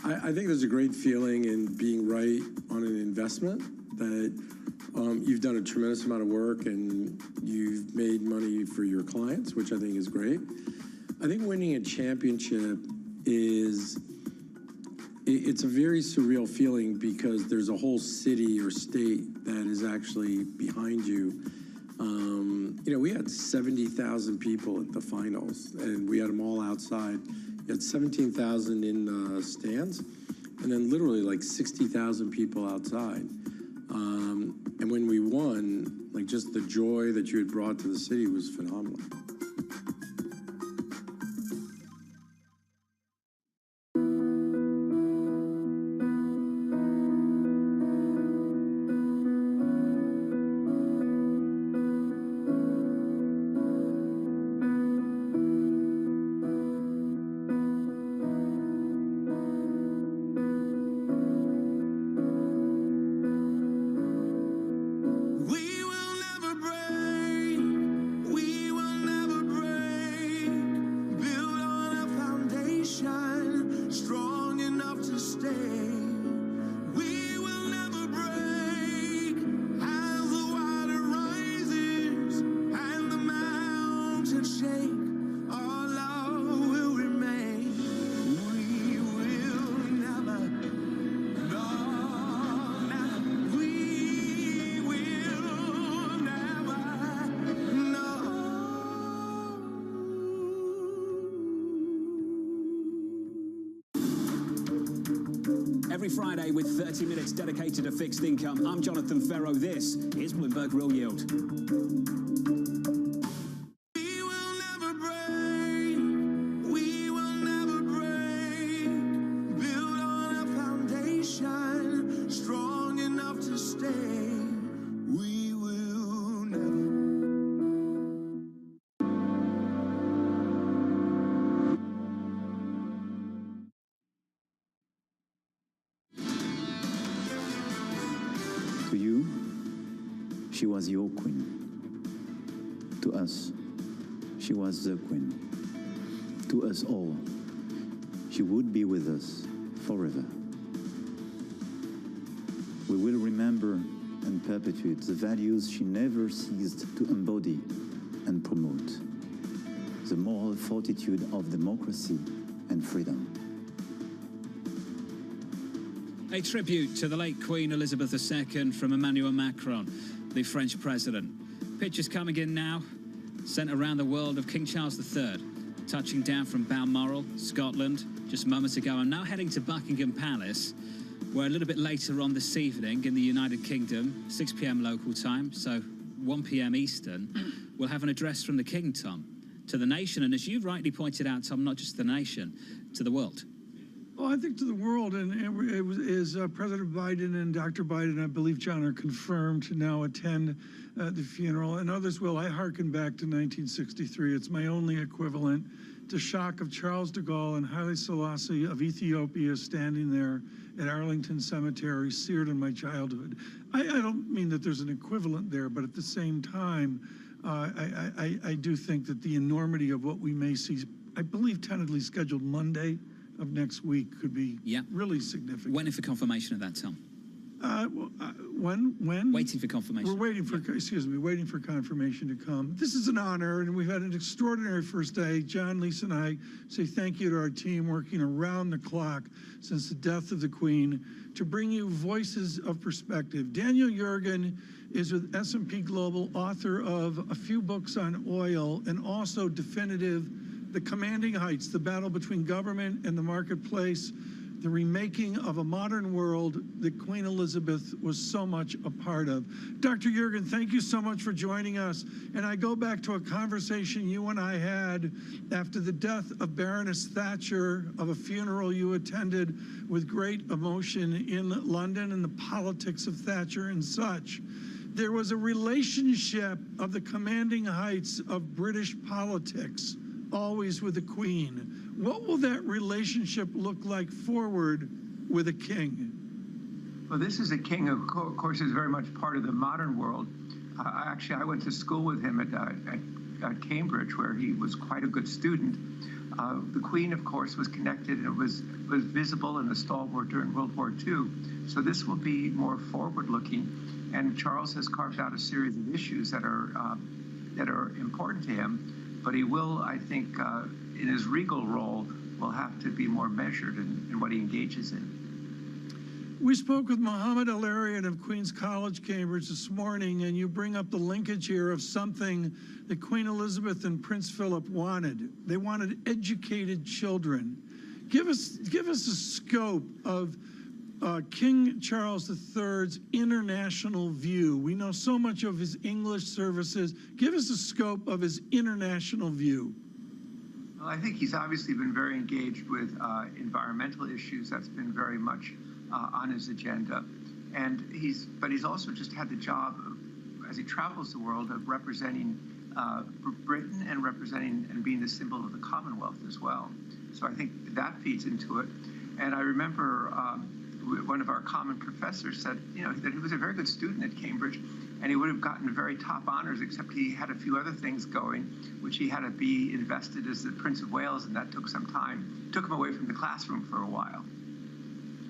I think there's a great feeling in being right on an investment that you've done a tremendous amount of work and you've made money for your clients, which I think is great. I think winning a championship it's a very surreal feeling because there's a whole city or state that is actually behind you. You know, we had 70,000 people at the finals, and we had them all outside. You had 17,000 in the stands, and then literally like 60,000 people outside. And when we won, like just the joy that you had brought to the city was phenomenal. Every Friday with 30 minutes dedicated to fixed income, I'm Jonathan Ferro. This is Bloomberg Real Yield. She was your queen. To us, she was the queen. To us all, she would be with us forever. We will remember and perpetuate the values she never ceased to embody and promote. The moral fortitude of democracy and freedom. A tribute to the late Queen Elizabeth II from Emmanuel Macron, the French president. Pictures coming in now, sent around the world of King Charles III, touching down from Balmoral, Scotland, just moments ago. I'm now heading to Buckingham Palace, where a little bit later on this evening in the United Kingdom, 6 p.m. local time, so 1 p.m. Eastern, we'll have an address from the King, Tom, to the nation, and as you rightly pointed out, Tom, not just the nation, to the world. Well, I think to the world, and President Biden and Dr. Biden, I believe, John, are confirmed to now attend the funeral, and others will. I hearken back to 1963. It's my only equivalent to shock of Charles de Gaulle and Haile Selassie of Ethiopia standing there at Arlington Cemetery, seared in my childhood. I don't mean that there's an equivalent there, but at the same time, I do think that the enormity of what we may see, I believe tentatively scheduled Monday of next week, could be really significant. When for confirmation of that, Tom? When? Waiting for confirmation. We're waiting for, waiting for confirmation to come. This is an honor, and we've had an extraordinary first day. John, Lisa, and I say thank you to our team working around the clock since the death of the Queen to bring you voices of perspective. Daniel Yergin is with S&P Global, author of a few books on oil, and also definitive The Commanding Heights, the battle between government and the marketplace, the remaking of a modern world that Queen Elizabeth was so much a part of. Dr. Yergin, thank you so much for joining us. And I go back to a conversation you and I had after the death of Baroness Thatcher, of a funeral you attended with great emotion in London, and the politics of Thatcher and such. There was a relationship of the commanding heights of British politics, always with the Queen. What will that relationship look like forward with a king? Well, this is a king who, of course, is very much part of the modern world. I went to school with him at Cambridge, where he was quite a good student. The Queen, of course, was connected and was visible and a stalwart during World War II. So this will be more forward-looking. And Charles has carved out a series of issues that are important to him. But he will, I think, in his regal role, will have to be more measured in what he engages in. We spoke with Mohammed Al-Arian of Queen's College, Cambridge this morning, and you bring up the linkage here of something that Queen Elizabeth and Prince Philip wanted. They wanted educated children. Give us a scope of King Charles III's international view. We know so much of his English services. Give us a scope of his international view. Well, I think he's obviously been very engaged with environmental issues. That's been very much on his agenda. And he's also just had the job of, as he travels the world, of representing Britain and representing and being the symbol of the Commonwealth as well. So I think that feeds into it. And I remember one of our common professors said, that he was a very good student at Cambridge, and he would have gotten very top honors, except he had a few other things going, which he had to be invested as the Prince of Wales, and that took some time. It took him away from the classroom for a while.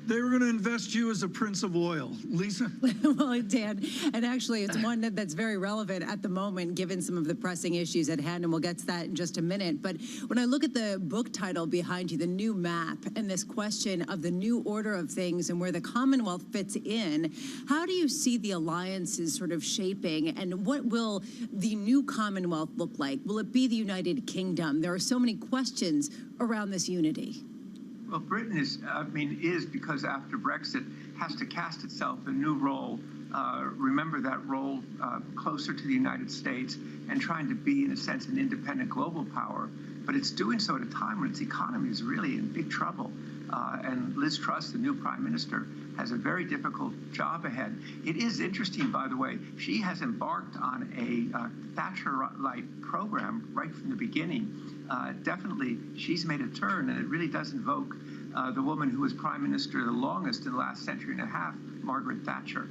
They were going to invest you as a Prince of Oil. Lisa? Well, Dan, and actually it's one that's very relevant at the moment, given some of the pressing issues at hand, and we'll get to that in just a minute. But when I look at the book title behind you, The New Map, and this question of the new order of things and where the Commonwealth fits in, how do you see the alliances sort of shaping, and what will the new Commonwealth look like? Will it be the United Kingdom? There are so many questions around this unity. Well, Britain is because after Brexit has to cast itself a new role. Remember that role closer to the United States and trying to be, in a sense, an independent global power. But it's doing so at a time when its economy is really in big trouble. And Liz Truss, the new prime minister, has a very difficult job ahead. It is interesting, by the way, she has embarked on a Thatcher-like program right from the beginning. Definitely, she's made a turn, and it really does invoke the woman who was prime minister the longest in the last century and a half, Margaret Thatcher.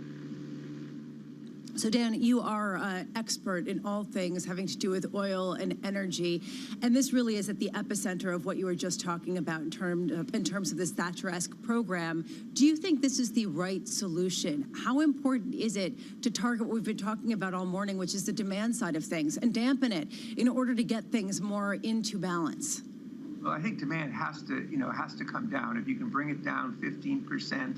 So, Dan, you are an expert in all things having to do with oil and energy, and this really is at the epicenter of what you were just talking about in terms of this Thatcher-esque program. Do you think this is the right solution? How important is it to target what we've been talking about all morning, which is the demand side of things, and dampen it in order to get things more into balance? Well, I think demand has to come down. If you can bring it down 15%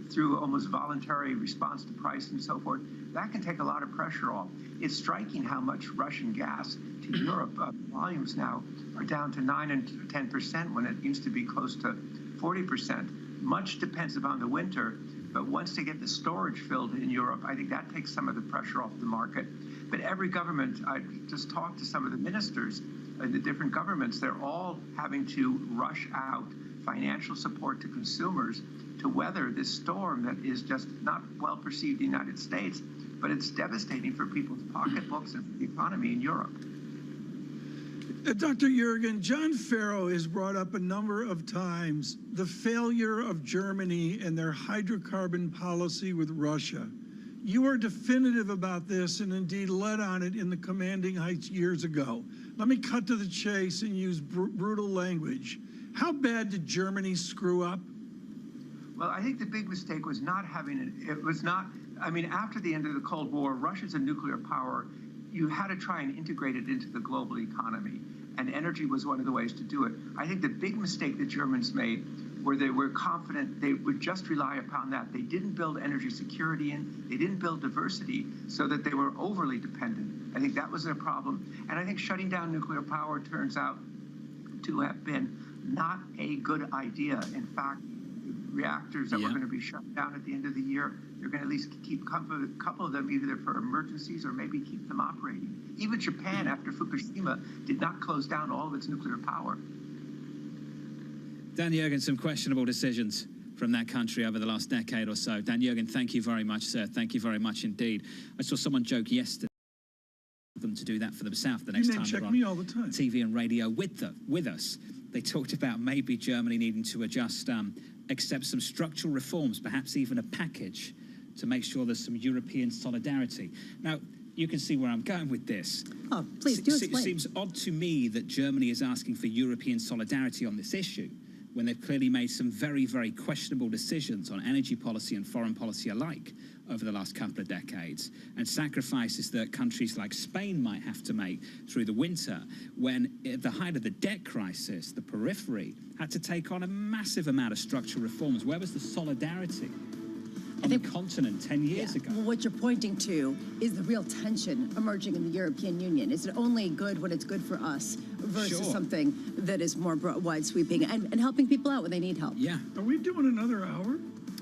through almost voluntary response to price and so forth, that can take a lot of pressure off. It's striking how much Russian gas to Europe volumes now are down to 9 and 10% when it used to be close to 40%. Much depends upon the winter, but once they get the storage filled in Europe, I think that takes some of the pressure off the market. But every government, I just talked to some of the ministers in the different governments, they're all having to rush out financial support to consumers to weather this storm that is just not well perceived in the United States, but it's devastating for people's pocketbooks and for the economy in Europe. Dr. Jurgen, John Farrow has brought up a number of times the failure of Germany and their hydrocarbon policy with Russia. You are definitive about this and indeed led on it in the Commanding Heights years ago. Let me cut to the chase and use brutal language. How bad did Germany screw up? Well, I think the big mistake was not having it. It was not, I mean, after the end of the Cold War, Russia's a nuclear power. You had to try and integrate it into the global economy, and energy was one of the ways to do it. I think the big mistake the Germans made where they were confident they would just rely upon that. They didn't build energy security in, they didn't build diversity so that they were overly dependent. I think that was their problem. And I think shutting down nuclear power turns out to have been not a good idea. In fact, reactors that were going to be shut down at the end of the year, they're going to at least keep a couple of them either for emergencies or maybe keep them operating. Even Japan, after Fukushima, did not close down all of its nuclear power. Dan Jurgen, some questionable decisions from that country over the last decade or so. Dan Jurgen, thank you very much, sir. Thank you very much indeed. I saw someone joke yesterday them to do that for themselves the next time they're on TV and radio with us. They talked about maybe Germany needing to adjust, accept some structural reforms, perhaps even a package to make sure there's some European solidarity. Now, you can see where I'm going with this. Oh, please do explain. It seems odd to me that Germany is asking for European solidarity on this issue when they've clearly made some very, very questionable decisions on energy policy and foreign policy alike over the last couple of decades, and sacrifices that countries like Spain might have to make through the winter when, at the height of the debt crisis, the periphery had to take on a massive amount of structural reforms. Where was the solidarity on the continent 10 years ago? Well, what you're pointing to is the real tension emerging in the European Union. Is it only good when it's good for us versus something that is more wide-sweeping and helping people out when they need help? Yeah. Are we doing another hour?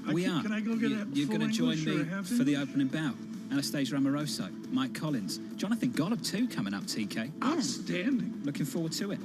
Can I go get You're going to join me for the opening bout. Anastasia Amoroso, Mike Collins, Jonathan Gollop too coming up, TK. Outstanding. Looking forward to it.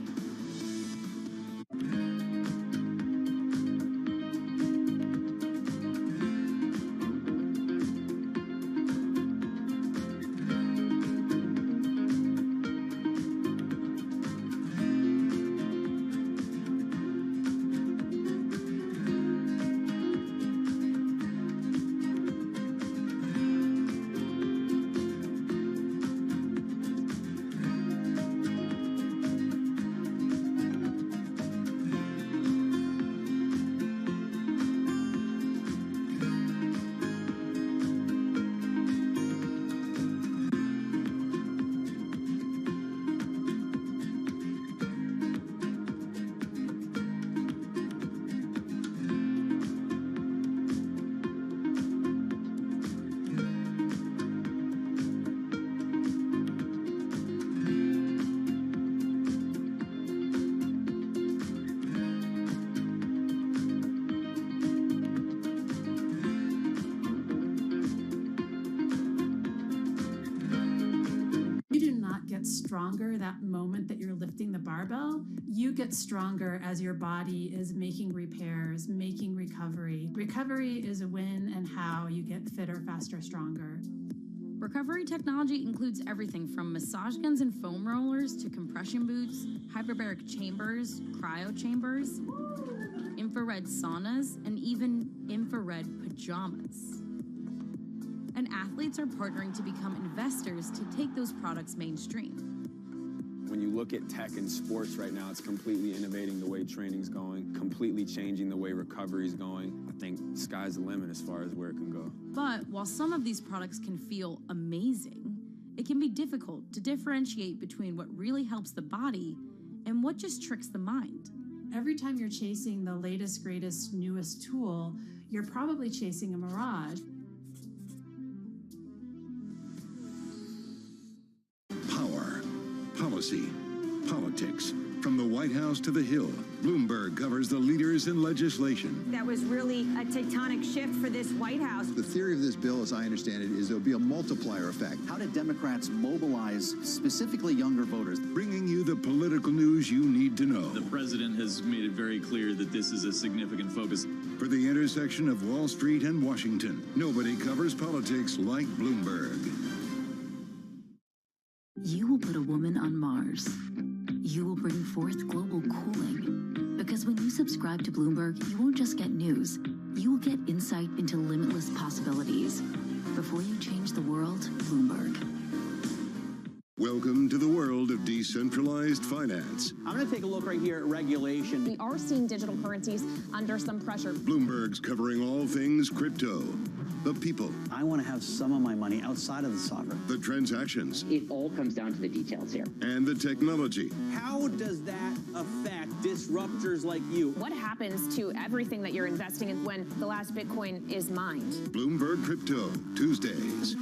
Stronger that moment that you're lifting the barbell, you get stronger as your body is making repairs, making recovery. Recovery is a when and how you get fitter, faster, stronger. Recovery technology includes everything from massage guns and foam rollers to compression boots, hyperbaric chambers, cryo chambers, infrared saunas, and even infrared pajamas. and athletes are partnering to become investors to take those products mainstream. When you look at tech in sports right now, it's completely innovating the way training's going, completely changing the way recovery's going. I think sky's the limit as far as where it can go. But while some of these products can feel amazing, it can be difficult to differentiate between what really helps the body and what just tricks the mind. Every time you're chasing the latest, greatest, newest tool, you're probably chasing a mirage. Power, policy, politics. From the White House to the Hill, Bloomberg covers the leaders in legislation. That was really a tectonic shift for this White House. The theory of this bill, as I understand it, is there'll be a multiplier effect. How did Democrats mobilize specifically younger voters? Bringing you the political news you need to know. The president has made it very clear that this is a significant focus. For the intersection of Wall Street and Washington, nobody covers politics like Bloomberg. You will put a woman on Mars. You will bring forth global cooling. Because when you subscribe to Bloomberg, you won't just get news. You will get insight into limitless possibilities. Before you change the world, Bloomberg. Welcome to the world of decentralized finance. I'm going to take a look right here at regulation. We are seeing digital currencies under some pressure. Bloomberg's covering all things crypto. The people. I want to have some of my money outside of the sovereign. The transactions. It all comes down to the details here. And the technology. How does that affect disruptors like you? What happens to everything that you're investing in when the last Bitcoin is mined? Bloomberg Crypto, Tuesdays.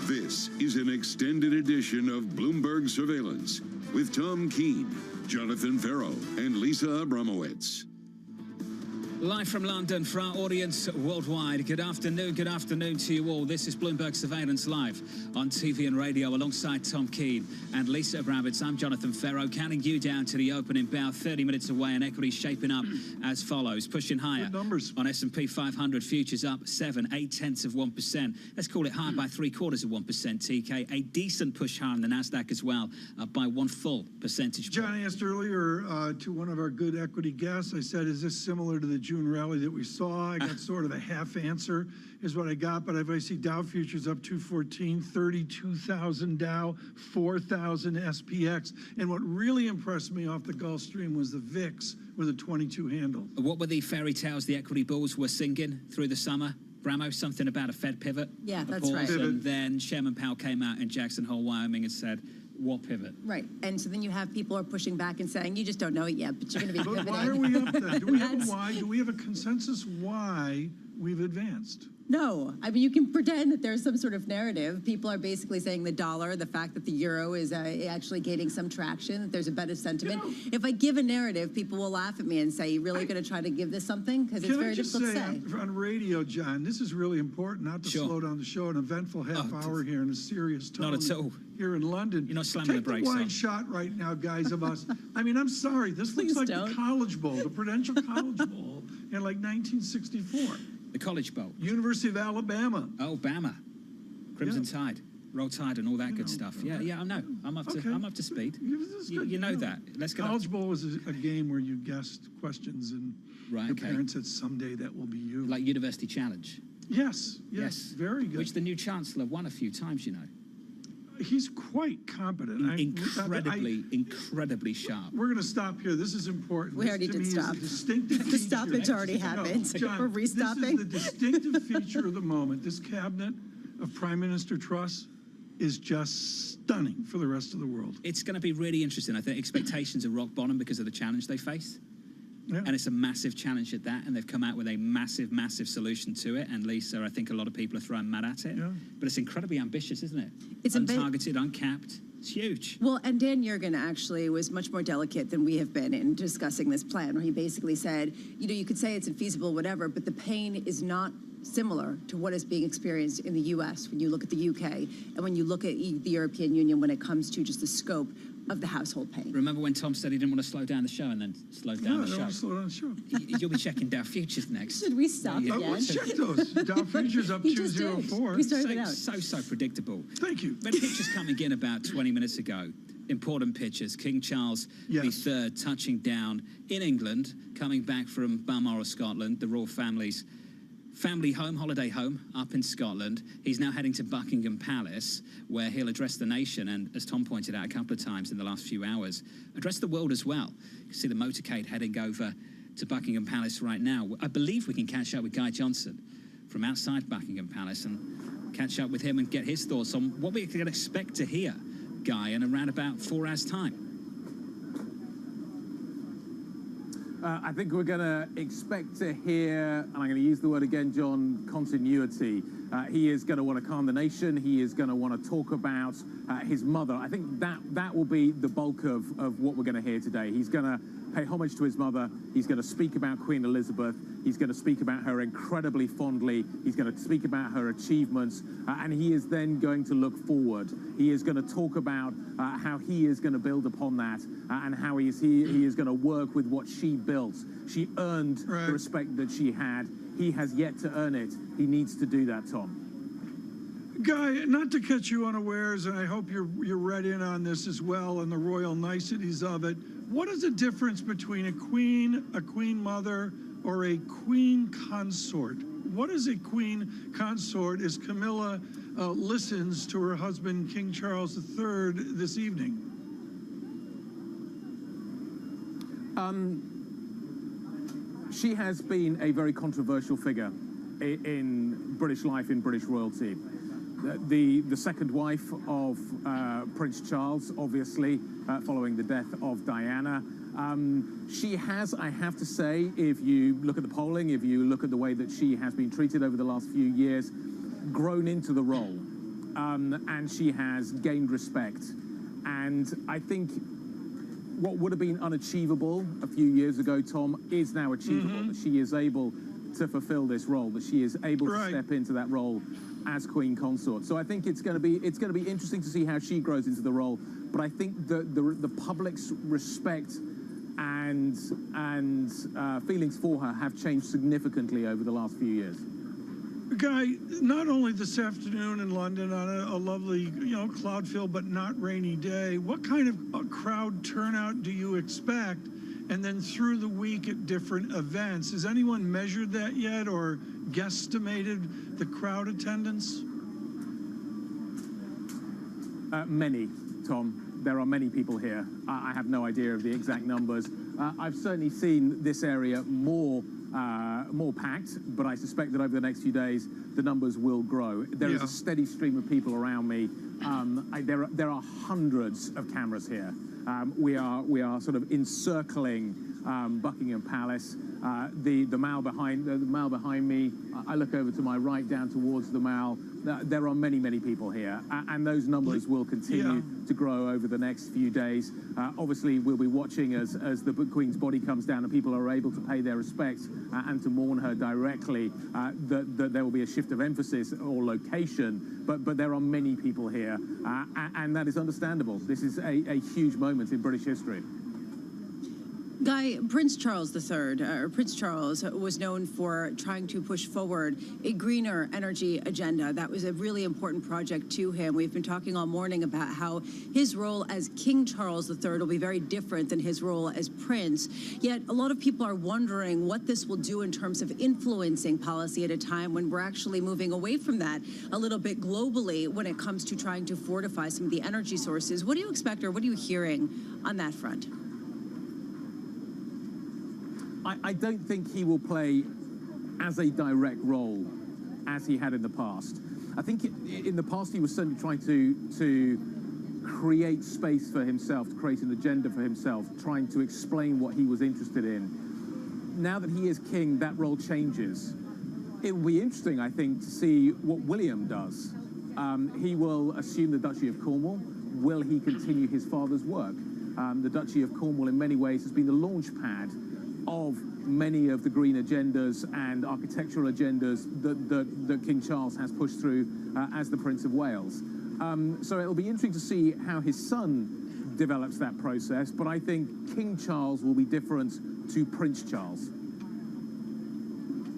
This is an extended edition of Bloomberg Surveillance with Tom Keene, Jonathan Ferro, and Lisa Abramowitz. Live from London for our audience worldwide. Good afternoon to you all. This is Bloomberg Surveillance Live on TV and radio alongside Tom Keene and Lisa Abramowitz. I'm Jonathan Ferro, counting you down to the opening bell, 30 minutes away, and equities shaping up as follows. Pushing higher on S&P 500 futures up 7/0.8%. Let's call it higher by 0.75%, TK. A decent push higher on the NASDAQ as well, up by 1 full percentage point. John asked earlier to one of our good equity guests, I said, is this similar to the June rally that we saw? I got sort of a half answer is what I got, but if I see Dow futures up 214, 32,000 Dow, 4,000 SPX, and what really impressed me off the Gulf Stream was the VIX with a 22 handle. What were the fairy tales the equity bulls were singing through the summer? Bramo, something about a Fed pivot? Yeah, that's pause, right. And then Chairman Powell came out in Jackson Hole, Wyoming, and said, what pivot? Right, and so then you have people are pushing back and saying, you just don't know it yet, but you're going to be But pivoting. why are we up then? Do we have a why? Do we have a consensus why we've advanced? No, I mean, you can pretend that there's some sort of narrative. People are basically saying the dollar, the fact that the euro is actually gaining some traction, that there's a better sentiment. If I give a narrative, people will laugh at me and say, you're really going to try to give this something? Because it's very difficult to say. On radio, John, this is really important, not to slow down the show, an eventful half hour here in a serious tone. Not at all. Here in London. You're not slamming the brakes Take the wide on. shot right now, guys, of us. I mean, I'm sorry. This looks like the College Bowl, the Prudential College Bowl in like 1964. The College Bowl. University of Alabama. Oh, Bama. Crimson Tide. Roll Tide and all that good stuff. Yeah, I know. I'm up to speed. You know that. Let's go. College Bowl was a game where you guessed questions and your parents said someday that will be you. Like University Challenge. Yes, very good. Which the new Chancellor won a few times, you know. He's quite competent. Incredibly sharp. We're going to stop here. This is important. We already did stop. The stoppage already happened. John, We're restopping. This is the distinctive feature of the moment. This cabinet of Prime Minister Truss is just stunning for the rest of the world. It's going to be really interesting. I think expectations are rock bottom because of the challenge they face. And it's a massive challenge at that, and they've come out with a massive, massive solution to it. And Lisa, I think a lot of people are throwing mad at it, but it's incredibly ambitious, isn't it? It's untargeted, uncapped. It's huge. Well, and Dan Yergin actually was much more delicate than we have been in discussing this plan, where he basically said, you know, you could say it's infeasible, whatever, but the pain is not similar to what is being experienced in the U.S. when you look at the UK and when you look at the European Union when it comes to just the scope of the household pain. Remember when Tom said he didn't want to slow down the show and then slowed down the show? I don't want to slow down the show. You'll be checking Dow Futures next. Should we stop again? Let's check those. Dow Futures up 204. We started it out. So predictable. Thank you. Red pictures coming in about 20 minutes ago. Important pictures. King Charles III touching down in England, coming back from Balmoral, Scotland, the royal family's family home, holiday home, up in Scotland. He's now heading to Buckingham Palace, where he'll address the nation and, as Tom pointed out a couple of times in the last few hours, address the world as well. You can see the motorcade heading over to Buckingham Palace right now. I believe we can catch up with Guy Johnson from outside Buckingham Palace and catch up with him and get his thoughts on what we can expect to hear, Guy, in around about 4 hours' time. I think we're going to expect to hear, and I'm going to use the word again, John, continuity. He is going to want to calm the nation. He is going to want to talk about his mother. I think that will be the bulk of what we're going to hear today. He's going to pay homage to his mother. He's going to speak about Queen Elizabeth. He's going to speak about her incredibly fondly. He's going to speak about her achievements. And he is then going to look forward. He is going to talk about how he is going to build upon that and how he is going to work with what she built. She earned the respect that she had. He has yet to earn it. He needs to do that, Tom. Guy, not to catch you unawares, and I hope you're read in on this as well and the royal niceties of it. What is the difference between a queen mother, or a queen consort? What is a queen consort as Camilla listens to her husband, King Charles III, this evening? She has been a very controversial figure in British life, in British royalty. The second wife of Prince Charles, obviously, following the death of Diana. She has, I have to say, if you look at the polling, if you look at the way that she has been treated over the last few years, grown into the role. And she has gained respect. And I think what would have been unachievable a few years ago, Tom, is now achievable. That she is able to fulfill this role, that she is able to step into that role as Queen Consort. So I think it's going to be interesting to see how she grows into the role. But I think the public's respect and feelings for her have changed significantly over the last few years. Guy, not only this afternoon in London on a lovely, cloud-filled but not rainy day, what kind of crowd turnout do you expect? And then through the week at different events, has anyone measured that yet or guesstimated the crowd attendance? Many, Tom. There are many people here. I have no idea of the exact numbers. I've certainly seen this area more packed, but I suspect that over the next few days, the numbers will grow. There is a steady stream of people around me. There are hundreds of cameras here. We are sort of encircling Buckingham Palace. The Mall behind me. I look over to my right, down towards the Mall. There are many people here, and those numbers will continue to grow over the next few days. Obviously, we'll be watching as the Queen's body comes down and people are able to pay their respects and to mourn her directly. That there will be a shift of emphasis or location, but there are many people here, and that is understandable. This is a huge moment in British history. Guy, Prince Charles was known for trying to push forward a greener energy agenda. That was a really important project to him. We've been talking all morning about how his role as King Charles III will be very different than his role as Prince. Yet a lot of people are wondering what this will do in terms of influencing policy at a time when we're actually moving away from that a little bit globally when it comes to trying to fortify some of the energy sources. What do you expect, or what are you hearing on that front? I don't think he will play as a direct role as he had in the past. I think in the past he was certainly trying to create space for himself, to create an agenda for himself, trying to explain what he was interested in. now that he is king, that role changes. It will be interesting, I think, to see what William does. He will assume the Duchy of Cornwall. Will he continue his father's work? The Duchy of Cornwall, in many ways, has been the launch pad of many of the green agendas and architectural agendas that King Charles has pushed through as the Prince of Wales. So it'll be interesting to see how his son develops that process, but I think King Charles will be different to Prince Charles.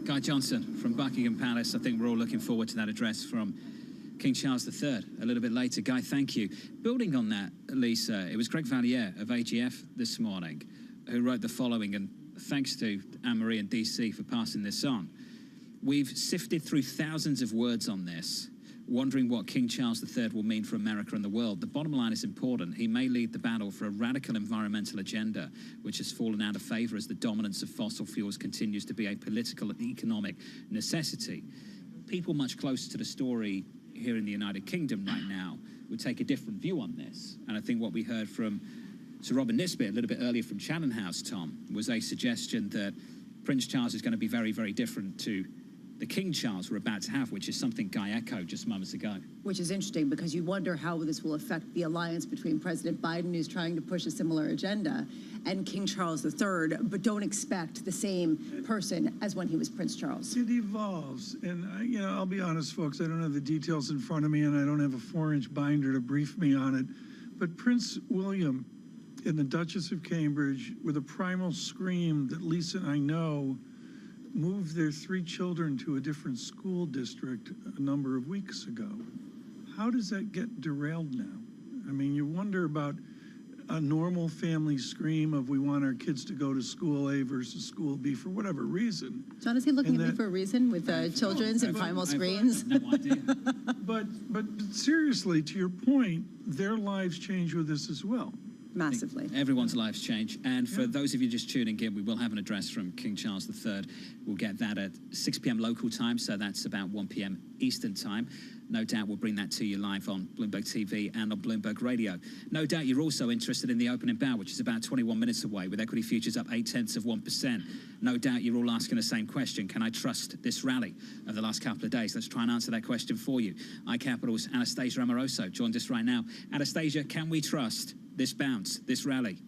Guy Johnson from Buckingham Palace. I think we're all looking forward to that address from King Charles III a little bit later. Guy, thank you. Building on that, Lisa, it was Greg Valliere of AGF this morning who wrote the following, and thanks to Anne-Marie and DC for passing this on. We've sifted through thousands of words on this, wondering what King Charles III will mean for America and the world. The bottom line is important. He may lead the battle for a radical environmental agenda, which has fallen out of favor as the dominance of fossil fuels continues to be a political and economic necessity. People much closer to the story here in the United Kingdom right now would take a different view on this. And I think what we heard from Sir Robin Nisbet a little bit earlier from Chatham House, Tom, was a suggestion that Prince Charles is going to be very, very different to the King Charles we're about to have, which is something Guy echoed just moments ago. Which is interesting because you wonder how this will affect the alliance between President Biden, who's trying to push a similar agenda, and King Charles III, but don't expect the same person as when he was Prince Charles. It evolves. And, I'll be honest, folks, I don't have the details in front of me, and I don't have a 4-inch binder to brief me on it. But Prince William and the Duchess of Cambridge, with a primal scream that Lisa and I know, moved their 3 children to a different school district a number of weeks ago. How does that get derailed now? I mean, you wonder about a normal family scream of we want our kids to go to school A versus school B for whatever reason. John, is he looking at me for a reason with children's and primal screams? No idea. But seriously, to your point, their lives change with this as well. Massively. Everyone's lives change. And for those of you just tuning in, we will have an address from King Charles III. We'll get that at 6 p.m. local time, so that's about 1 p.m. Eastern time. No doubt we'll bring that to you live on Bloomberg TV and on Bloomberg Radio. No doubt you're also interested in the opening bell, which is about 21 minutes away, with equity futures up 0.8%. No doubt you're all asking the same question. Can I trust this rally of the last couple of days? Let's try and answer that question for you. iCapital's Anastasia Amoroso joined us right now. Anastasia, can we trust this bounce, this rally?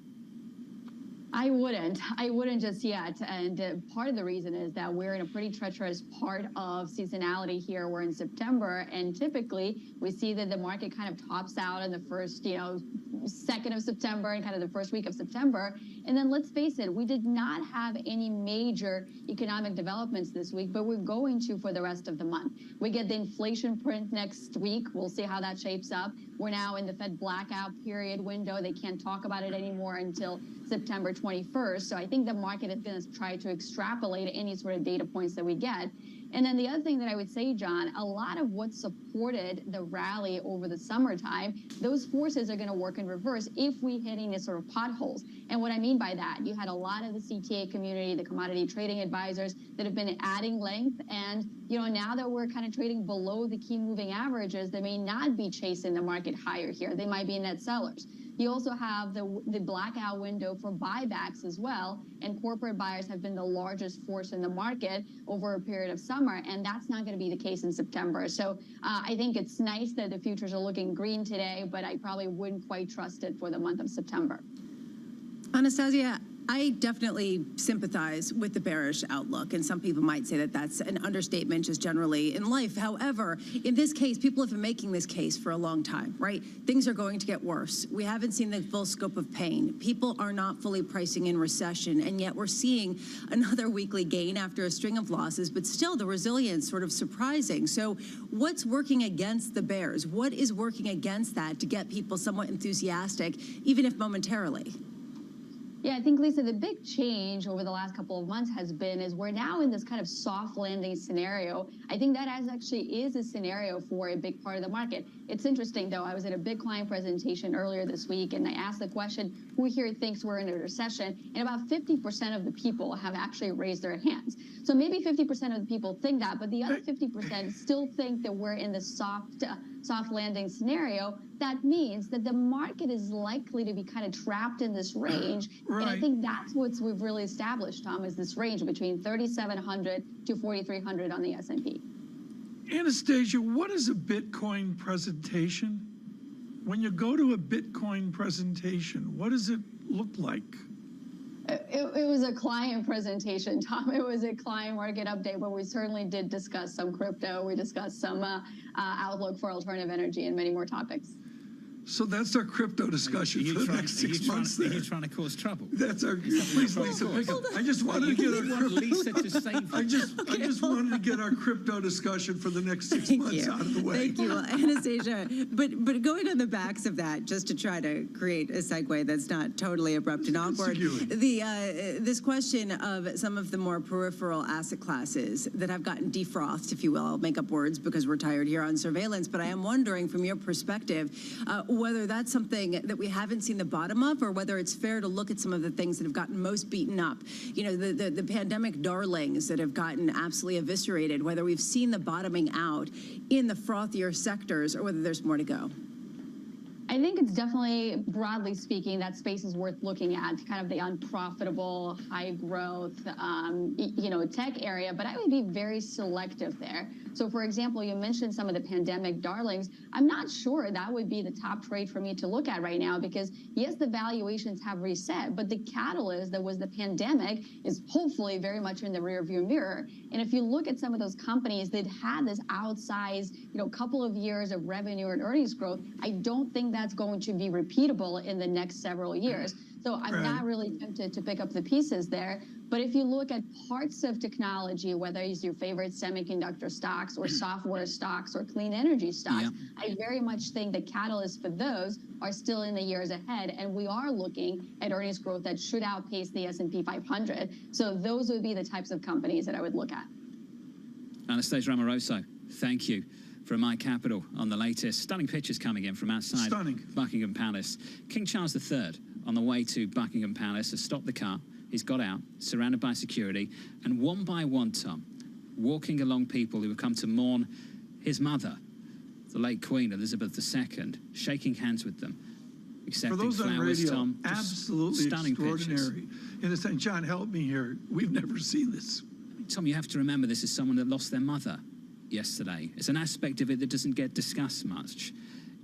I wouldn't just yet. And part of the reason is that we're in a pretty treacherous part of seasonality here. We're in September, and typically we see that the market kind of tops out in the first, 2nd of September and kind of the first week of September. And then let's face it, we did not have any major economic developments this week, but we're going to for the rest of the month. We get the inflation print next week. We'll see how that shapes up. We're now in the Fed blackout period window. They can't talk about it anymore until September 21st. So I think the market is going to try to extrapolate any sort of data points that we get. And then the other thing that I would say, John, a lot of what supported the rally over the summertime, those forces are going to work in reverse if we hit any sort of potholes. And what I mean by that, you had a lot of the CTA community, the commodity trading advisors that have been adding length. And, now that we're kind of trading below the key moving averages, they may not be chasing the market higher here. They might be net sellers. You also have the blackout window for buybacks as well, and corporate buyers have been the largest force in the market over a period of summer, and that's not going to be the case in September. So I think it's nice that the futures are looking green today, but I probably wouldn't quite trust it for the month of September. Anastasia, I definitely sympathize with the bearish outlook, and some people might say that that's an understatement just generally in life. However, in this case, people have been making this case for a long time, right? Things are going to get worse. We haven't seen the full scope of pain. People are not fully pricing in recession, and yet we're seeing another weekly gain after a string of losses, but still the resilience sort of surprising. So what's working against the bears? What is working against that to get people somewhat enthusiastic, even if momentarily? Yeah, I think, Lisa, the big change over the last couple of months is we're now in this kind of soft landing scenario. I think that actually is a scenario for a big part of the market. It's interesting, though. I was at a big client presentation earlier this week, and I asked the question, who here thinks we're in a recession? And about 50% of the people have actually raised their hands. So maybe 50% of the people think that, but the other 50% still think that we're in the soft soft landing scenario, that means that the market is likely to be kind of trapped in this range. Right. And I think that's what we've really established, Tom, is this range between 3,700 to 4,300 on the S&P. Anastasia, what is a Bitcoin presentation? When you go to a Bitcoin presentation, what does it look like? It was a client presentation, Tom. It was a client market update, but we certainly did discuss some crypto. We discussed some outlook for alternative energy and many more topics. So that's our crypto discussion for the next 6 months. Are you trying to cause trouble? That's our. Please, Lisa, pick up. I just wanted to get our crypto. Lisa to save. I just wanted to get our crypto discussion for the next 6 months out of the way. Thank you, well, Anastasia. But going on the backs of that, just to try to create a segue that's not totally abrupt and awkward, this question of some of the more peripheral asset classes that have gotten defrothed, if you will. I'll make up words because we're tired here on surveillance, but I am wondering from your perspective, whether that's something that we haven't seen the bottom of, or whether it's fair to look at some of the things that have gotten most beaten up. You know, the pandemic darlings that have gotten absolutely eviscerated, whether we've seen the bottoming out in the frothier sectors or whether there's more to go. I think it's definitely, broadly speaking, that space is worth looking at, kind of the unprofitable, high growth, tech area, but I would be very selective there. So for example, you mentioned some of the pandemic darlings. I'm not sure that would be the top trade for me to look at right now because yes, the valuations have reset, but the catalyst that was the pandemic is hopefully very much in the rearview mirror. And if you look at some of those companies that had this outsized, couple of years of revenue and earnings growth, I don't think that's going to be repeatable in the next several years. So I'm not really tempted to pick up the pieces there. But if you look at parts of technology, whether it's your favorite semiconductor stocks or software stocks or clean energy stocks, I very much think the catalysts for those are still in the years ahead. And we are looking at earnings growth that should outpace the S&P 500. So those would be the types of companies that I would look at. Anastasia Amoroso, thank you. From My Capital on the latest. Stunning pictures coming in from outside Buckingham Palace. King Charles III, on the way to Buckingham Palace, has stopped the car. He's got out, surrounded by security, and one by one, Tom, walking along people who have come to mourn his mother, the late Queen Elizabeth II, shaking hands with them, accepting For those flowers, on radio, Tom. absolutely stunning extraordinary. Pictures. In a sense, John, help me here. We've never seen this. Tom, you have to remember this is someone that lost their mother yesterday. It's an aspect of it that doesn't get discussed much.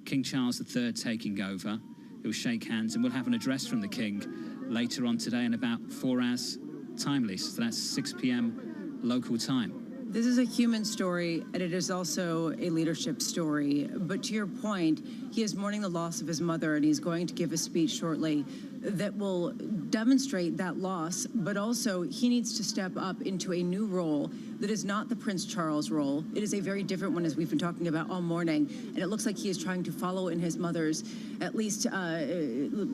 King Charles III taking over. He'll shake hands and we'll have an address from the King later on today in about 4 hours time, Lisa. So that's 6 p.m. local time. This is a human story, and it is also a leadership story. But to your point, he is mourning the loss of his mother, and he's going to give a speech shortly that will demonstrate that loss, but also he needs to step up into a new role that is not the Prince Charles role. It is a very different one, as we've been talking about all morning, and it looks like he is trying to follow in his mother's, at least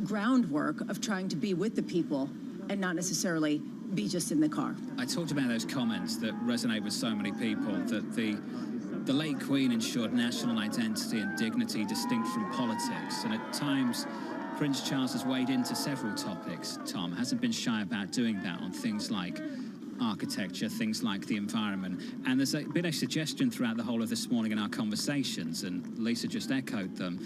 groundwork of trying to be with the people and not necessarily be just in the car. I talked about those comments that resonate with so many people, that the late Queen ensured national identity and dignity distinct from politics, and at times Prince Charles has weighed into several topics, Tom, hasn't been shy about doing that on things like architecture, things like the environment. And there's been a suggestion throughout the whole of this morning in our conversations, and Lisa just echoed them,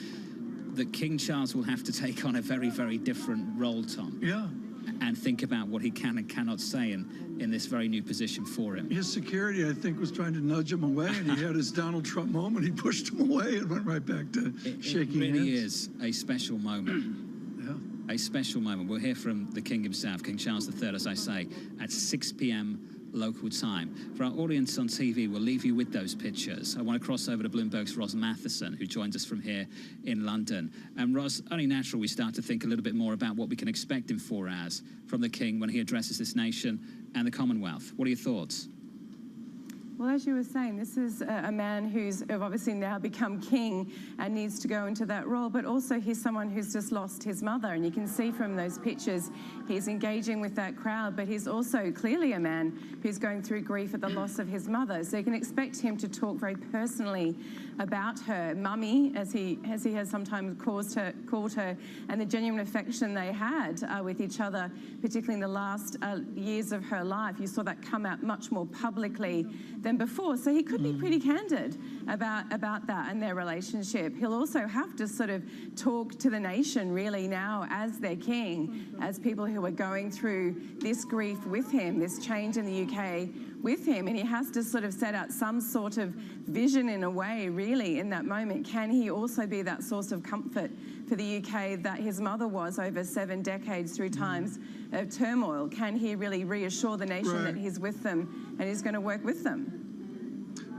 that King Charles will have to take on a very, very different role, Tom. Yeah. And think about what he can and cannot say in this very new position for him. His security, I think, was trying to nudge him away, and he had his Donald Trump moment. He pushed him away and went right back to shaking hands. It really is a special moment. A special moment. We'll hear from the King himself, King Charles III, as I say, at 6 p.m. local time. For our audience on TV, we'll leave you with those pictures. I want to cross over to Bloomberg's Ros Matheson, who joins us from here in London. And Ros, only natural we start to think a little bit more about what we can expect in 4 hours from the King when he addresses this nation and the Commonwealth. What are your thoughts? Well, as you were saying, this is a man who's obviously now become king and needs to go into that role, but also he's someone who's just lost his mother, and you can see from those pictures he's engaging with that crowd, but he's also clearly a man who's going through grief at the loss of his mother. So you can expect him to talk very personally about her, Mummy, as he has sometimes called her, and the genuine affection they had with each other, particularly in the last years of her life. You saw that come out much more publicly than than before. So he could be pretty candid about that and their relationship. He'll also have to sort of talk to the nation really now as their king, as people who are going through this grief with him, this change in the UK with him, and he has to sort of set out some sort of vision in a way, really, in that moment. Can he also be that source of comfort for the UK that his mother was over 7 decades through times of turmoil? Can he really reassure the nation that he's with them and he's going to work with them?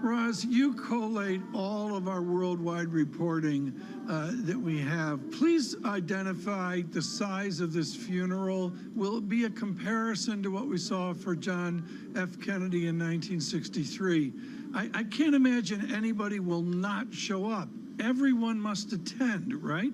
Roz, you collate all of our worldwide reporting that we have. Please identify the size of this funeral. Will it be a comparison to what we saw for John F. Kennedy in 1963? I can't imagine anybody will not show up. Everyone must attend, right?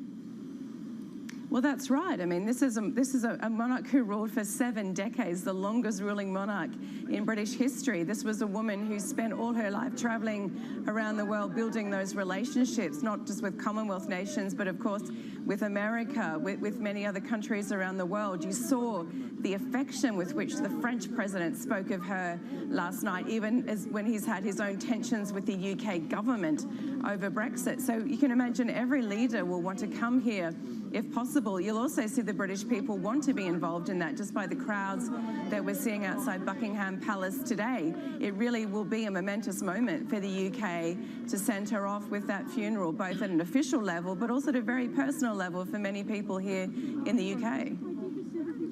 Well, that's right. I mean, this is a monarch who ruled for 7 decades, the longest ruling monarch in British history. This was a woman who spent all her life traveling around the world building those relationships, not just with Commonwealth nations, but of course with America, with many other countries around the world. You saw the affection with which the French president spoke of her last night, even as when he's had his own tensions with the UK government over Brexit. So you can imagine every leader will want to come here if possible. You'll also see the British people want to be involved in that, just by the crowds that we're seeing outside Buckingham Palace today. It really will be a momentous moment for the UK to send her off with that funeral, both at an official level, but also at a very personal level for many people here in the UK.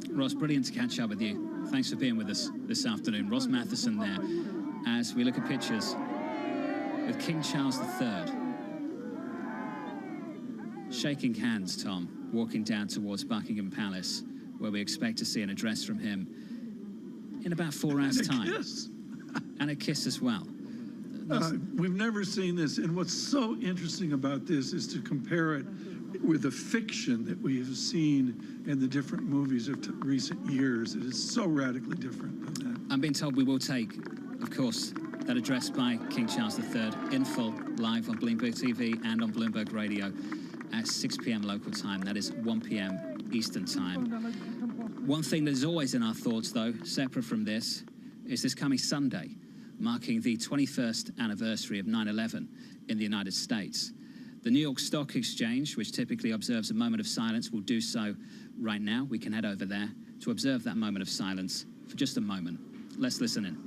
Ross, brilliant to catch up with you. Thanks for being with us this afternoon. Ross Matheson there, as we look at pictures with King Charles III. Shaking hands, Tom, walking down towards Buckingham Palace, where we expect to see an address from him in about 4 hours' time. Kiss. And a kiss as well. We've never seen this, and what's so interesting about this is to compare it with the fiction that we have seen in the different movies of recent years. It is so radically different than that. I'm being told we will take, of course, that address by King Charles III in full, live on Bloomberg TV and on Bloomberg Radio at 6 p.m. local time. That is 1 p.m. Eastern time. One thing that is always in our thoughts, though, separate from this, is this coming Sunday, marking the 21st anniversary of 9/11 in the United States. The New York Stock Exchange, which typically observes a moment of silence, will do so right now. We can head over there to observe that moment of silence for just a moment. Let's listen in.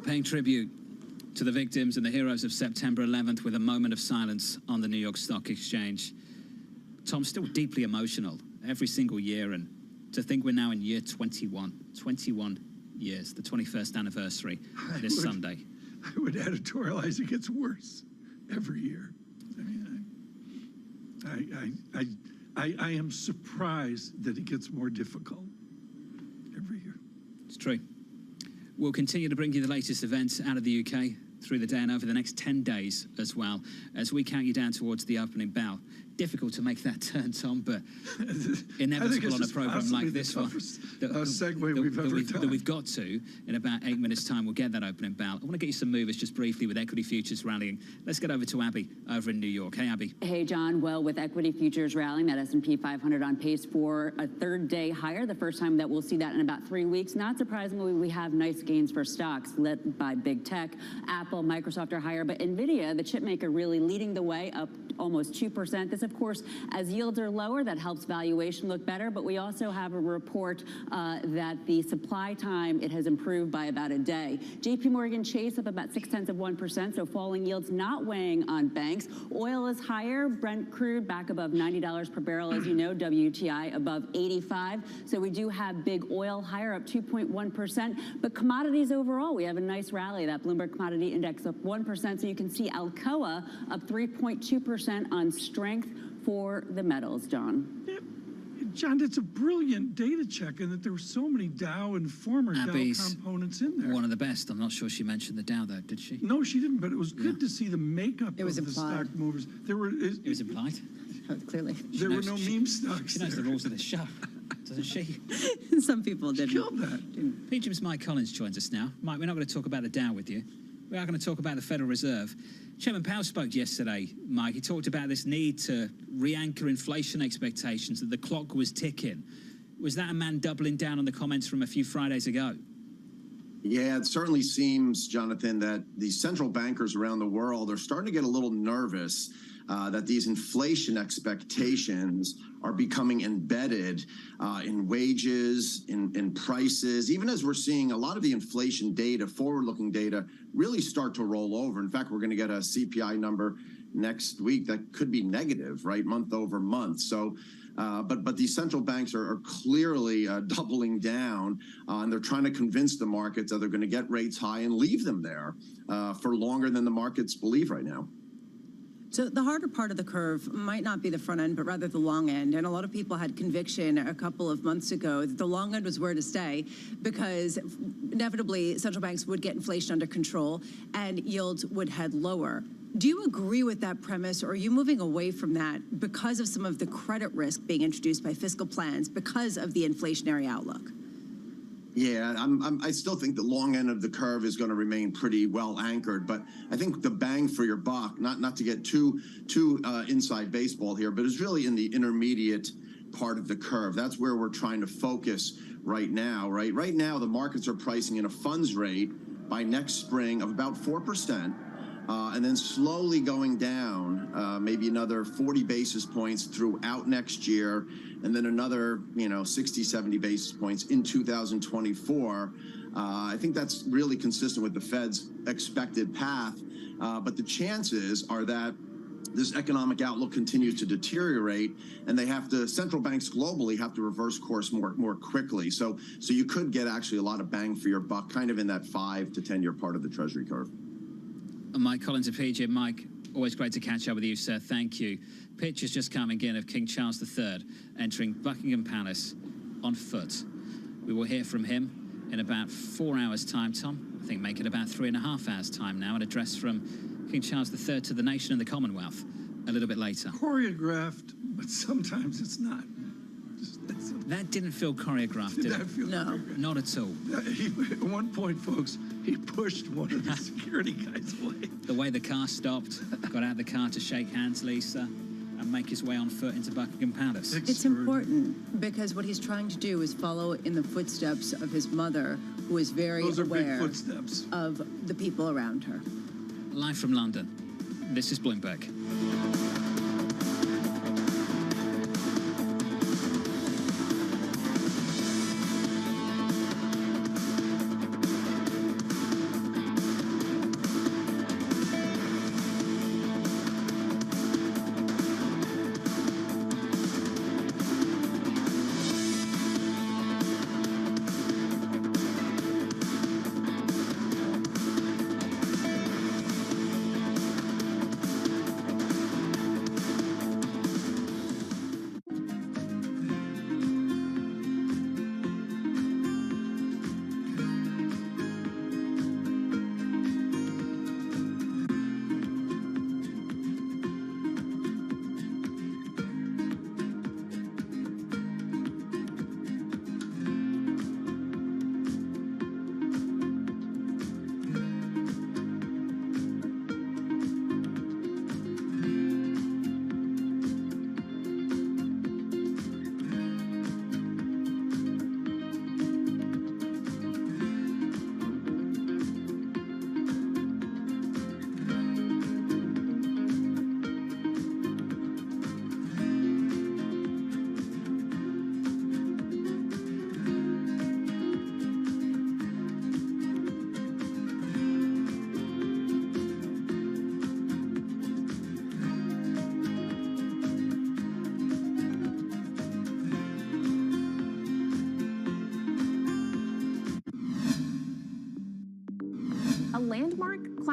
Paying tribute to the victims and the heroes of September 11th with a moment of silence on the New York Stock Exchange. Tom, still deeply emotional every single year, and to think we're now in year 21 years, the 21st anniversary this Sunday. I would editorialize it gets worse every year. I am surprised that it gets more difficult every year. It's true. We'll continue to bring you the latest events out of the UK through the day and over the next 10 days as well, as we count you down towards the opening bell. Difficult to make that turn, Tom, but inevitable on a program like this one that we've got to. In about 8 minutes' time, we'll get that opening bell. I want to get you some movers just briefly with equity futures rallying. Let's get over to Abby over in New York. Hey, Abby. Hey, John. Well, with equity futures rallying, that S&P 500 on pace for a third day higher, the first time that we'll see that in about 3 weeks. Not surprisingly, we have nice gains for stocks led by big tech. Apple Apple, Microsoft are higher, but NVIDIA, the chip maker, really leading the way, up almost 2%. This, of course, as yields are lower, that helps valuation look better, but we also have a report that the supply time, it has improved by about a day. JP Morgan Chase up about 0.6%, so falling yields not weighing on banks. Oil is higher, Brent crude back above $90 per barrel, as you know, WTI above 85. So we do have big oil higher, up 2.1%, but commodities overall, we have a nice rally. That Bloomberg Commodity Index up 1%, so you can see Alcoa up 3.2% on strength for the metals, John. Yeah. John, it's a brilliant data check, and that there were so many Dow and former Abby's Dow components in there. One of the best. I'm not sure she mentioned the Dow, though, did she? No, she didn't, but it was good to see the makeup of the stock movers. There were. It was implied. Clearly. There were no meme stocks. She knows the rules of the show, doesn't she? Some people didn't. Killed that. PGIM's Mike Collins joins us now. Mike, we're not going to talk about the Dow with you. We are going to talk about the Federal Reserve. Chairman Powell spoke yesterday, Mike. He talked about this need to re-anchor inflation expectations, that the clock was ticking. Was that a man doubling down on the comments from a few Fridays ago? Yeah, it certainly seems, Jonathan, that these central bankers around the world are starting to get a little nervous that these inflation expectations are becoming embedded in wages, in prices, even as we're seeing a lot of the inflation data, forward-looking data, really start to roll over. In fact, we're going to get a CPI number next week that could be negative, right, month over month. So, but these central banks are clearly doubling down, and they're trying to convince the markets that they're going to get rates high and leave them there for longer than the markets believe right now. So the harder part of the curve might not be the front end, but rather the long end. And a lot of people had conviction a couple of months ago that the long end was where to stay, because inevitably central banks would get inflation under control and yields would head lower. Do you agree with that premise, or are you moving away from that because of some of the credit risk being introduced by fiscal plans because of the inflationary outlook? Yeah, I still think the long end of the curve is going to remain pretty well anchored, but I think the bang for your buck, not to get too inside baseball here, but is really in the intermediate part of the curve. That's where we're trying to focus right now, right? Right now, the markets are pricing in a funds rate by next spring of about 4%. And then slowly going down, maybe another 40 basis points throughout next year, and then another, 60, 70 basis points in 2024. I think that's really consistent with the Fed's expected path. But the chances are that this economic outlook continues to deteriorate, and central banks globally have to reverse course more quickly. So you could get actually a lot of bang for your buck, kind of in that 5 to 10 year part of the Treasury curve. Mike Collins of PGIM. Mike, always great to catch up with you, sir. Thank you. Pictures just coming in of King Charles III entering Buckingham Palace on foot. We will hear from him in about 4 hours' time, Tom. I think make it about 3.5 hours' time now. An address from King Charles III to the nation and the Commonwealth a little bit later. Choreographed, but sometimes it's not. That didn't feel choreographed, did it? No. Not at all. At one point, folks, he pushed one of the security guys away. The way the car stopped, got out of the car to shake hands, Lisa, and make his way on foot into Buckingham Palace. It's important because what he's trying to do is follow in the footsteps of his mother, who is very aware of the people around her. Live from London, this is Bloomberg.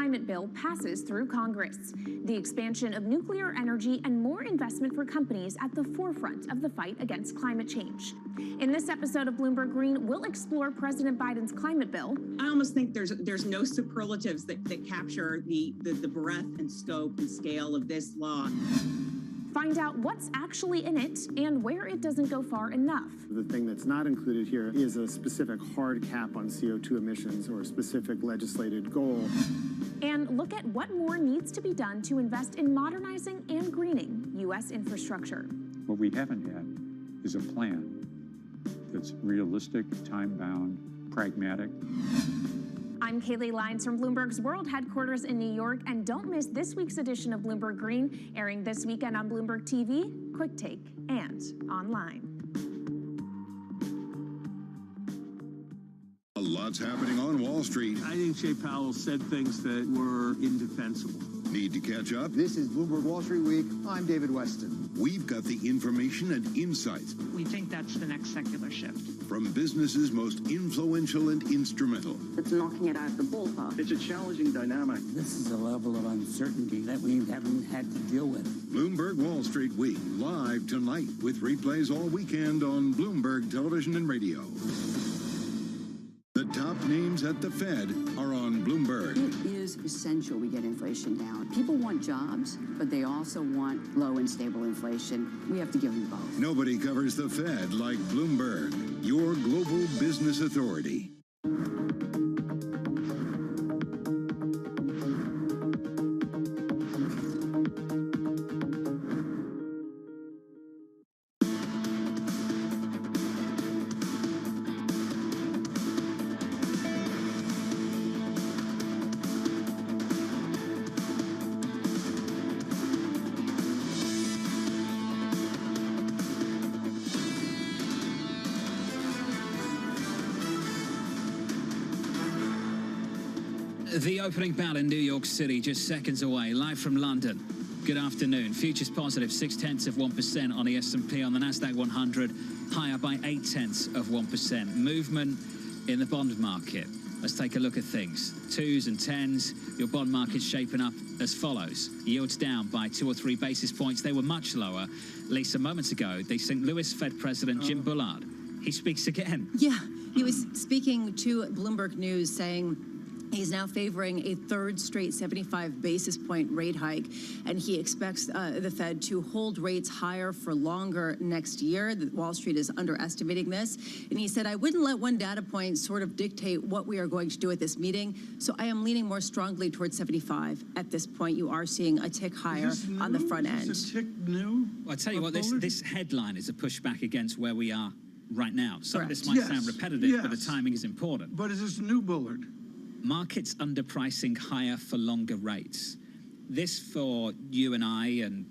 climate bill passes through Congress. The expansion of nuclear energy and more investment for companies at the forefront of the fight against climate change. In this episode of Bloomberg Green, we'll explore President Biden's climate bill. I almost think there's no superlatives that capture the breadth and scope and scale of this law. Find out what's actually in it and where it doesn't go far enough. The thing that's not included here is a specific hard cap on CO2 emissions or a specific legislated goal. And look at what more needs to be done to invest in modernizing and greening U.S. infrastructure. What we haven't had is a plan that's realistic, time-bound, pragmatic. I'm Kayleigh Lines from Bloomberg's World Headquarters in New York, and don't miss this week's edition of Bloomberg Green, airing this weekend on Bloomberg TV, Quick Take, and online. A lot's happening on Wall Street. I think Jay Powell said things that were indefensible. Need to catch up? This is Bloomberg Wall Street Week. I'm David Weston. We've got the information and insights. We think that's the next secular shift. From businesses most influential and instrumental. It's knocking it out of the ballpark. It's a challenging dynamic. This is a level of uncertainty that we haven't had to deal with. Bloomberg Wall Street Week, live tonight with replays all weekend on Bloomberg Television and Radio. The top names at the Fed are on Bloomberg. It is essential we get inflation down. People want jobs, but they also want low and stable inflation. We have to give them both. Nobody covers the Fed like Bloomberg, your global business authority. The opening bell in New York City, just seconds away, live from London. Good afternoon. Futures positive 0.6% on the S&P. On the Nasdaq 100, higher by 0.8%. Movement in the bond market. Let's take a look at things. 2s and 10s. Your bond market's shaping up as follows. Yields down by 2 or 3 basis points. They were much lower. At least moments ago, the St. Louis Fed President Jim Bullard, he speaks again. Yeah, he was speaking to Bloomberg News saying he's now favoring a third straight 75 basis point rate hike, and he expects the Fed to hold rates higher for longer next year. Wall Street is underestimating this. And he said, I wouldn't let one data point sort of dictate what we are going to do at this meeting. So I am leaning more strongly towards 75 at this point. You are seeing a tick higher on the front end. Is this a tick new? Well, I tell you what, this headline is a pushback against where we are right now. Some of this might sound repetitive, but the timing is important. But is this new Bullard? Markets underpricing higher for longer rates. This, for you and I, and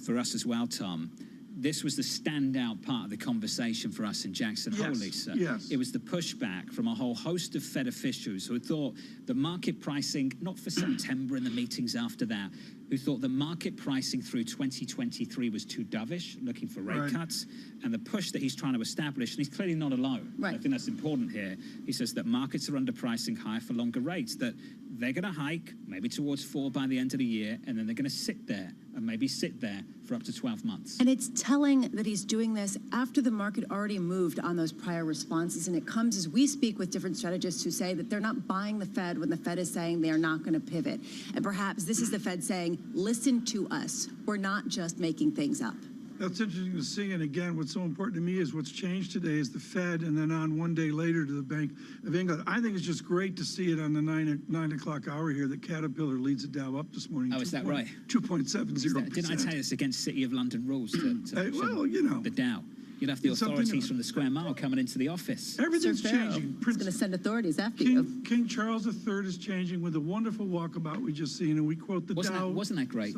for us as well, Tom, this was the standout part of the conversation for us in Jackson Hole, Lisa. Yes. It was the pushback from a whole host of Fed officials who thought the market pricing, not for September and the meetings after that, who thought the market pricing through 2023 was too dovish, looking for rate cuts, and the push that he's trying to establish, and he's clearly not alone. I think that's important here. He says that markets are underpricing higher for longer rates, that they're going to hike maybe towards 4 by the end of the year, and then they're going to sit there and maybe sit there for up to 12 months. And it's telling that he's doing this after the market already moved on those prior responses. And it comes as we speak with different strategists who say that they're not buying the Fed when the Fed is saying they are not going to pivot. And perhaps this is the Fed saying, listen to us. We're not just making things up. That's interesting to see. And again, what's so important to me is what's changed today is the Fed, and then on one day later to the Bank of England. I think it's just great to see it on the 9 o'clock hour here that Caterpillar leads the Dow up this morning. Oh, is that right? 2.70%. Didn't I tell you it's against City of London rules to well, you know, the Dow? You'd have the authorities from the Square Mile coming into the office. Everything's changing. He's going to send authorities after you. King Charles III is changing with a wonderful walkabout we just seen, and we quote the Dow. Wasn't that great?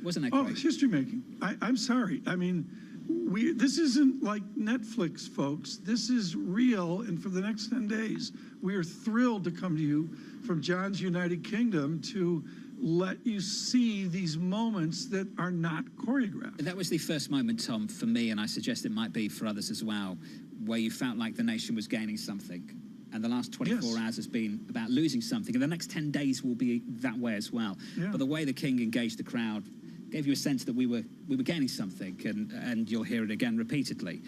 Wasn't that great? Oh, it's history making. I'm sorry. I mean, this isn't like Netflix, folks. This is real, and for the next 10 days, we are thrilled to come to you from John's United Kingdom to let you see these moments that are not choreographed. That was the first moment, Tom, for me, and I suggest it might be for others as well, where you felt like the nation was gaining something. And the last 24 hours has been about losing something. And the next 10 days will be that way as well. Yeah. But the way the king engaged the crowd gave you a sense that we were gaining something. And you'll hear it again repeatedly.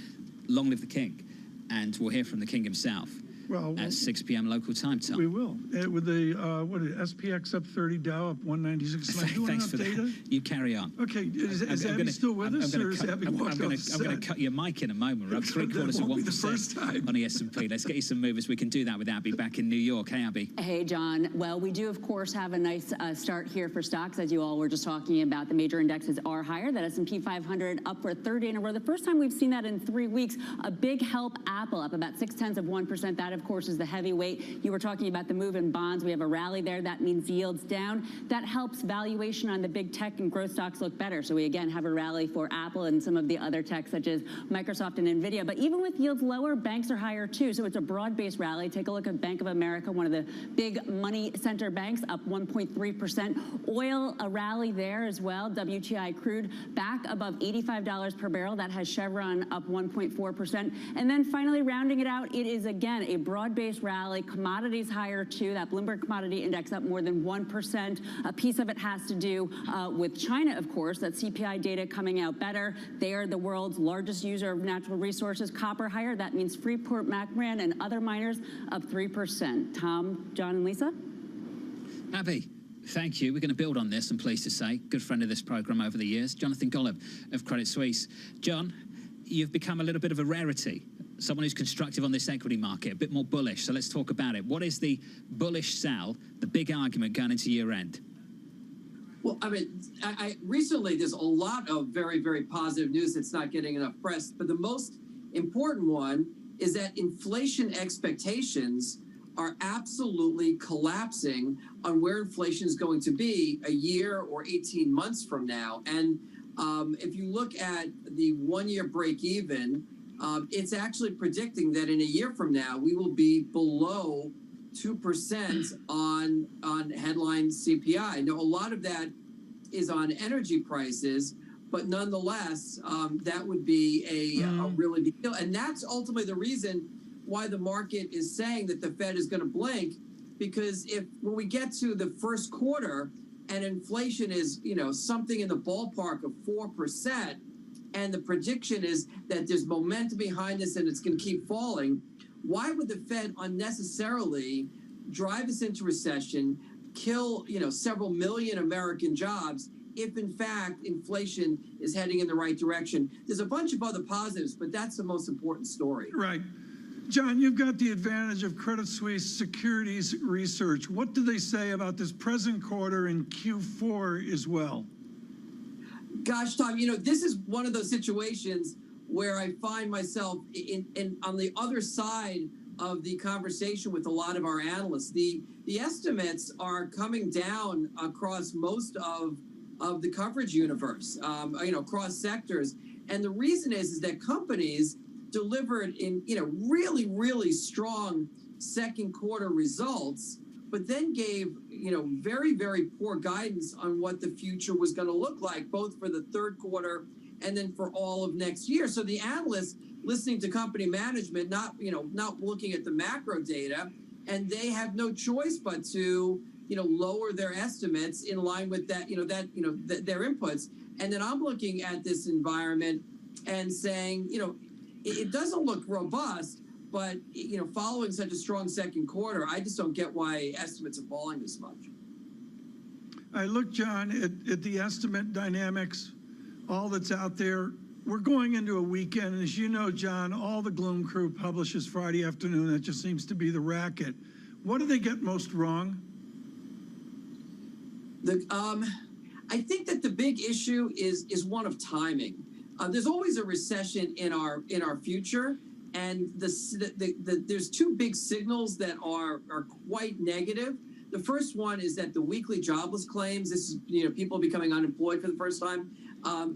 Long live the king. And we'll hear from the king himself. Well, at 6 p.m. local time, Tom. We will. With the, SPX up 30, Dow up 196. Am I doing Thanks enough for data? that. You carry on. Okay, is Abby still with us, or is Abby walked off the set? I'm going to cut your mic in a moment. We're up 3/4 of 1% on the S&P. Let's get you some movers. We can do that with Abby back in New York. Hey, Abby. Hey, John. Well, we do, of course, have a nice start here for stocks. As you all were just talking about, the major indexes are higher. That S&P 500 up for a third day in a row. The first time we've seen that in 3 weeks. A big help, Apple up about 0.6%. That, of course, is the heavyweight. You were talking about the move in bonds. We have a rally there. That means yields down. That helps valuation on the big tech and growth stocks look better. So we, again, have a rally for Apple and some of the other tech, such as Microsoft and NVIDIA. But even with yields lower, banks are higher, too. So it's a broad-based rally. Take a look at Bank of America, one of the big money center banks, up 1.3%. Oil, a rally there as well. WTI crude back above $85 per barrel. That has Chevron up 1.4%. And then finally, rounding it out, it is, again, a broad-based rally. Commodities higher, too. That Bloomberg Commodity Index up more than 1%. A piece of it has to do with China, of course. That CPI data coming out better. They are the world's largest user of natural resources. Copper higher. That means Freeport-McMoRan and other miners up 3%. Tom, John, and Lisa? Abby, thank you. We're going to build on this, I'm pleased to say. Good friend of this program over the years, Jonathan Golub of Credit Suisse. John, you've become a little bit of a rarity. Someone who's constructive on this equity market, a bit more bullish. So let's talk about it. What is the bullish sell, the big argument going into year end? Well, I mean, I recently there's a lot of very, very positive news that's not getting enough press. But the most important one is that inflation expectations are absolutely collapsing on where inflation is going to be a year or 18 months from now. And if you look at the 1 year break even, it's actually predicting that in a year from now, we will be below 2% on headline CPI. Now, a lot of that is on energy prices, but nonetheless, that would be a really big deal. And that's ultimately the reason why the market is saying that the Fed is going to blink, because when we get to the first quarter and inflation is, something in the ballpark of 4%, and the prediction is that there's momentum behind this and it's going to keep falling, why would the Fed unnecessarily drive us into recession, kill, several million American jobs if, in fact, inflation is heading in the right direction? There's a bunch of other positives, but that's the most important story. Right. John, you've got the advantage of Credit Suisse securities research. What do they say about this present quarter and Q4 as well? Gosh, Tom, this is one of those situations where I find myself on the other side of the conversation with a lot of our analysts. The estimates are coming down across most of the coverage universe, across sectors. And the reason is that companies delivered in, really, really strong second quarter results, but then gave, very, very poor guidance on what the future was going to look like, both for the third quarter and then for all of next year. So the analysts listening to company management, not looking at the macro data, and they have no choice but to, lower their estimates in line with that, their inputs. And then I'm looking at this environment and saying, it doesn't look robust, but, following such a strong second quarter, I just don't get why estimates are falling this much. I look, John, at the estimate dynamics, all that's out there. We're going into a weekend, and as you know, John, all the Gloom Crew publishes Friday afternoon. That just seems to be the racket. What do they get most wrong? I think that the big issue is one of timing. There's always a recession in our future, and there's two big signals that are quite negative. The first one is that the weekly jobless claims, this is people becoming unemployed for the first time,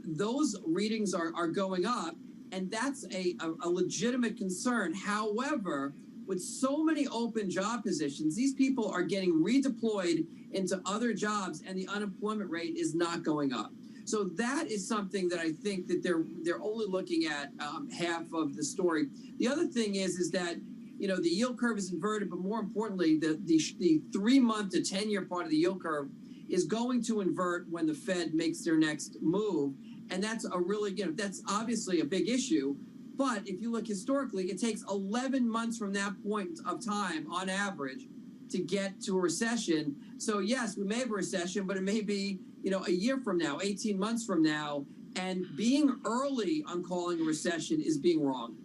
those readings are going up, and that's a legitimate concern. However, with so many open job positions, these people are getting redeployed into other jobs, and the unemployment rate is not going up. So that is something that I think that they're only looking at half of the story. The other thing is that the yield curve is inverted, but more importantly, the 3-month to 10-year part of the yield curve is going to invert when the Fed makes their next move. And that's a really, that's obviously a big issue. But if you look historically, it takes 11 months from that point of time, on average, to get to a recession. So yes, we may have a recession, but it may be, a year from now, 18 months from now. And being early on calling a recession is being wrong.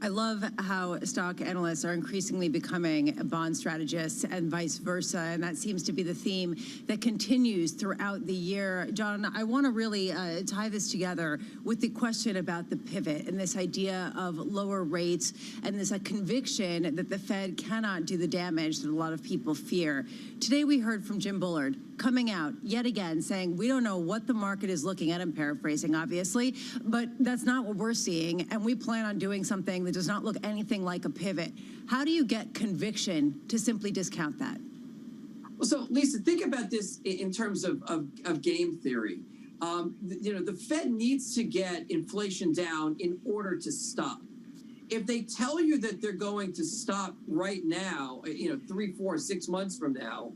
I love how stock analysts are increasingly becoming bond strategists and vice versa, and that seems to be the theme that continues throughout the year. John, I want to really tie this together with the question about the pivot and this idea of lower rates and this conviction that the Fed cannot do the damage that a lot of people fear. Today we heard from Jim Bullard coming out yet again saying we don't know what the market is looking at. I'm paraphrasing, obviously, but that's not what we're seeing, and we plan on doing something that does not look anything like a pivot. How do you get conviction to simply discount that? Well, so Lisa, think about this in terms of game theory. The Fed needs to get inflation down in order to stop. If they tell you that they're going to stop right now, 3, 4, 6 months from now,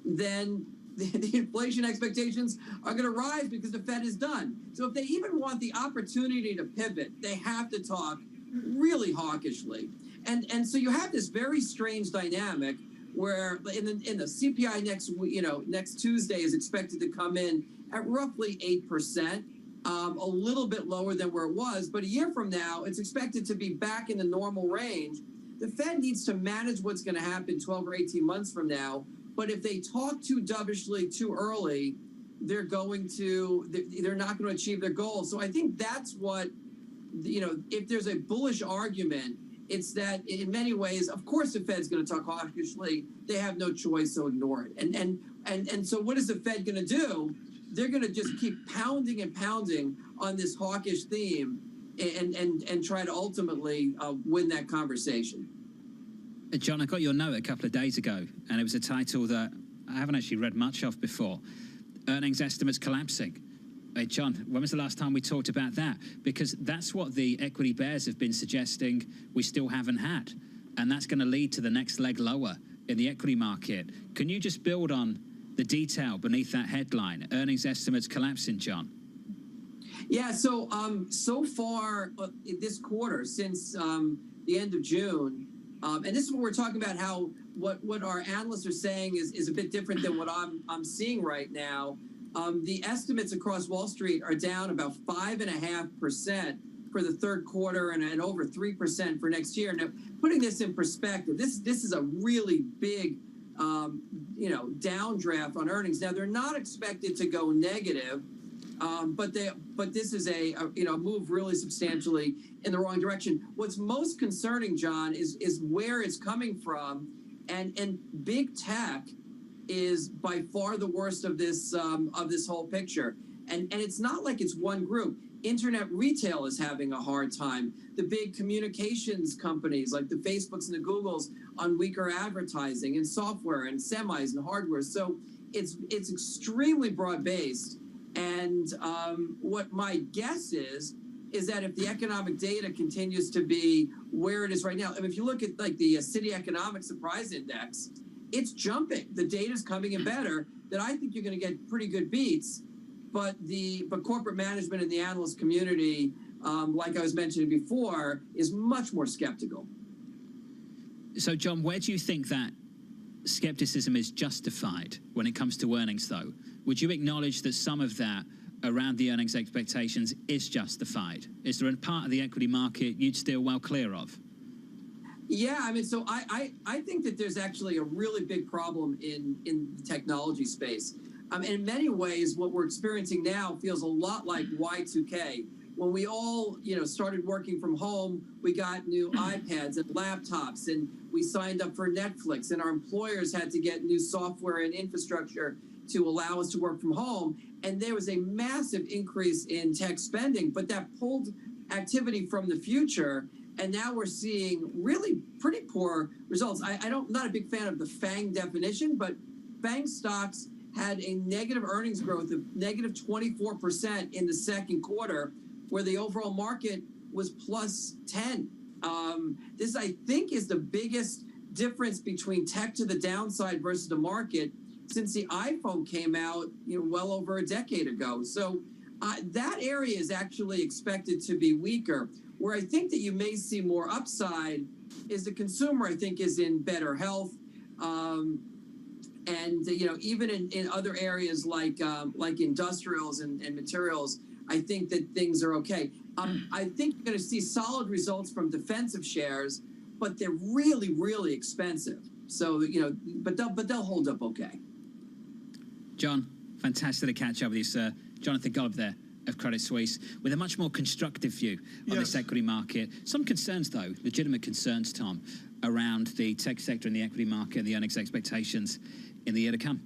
then the inflation expectations are going to rise because the Fed is done. So if they even want the opportunity to pivot, they have to talk really hawkishly. And so you have this very strange dynamic where in the CPI next Tuesday is expected to come in at roughly 8%, a little bit lower than where it was. But a year from now, it's expected to be back in the normal range. The Fed needs to manage what's going to happen 12 or 18 months from now. But if they talk too dovishly too early, they're not going to achieve their goals. So I think that's what, if there's a bullish argument, it's that in many ways, of course, the Fed's going to talk hawkishly. They have no choice, so ignore it. And so what is the Fed going to do? They're going to just keep pounding and pounding on this hawkish theme and try to ultimately win that conversation. John, I got your note a couple of days ago, and it was a title that I haven't actually read much of before. Earnings estimates collapsing. John, when was the last time we talked about that? Because that's what the equity bears have been suggesting we still haven't had. And that's going to lead to the next leg lower in the equity market. Can you just build on the detail beneath that headline, earnings estimates collapsing, John? Yeah, so far this quarter, since the end of June, and this is what we're talking about, how what our analysts are saying is a bit different than what I'm seeing right now. The estimates across Wall Street are down about 5.5% for the third quarter and over 3% for next year. Now, putting this in perspective, this is a really big downdraft on earnings. Now, they're not expected to go negative, but this is a move really substantially in the wrong direction. What's most concerning, John, is where it's coming from, and big tech is by far the worst of this whole picture. And it's not like it's one group. Internet retail is having a hard time. The big communications companies like the Facebooks and the Googles on weaker advertising and software and semis and hardware. So it's extremely broad-based. And what my guess is that if the economic data continues to be where it is right now, I mean, if you look at like the City Economic Surprise Index, it's jumping. The data's coming in better. That I think you're going to get pretty good beats. But corporate management and the analyst community, like I was mentioning before, is much more skeptical. So, John, where do you think that skepticism is justified when it comes to earnings, though? Would you acknowledge that some of that around the earnings expectations is justified? Is there a part of the equity market you'd steer well clear of? Yeah, I mean, so I think that there's actually a really big problem in the technology space. In many ways, what we're experiencing now feels a lot like Y2K. When we all, started working from home, we got new iPads and laptops, and we signed up for Netflix, and our employers had to get new software and infrastructure to allow us to work from home. And there was a massive increase in tech spending, but that pulled activity from the future. And now we're seeing really pretty poor results. I'm not a big fan of the FANG definition, but FANG stocks had a negative earnings growth of negative 24% in the second quarter, where the overall market was plus 10. This, I think, is the biggest difference between tech to the downside versus the market since the iPhone came out, well over a decade ago. So that area is actually expected to be weaker. Where I think that you may see more upside is the consumer, I think, is in better health. And even in other areas like industrials and materials, I think that things are okay. I think you're going to see solid results from defensive shares, but they're really, really expensive. So but they'll hold up okay. John, fantastic to catch up with you, sir. Jonathan Golub there of Credit Suisse with a much more constructive view on this equity market. Some concerns, though, legitimate concerns, Tom, around the tech sector and the equity market and the earnings expectations in the year to come.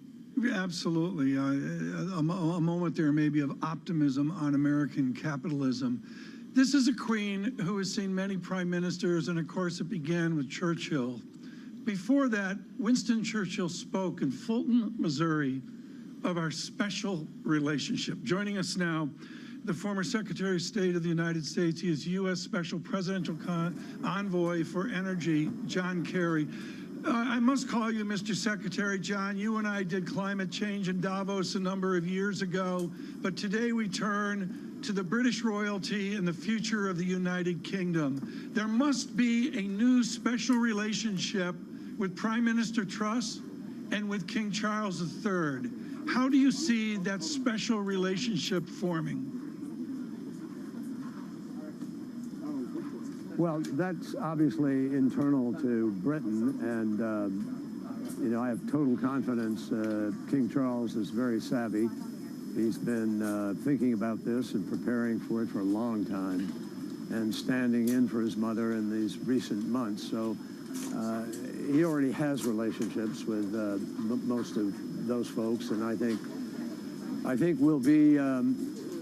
Absolutely. A moment there maybe of optimism on American capitalism. This is a queen who has seen many prime ministers, and of course it began with Churchill. Before that, Winston Churchill spoke in Fulton, Missouri, of our special relationship. Joining us now, the former Secretary of State of the United States. He is U.S. Special Presidential Envoy for Energy, John Kerry. I must call you Mr. Secretary. John, you and I did climate change in Davos a number of years ago, but today we turn to the British royalty and the future of the United Kingdom. There must be a new special relationship with Prime Minister Truss and with King Charles III. How do you see that special relationship forming? Well, that's obviously internal to Britain, and I have total confidence. King Charles is very savvy. He's been thinking about this and preparing for it for a long time, and standing in for his mother in these recent months. So he already has relationships with most of those folks, and I think we'll be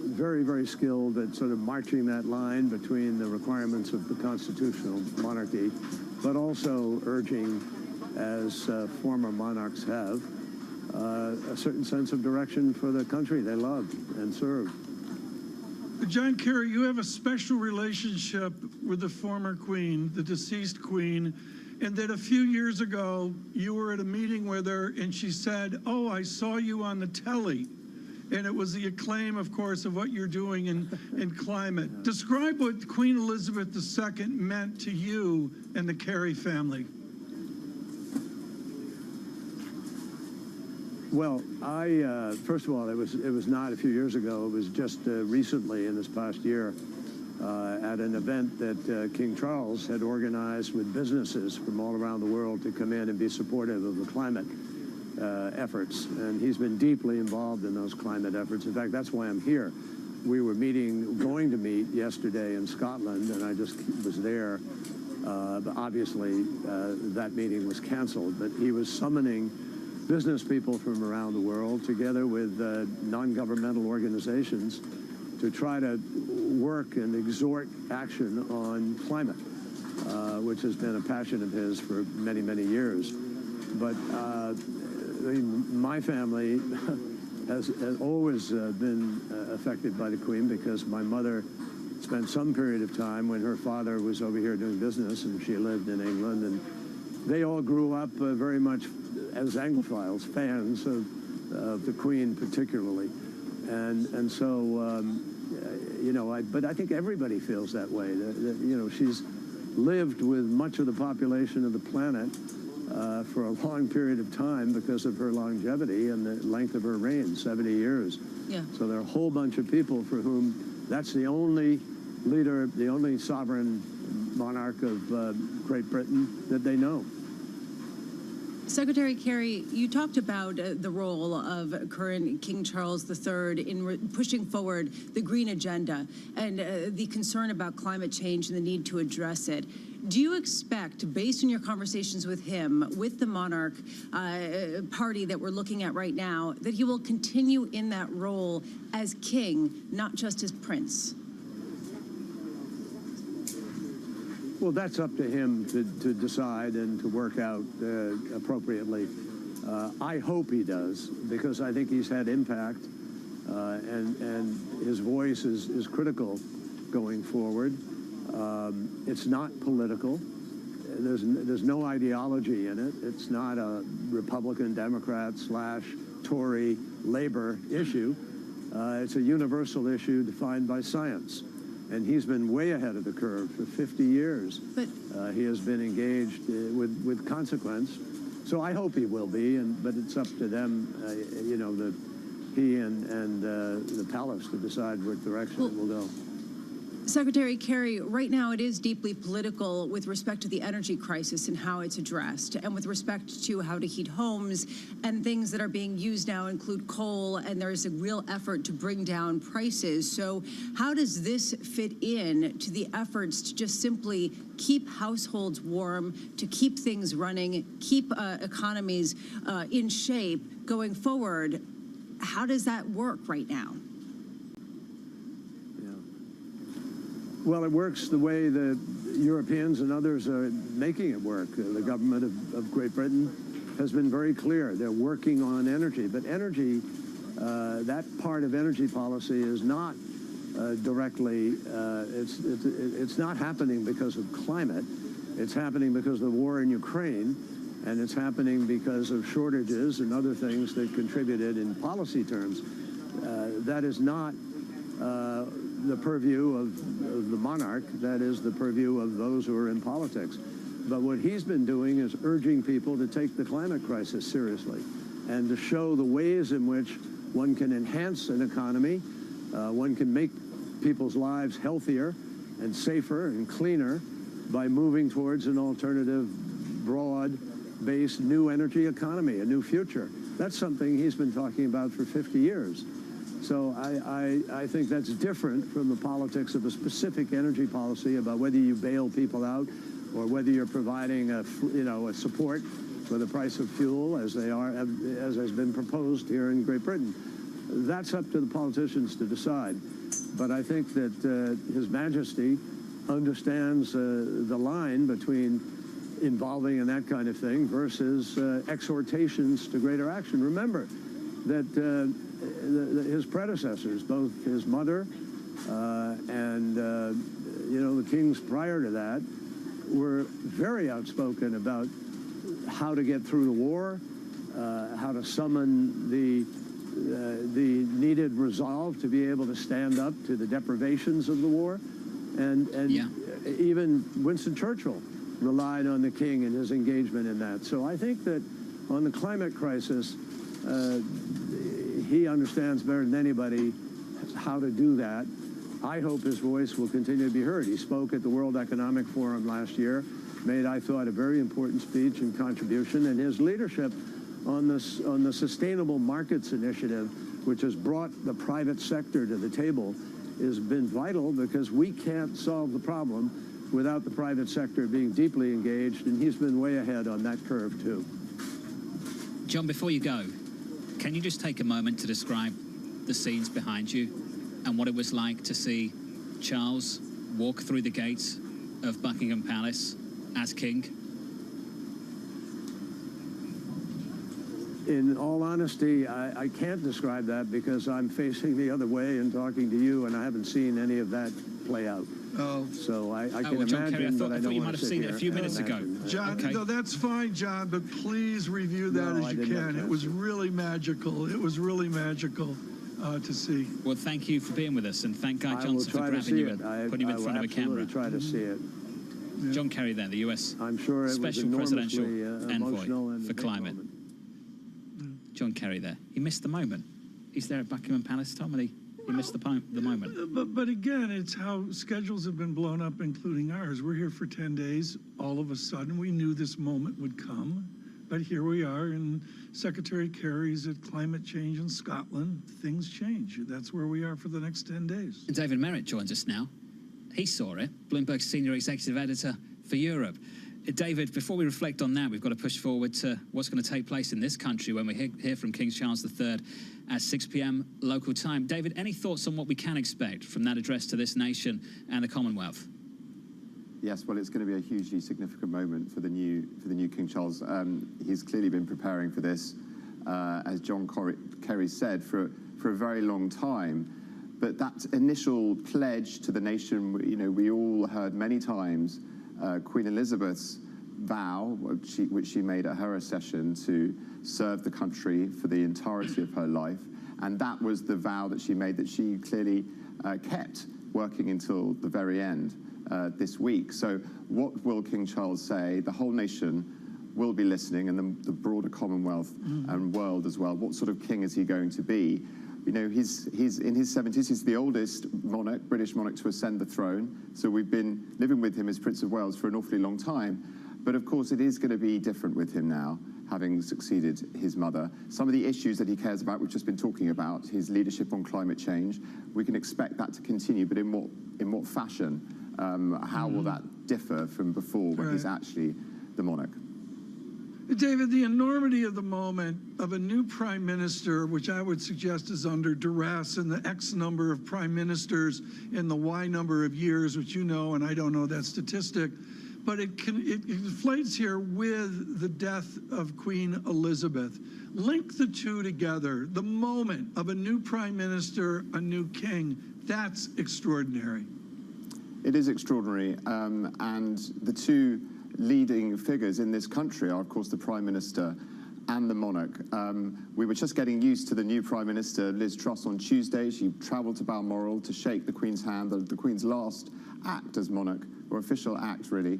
very, very skilled at sort of marching that line between the requirements of the constitutional monarchy, but also urging, as former monarchs have, a certain sense of direction for the country they love and serve. John Kerry, you have a special relationship with the former queen, the deceased queen, and that a few years ago you were at a meeting with her and she said, "Oh, I saw you on the telly." And it was the acclaim, of course, of what you're doing in climate. Describe what Queen Elizabeth II meant to you and the Kerry family. Well, first of all, it was not a few years ago. It was just recently in this past year at an event that King Charles had organized with businesses from all around the world to come in and be supportive of the climate efforts. And he's been deeply involved in those climate efforts. In fact, that's why I'm here. We were going to meet yesterday in Scotland, and I just was there. But obviously, that meeting was canceled. But he was summoning business people from around the world together with non-governmental organizations to try to work and exhort action on climate, which has been a passion of his for many, many years. But my family has always been affected by the Queen, because my mother spent some period of time when her father was over here doing business, and she lived in England, and they all grew up very much as Anglophiles, fans of the Queen particularly. And so, but I think everybody feels that way. She's lived with much of the population of the planet for a long period of time because of her longevity and the length of her reign, 70 years. Yeah. So there are a whole bunch of people for whom that's the only leader, the only sovereign monarch of Great Britain that they know. Secretary Kerry, you talked about the role of current King Charles III in pushing forward the green agenda and the concern about climate change and the need to address it. Do you expect, based on your conversations with him, with the monarch party that we're looking at right now, that he will continue in that role as king, not just as prince? Well, that's up to him to decide and to work out appropriately. I hope he does, because I think he's had impact, and his voice is critical going forward. It's not political. There's no ideology in it. It's not a Republican, Democrat / Tory, Labor issue. It's a universal issue defined by science. And he's been way ahead of the curve for 50 years. But he has been engaged with consequence. So I hope he will be, but it's up to them, he and the palace to decide what direction it will go. Secretary Kerry, right now it is deeply political with respect to the energy crisis and how it's addressed, and with respect to how to heat homes, and things that are being used now include coal, and there's a real effort to bring down prices. So how does this fit in to the efforts to just simply keep households warm, to keep things running, keep economies in shape going forward? How does that work right now? Well, it works the way the Europeans and others are making it work. The government of Great Britain has been very clear. They're working on energy. But energy, that part of energy policy is not directly, it's not happening because of climate. It's happening because of the war in Ukraine, and it's happening because of shortages and other things that contributed in policy terms. That is not the purview of the monarch. That is the purview of those who are in politics. But what he's been doing is urging people to take the climate crisis seriously and to show the ways in which one can enhance an economy, one can make people's lives healthier and safer and cleaner by moving towards an alternative, broad-based new energy economy, a new future. That's something he's been talking about for 50 years. So I think that's different from the politics of a specific energy policy about whether you bail people out or whether you're providing a support for the price of fuel as has been proposed here in Great Britain. That's up to the politicians to decide. But I think that His Majesty understands the line between involving in that kind of thing versus exhortations to greater action. Remember that his predecessors, both his mother and the kings prior to that, were very outspoken about how to get through the war, how to summon the needed resolve to be able to stand up to the deprivations of the war, and even Winston Churchill relied on the king and his engagement in that. So I think that on the climate crisis, he understands better than anybody how to do that. I hope his voice will continue to be heard. He spoke at the World Economic Forum last year, made, I thought, a very important speech and contribution, and his leadership on the Sustainable Markets Initiative, which has brought the private sector to the table, has been vital because we can't solve the problem without the private sector being deeply engaged, and he's been way ahead on that curve, too. John, before you go, can you just take a moment to describe the scenes behind you and what it was like to see Charles walk through the gates of Buckingham Palace as king? In all honesty, I can't describe that because I'm facing the other way and talking to you, and I haven't seen any of that play out. Oh. So I can well, John imagine, Kerry, I thought you might have seen it a few minutes ago. John, Okay. no, that's fine, John, but please review that as you can. It was really magical. It was really magical to see. Well, thank you for being with us, and thank Guy Johnson for grabbing you and putting you in front of a camera. I will try to see it. John Kerry there, the U.S. was Special Presidential emotional Envoy for Climate. John Kerry there. He missed the moment. He's there at Buckingham Palace, Tom, and he missed the moment. But again, it's how schedules have been blown up, including ours. We're here for 10 days. All of a sudden, we knew this moment would come. But here we are, and Secretary Kerry's at climate change in Scotland. Things change. That's where we are for the next 10 days. David Merritt joins us now. He saw it. Bloomberg's senior executive editor for Europe. David, before we reflect on that, we've got to push forward to what's going to take place in this country when we hear from King Charles III at 6 p.m. local time. David, any thoughts on what we can expect from that address to this nation and the Commonwealth? Yes, well, it's going to be a hugely significant moment for the new King Charles. He's clearly been preparing for this, as John Kerry said, for a very long time. But that initial pledge to the nation, we all heard many times Queen Elizabeth's vow, which she made at her accession, to serve the country for the entirety of her life. And that was the vow that she made, that she clearly kept, working until the very end this week. So what will King Charles say? The whole nation will be listening, and the broader Commonwealth and world as well. What sort of king is he going to be? He's in his 70s. He's the oldest monarch, British monarch, to ascend the throne. So we've been living with him as Prince of Wales for an awfully long time. But of course, it is going to be different with him now, having succeeded his mother. Some of the issues that he cares about, we've just been talking about, his leadership on climate change, we can expect that to continue, but in what fashion? How will that differ from before when he's actually the monarch? David, the enormity of the moment of a new prime minister, which I would suggest is under duress, and the X number of prime ministers in the Y number of years, which you know, and I don't know that statistic, but it inflates here with the death of Queen Elizabeth. Link the two together. The moment of a new prime minister, a new king, that's extraordinary. It is extraordinary, and the two leading figures in this country are, of course, the Prime Minister and the monarch. We were just getting used to the new Prime Minister, Liz Truss, on Tuesday. She travelled to Balmoral to shake the Queen's hand, the Queen's last act as monarch, or official act, really.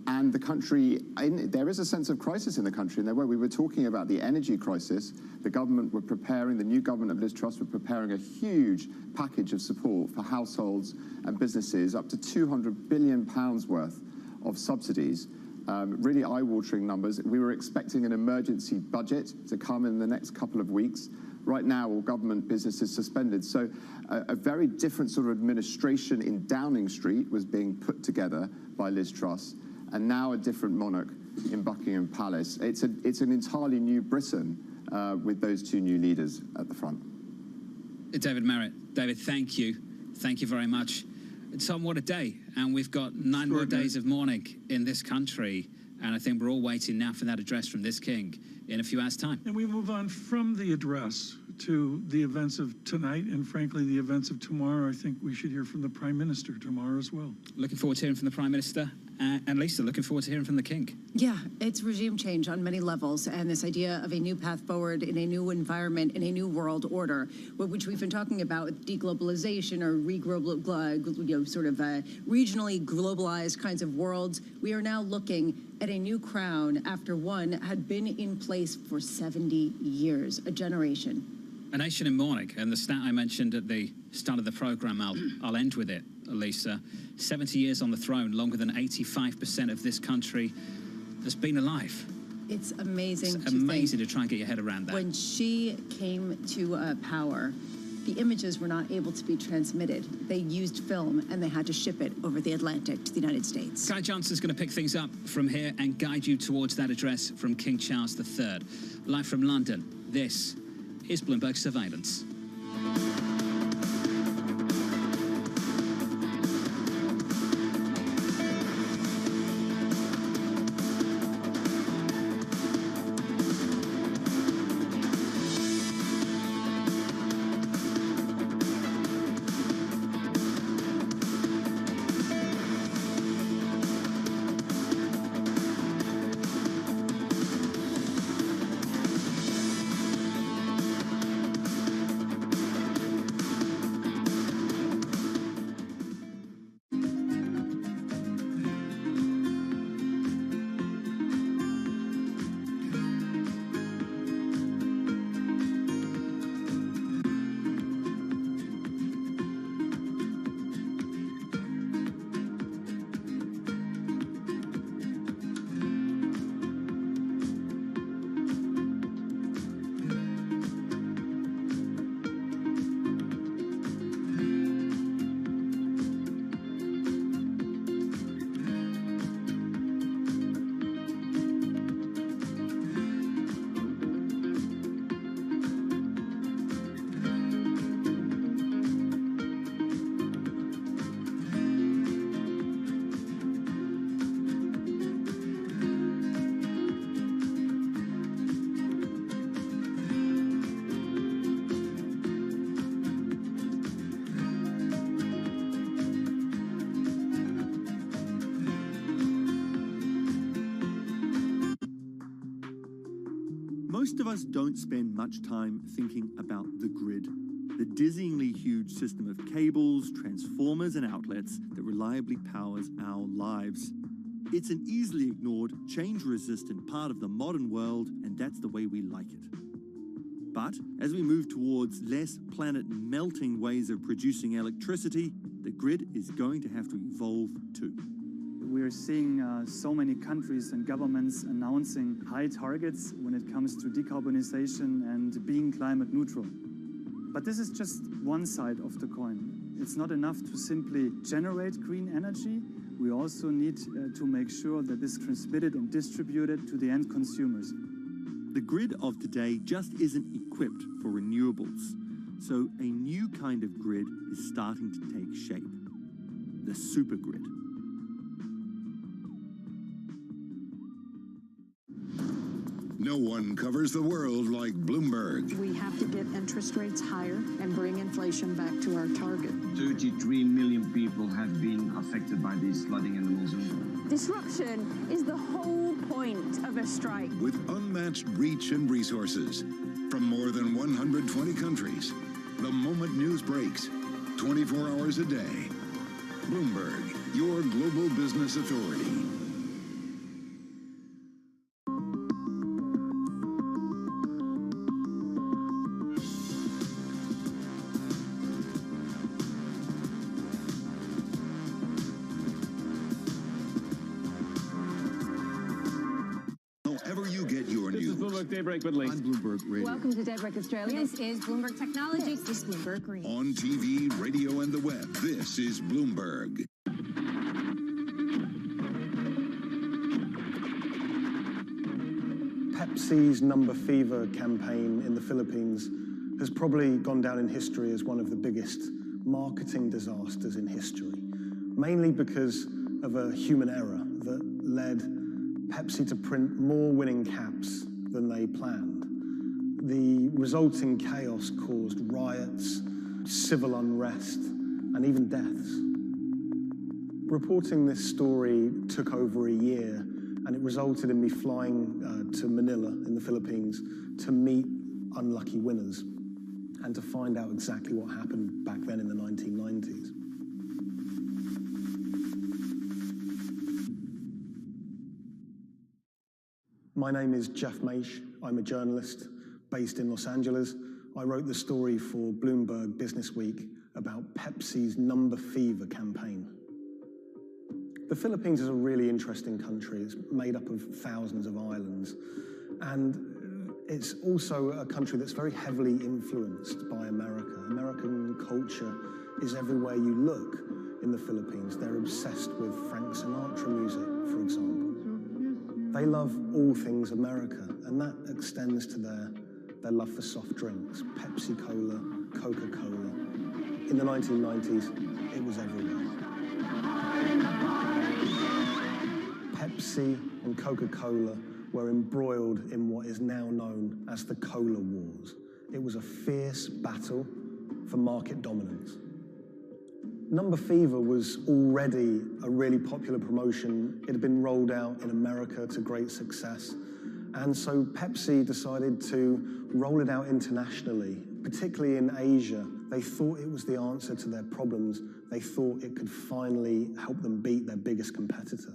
And the country, there is a sense of crisis in the country, and we were talking about the energy crisis. The government were preparing, the new government of Liz Truss were preparing a huge package of support for households and businesses, up to £200 billion worth of subsidies, really eye-watering numbers. We were expecting an emergency budget to come in the next couple of weeks. Right now, all government business is suspended. So a very different sort of administration in Downing Street was being put together by Liz Truss, and now a different monarch in Buckingham Palace. It's an entirely new Britain with those two new leaders at the front. David Merritt. David, thank you. Thank you very much. Tom, what a day. And we've got 9 more days of mourning in this country. And I think we're all waiting now for that address from this king in a few hours' time. And we move on from the address to the events of tonight and, frankly, the events of tomorrow. I think we should hear from the Prime Minister tomorrow as well. Looking forward to hearing from the Prime Minister. And Lisa, looking forward to hearing from the king. Yeah, it's regime change on many levels, and this idea of a new path forward in a new environment, in a new world order, which we've been talking about with deglobalization or sort of regionally globalized kinds of worlds. We are now looking at a new crown after one had been in place for 70 years, a generation. A nation in mourning, and the stat I mentioned at the start of the programme, I'll end with it, Lisa. 70 years on the throne, longer than 85% of this country has been alive. It's amazing. It's amazing to try and get your head around that. When she came to power, the images were not able to be transmitted. They used film, and they had to ship it over the Atlantic to the United States. Guy Johnson's going to pick things up from here and guide you towards that address from King Charles III. Live from London, this is Bloomberg Surveillance. Most of us don't spend much time thinking about the grid, the dizzyingly huge system of cables, transformers, and outlets that reliably powers our lives. It's an easily ignored, change-resistant part of the modern world, and that's the way we like it. But as we move towards less planet-melting ways of producing electricity, the grid is going to have to evolve too. We are seeing so many countries and governments announcing high targets when it comes to decarbonization and being climate neutral. But this is just one side of the coin. It's not enough to simply generate green energy. We also need to make sure that this is transmitted and distributed to the end consumers. The grid of today just isn't equipped for renewables. So a new kind of grid is starting to take shape. The supergrid. No one covers the world like Bloomberg. We have to get interest rates higher and bring inflation back to our target. 33 million people have been affected by this flooding in the monsoon. Disruption is the whole point of a strike. With unmatched reach and resources from more than 120 countries, the moment news breaks, 24 hours a day. Bloomberg, your global business authority. Daybreak with Lee. On Bloomberg Radio. Welcome to Daybreak Australia. This is Bloomberg Technology. This is Bloomberg Green. On TV, radio, and the web, this is Bloomberg. Pepsi's Number Fever campaign in the Philippines has probably gone down in history as one of the biggest marketing disasters in history, mainly because of a human error that led Pepsi to print more winning caps than they planned. The resulting chaos caused riots, civil unrest, and even deaths. Reporting this story took over a year, and it resulted in me flying to Manila in the Philippines to meet unlucky winners and to find out exactly what happened back then in the 1990s. My name is Jeff Maish. I'm a journalist based in Los Angeles. I wrote the story for Bloomberg Business Week about Pepsi's Number Fever campaign. The Philippines is a really interesting country. It's made up of thousands of islands. And it's also a country that's very heavily influenced by America. American culture is everywhere you look in the Philippines. They're obsessed with Frank Sinatra music, for example. They love all things America, and that extends to their love for soft drinks, Pepsi Cola, Coca-Cola. In the 1990s, it was everywhere. Pepsi and Coca-Cola were embroiled in what is now known as the Cola Wars. It was a fierce battle for market dominance. Number Fever was already a really popular promotion. It had been rolled out in America to great success. And so Pepsi decided to roll it out internationally, particularly in Asia. They thought it was the answer to their problems. They thought it could finally help them beat their biggest competitor.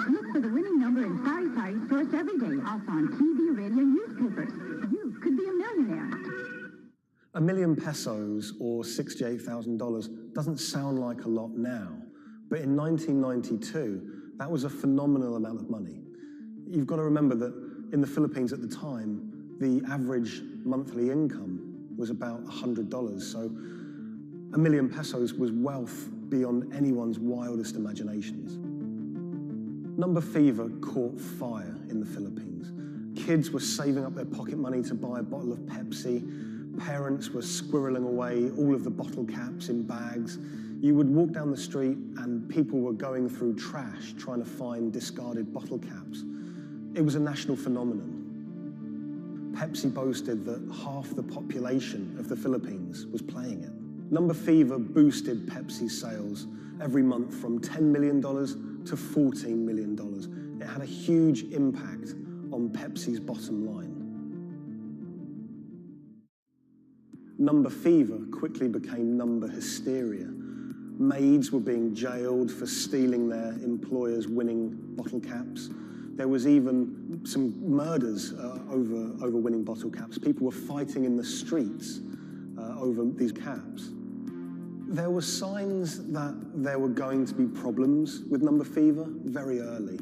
Look for the winning number in Sari stores every day, also on TV, radio, newspapers. You could be a millionaire. $1 million pesos, or $68,000, doesn't sound like a lot now, but in 1992, that was a phenomenal amount of money. You've got to remember that in the Philippines at the time, the average monthly income was about $100, so $1 million pesos was wealth beyond anyone's wildest imaginations. Number Fever caught fire in the Philippines. Kids were saving up their pocket money to buy a bottle of Pepsi. Parents were squirreling away all of the bottle caps in bags. You would walk down the street and people were going through trash trying to find discarded bottle caps. It was a national phenomenon. Pepsi boasted that half the population of the Philippines was playing it. Number fever boosted Pepsi's sales every month from $10 million to $14 million. It had a huge impact on Pepsi's bottom line. Number fever quickly became number hysteria. Maids were being jailed for stealing their employers' winning bottle caps. There was even some murders over winning bottle caps. People were fighting in the streets over these caps. There were signs that there were going to be problems with number fever very early.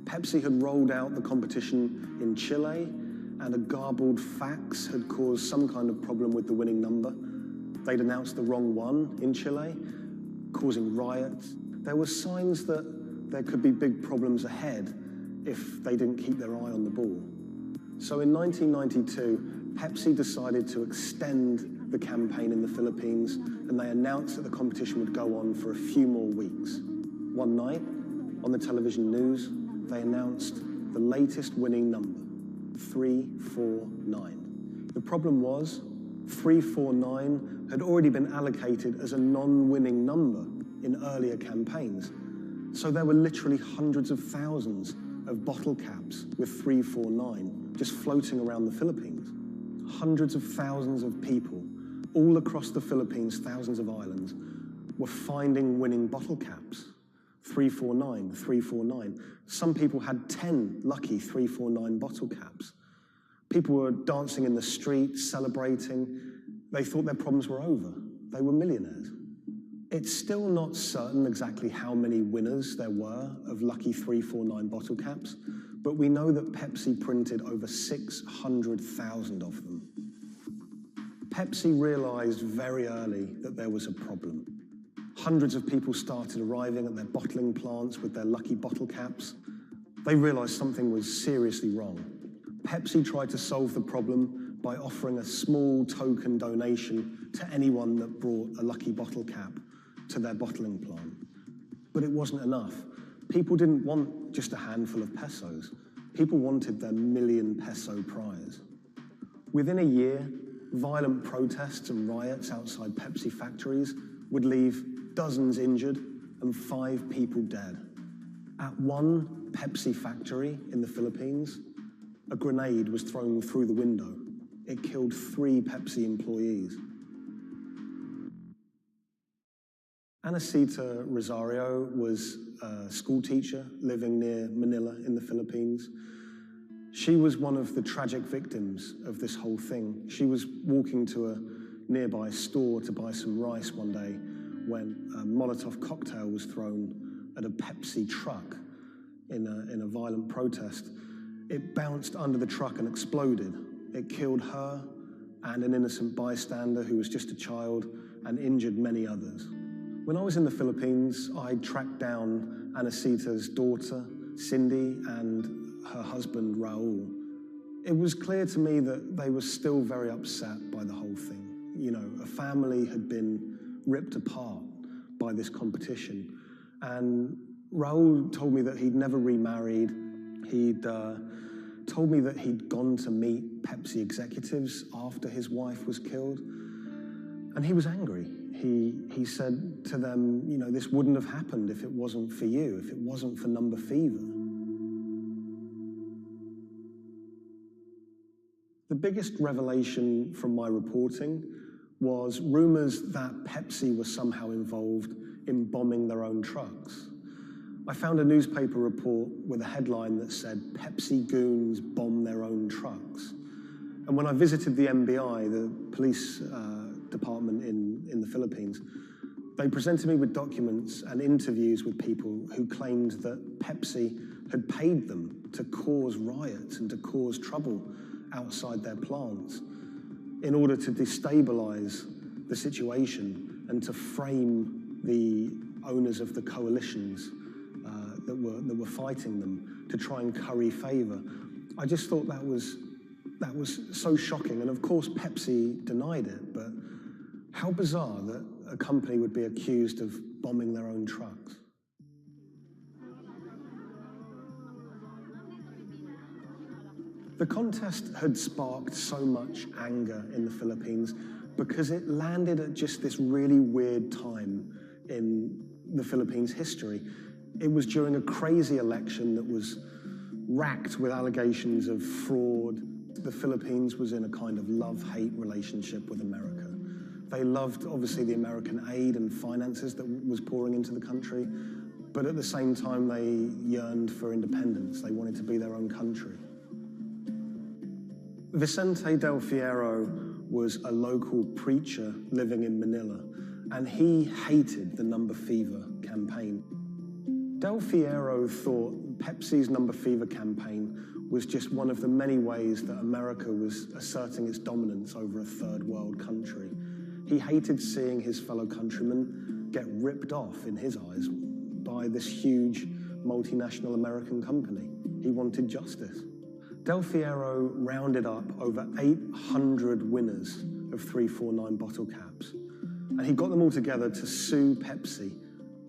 Pepsi had rolled out the competition in Chile, and a garbled fax had caused some kind of problem with the winning number. They'd announced the wrong one in Chile, causing riots. There were signs that there could be big problems ahead if they didn't keep their eye on the ball. So in 1992, Pepsi decided to extend the campaign in the Philippines, and they announced that the competition would go on for a few more weeks. One night, on the television news, they announced the latest winning number, 349. The problem was, 349 had already been allocated as a non-winning number in earlier campaigns. So there were literally hundreds of thousands of bottle caps with 349 just floating around the Philippines. Hundreds of thousands of people all across the Philippines, thousands of islands, were finding winning bottle caps. 349, 349. Some people had 10 lucky 349 bottle caps. People were dancing in the streets, celebrating. They thought their problems were over. They were millionaires. It's still not certain exactly how many winners there were of lucky 349 bottle caps, but we know that Pepsi printed over 600,000 of them. Pepsi realized very early that there was a problem. Hundreds of people started arriving at their bottling plants with their lucky bottle caps. They realized something was seriously wrong. Pepsi tried to solve the problem by offering a small token donation to anyone that brought a lucky bottle cap to their bottling plant. But it wasn't enough. People didn't want just a handful of pesos. People wanted their million-peso prize. Within a year, violent protests and riots outside Pepsi factories would leave dozens injured and 5 people dead. At one Pepsi factory in the Philippines, a grenade was thrown through the window. It killed 3 Pepsi employees. Anacita Rosario was a school teacher living near Manila in the Philippines. She was one of the tragic victims of this whole thing. She was walking to a nearby store to buy some rice one day when a Molotov cocktail was thrown at a Pepsi truck in a violent protest. It bounced under the truck and exploded. It killed her and an innocent bystander who was just a child and injured many others. When I was in the Philippines, I tracked down Anacita's daughter, Cindy, and her husband, Raul. It was clear to me that they were still very upset by the whole thing. You know, a family had been ripped apart by this competition. And Raul told me that he'd never remarried. He'd told me that he'd gone to meet Pepsi executives after his wife was killed. And he was angry. He said to them, you know, this wouldn't have happened if it wasn't for you, if it wasn't for number fever. The biggest revelation from my reporting was rumors that Pepsi was somehow involved in bombing their own trucks. I found a newspaper report with a headline that said, "Pepsi goons bomb their own trucks." And when I visited the MBI, the police department in the Philippines, they presented me with documents and interviews with people who claimed that Pepsi had paid them to cause riots and to cause trouble outside their plants in order to destabilize the situation and to frame the owners of the coalitions that were fighting them to try and curry favor. I just thought that was so shocking. And of course, Pepsi denied it, but how bizarre that a company would be accused of bombing their own trucks. The contest had sparked so much anger in the Philippines because it landed at just this really weird time in the Philippines' history. It was during a crazy election that was racked with allegations of fraud. The Philippines was in a kind of love-hate relationship with America. They loved, obviously, the American aid and finances that was pouring into the country, but at the same time, they yearned for independence. They wanted to be their own country. Vicente Del Fierro was a local preacher living in Manila, and he hated the Number Fever campaign. Del Fierro thought Pepsi's Number Fever campaign was just one of the many ways that America was asserting its dominance over a third world country. He hated seeing his fellow countrymen get ripped off, in his eyes, by this huge multinational American company. He wanted justice. Del Fierro rounded up over 800 winners of 349 bottle caps, and he got them all together to sue Pepsi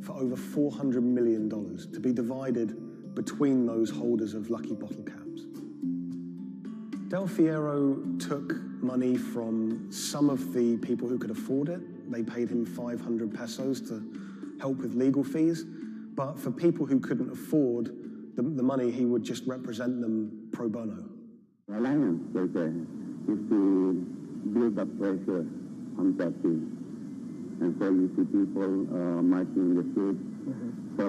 for over $400 million to be divided between those holders of lucky bottle caps. Del Fierro took money from some of the people who could afford it. They paid him 500 pesos to help with legal fees, but for people who couldn't afford the money, he would just represent them pro bono. The alliance is to build up pressure on Pepsi. And so you see people marching in the streets. So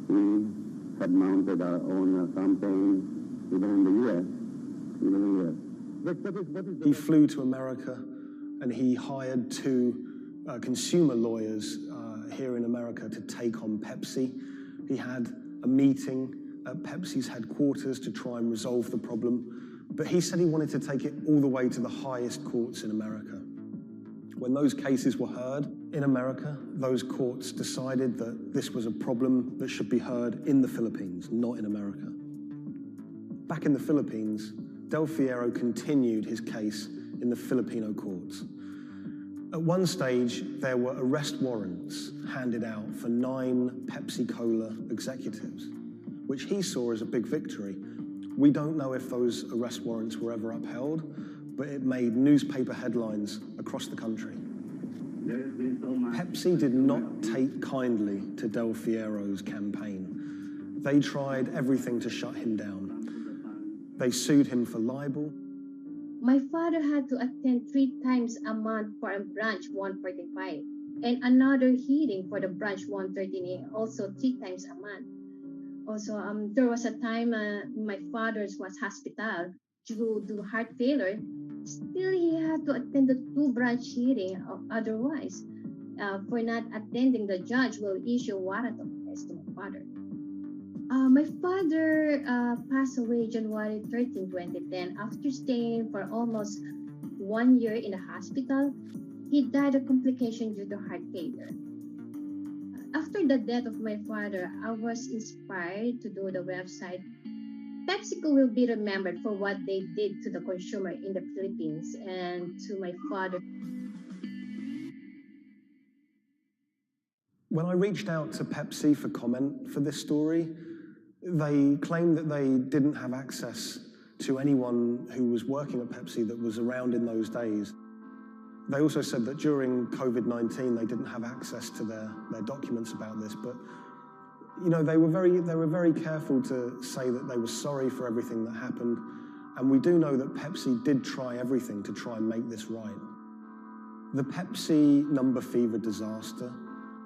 we had mounted our own campaign, even in the U.S. He flew to America and he hired two consumer lawyers here in America to take on Pepsi. He had a meeting at Pepsi's headquarters to try and resolve the problem, but he said he wanted to take it all the way to the highest courts in America. When those cases were heard in America, those courts decided that this was a problem that should be heard in the Philippines, not in America. Back in the Philippines, Del Fierro continued his case in the Filipino courts. At one stage, there were arrest warrants handed out for 9 Pepsi-Cola executives, which he saw as a big victory. We don't know if those arrest warrants were ever upheld, but it made newspaper headlines across the country. Pepsi did not take kindly to Del Fierro's campaign. They tried everything to shut him down. They sued him for libel. My father had to attend 3 times a month for a branch 145 and another hearing for the branch 113, also 3 times a month. Also, there was a time my father was hospital due to heart failure. Still, he had to attend the 2 branch hearing. Otherwise, for not attending, the judge will issue warrant of arrest to my father. My father passed away January 13, 2010. After staying for almost 1 year in the hospital, he died of complication due to heart failure. After the death of my father, I was inspired to do the website. PepsiCo will be remembered for what they did to the consumer in the Philippines and to my father. When I reached out to Pepsi for comment for this story, they claimed that they didn't have access to anyone who was working at Pepsi that was around in those days. They also said that during COVID-19, they didn't have access to their documents about this, but you know, they were very careful to say that they were sorry for everything that happened, and we do know that Pepsi did try everything to try and make this right. The Pepsi Number Fever disaster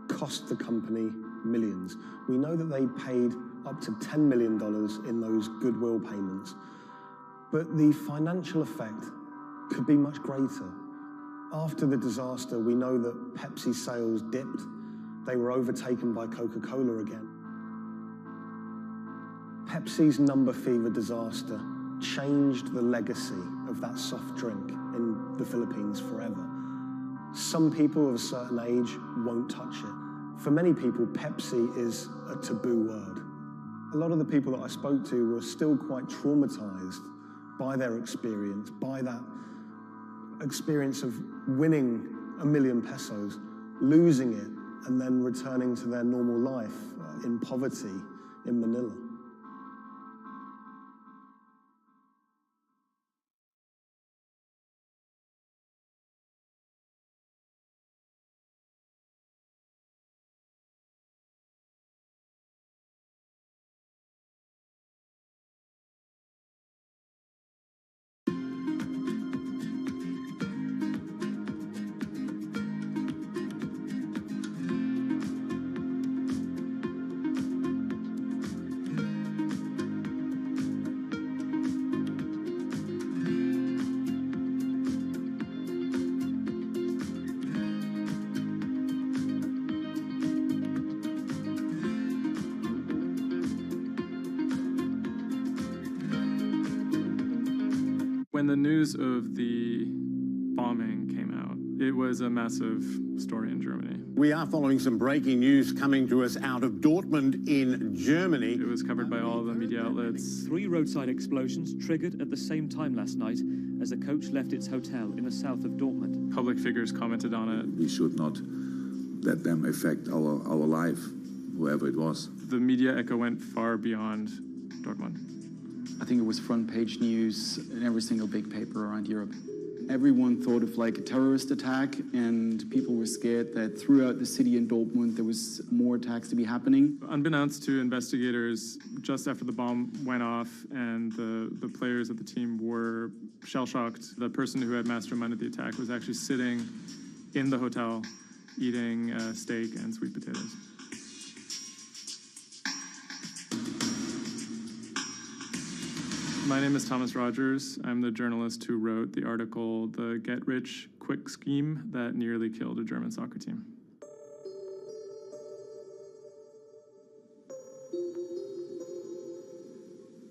cost the company millions. We know that they paid up to $10 million in those goodwill payments, but the financial effect could be much greater. After the disaster, we know that Pepsi sales dipped. They were overtaken by Coca-Cola again. Pepsi's Number Fever disaster changed the legacy of that soft drink in the Philippines forever. Some people of a certain age won't touch it. For many people, Pepsi is a taboo word. A lot of the people that I spoke to were still quite traumatized by their experience, by that experience of winning 1 million pesos, losing it, and then returning to their normal life in poverty in Manila. When the news of the bombing came out, it was a massive story in Germany. We are following some breaking news coming to us out of Dortmund in Germany. It was covered by all the media outlets. 3 roadside explosions triggered at the same time last night as the coach left its hotel in the south of Dortmund. Public figures commented on it. We should not let them affect our life, whoever it was. The media echo went far beyond Dortmund. I think it was front page news in every single big paper around Europe. Everyone thought of like a terrorist attack, and people were scared that throughout the city in Dortmund there was more attacks to be happening. Unbeknownst to investigators, just after the bomb went off and the players of the team were shell-shocked, the person who had masterminded the attack was actually sitting in the hotel eating steak and sweet potatoes. My name is Thomas Rogers. I'm the journalist who wrote the article, The Get-Rich-Quick Scheme That Nearly Killed a German Soccer Team.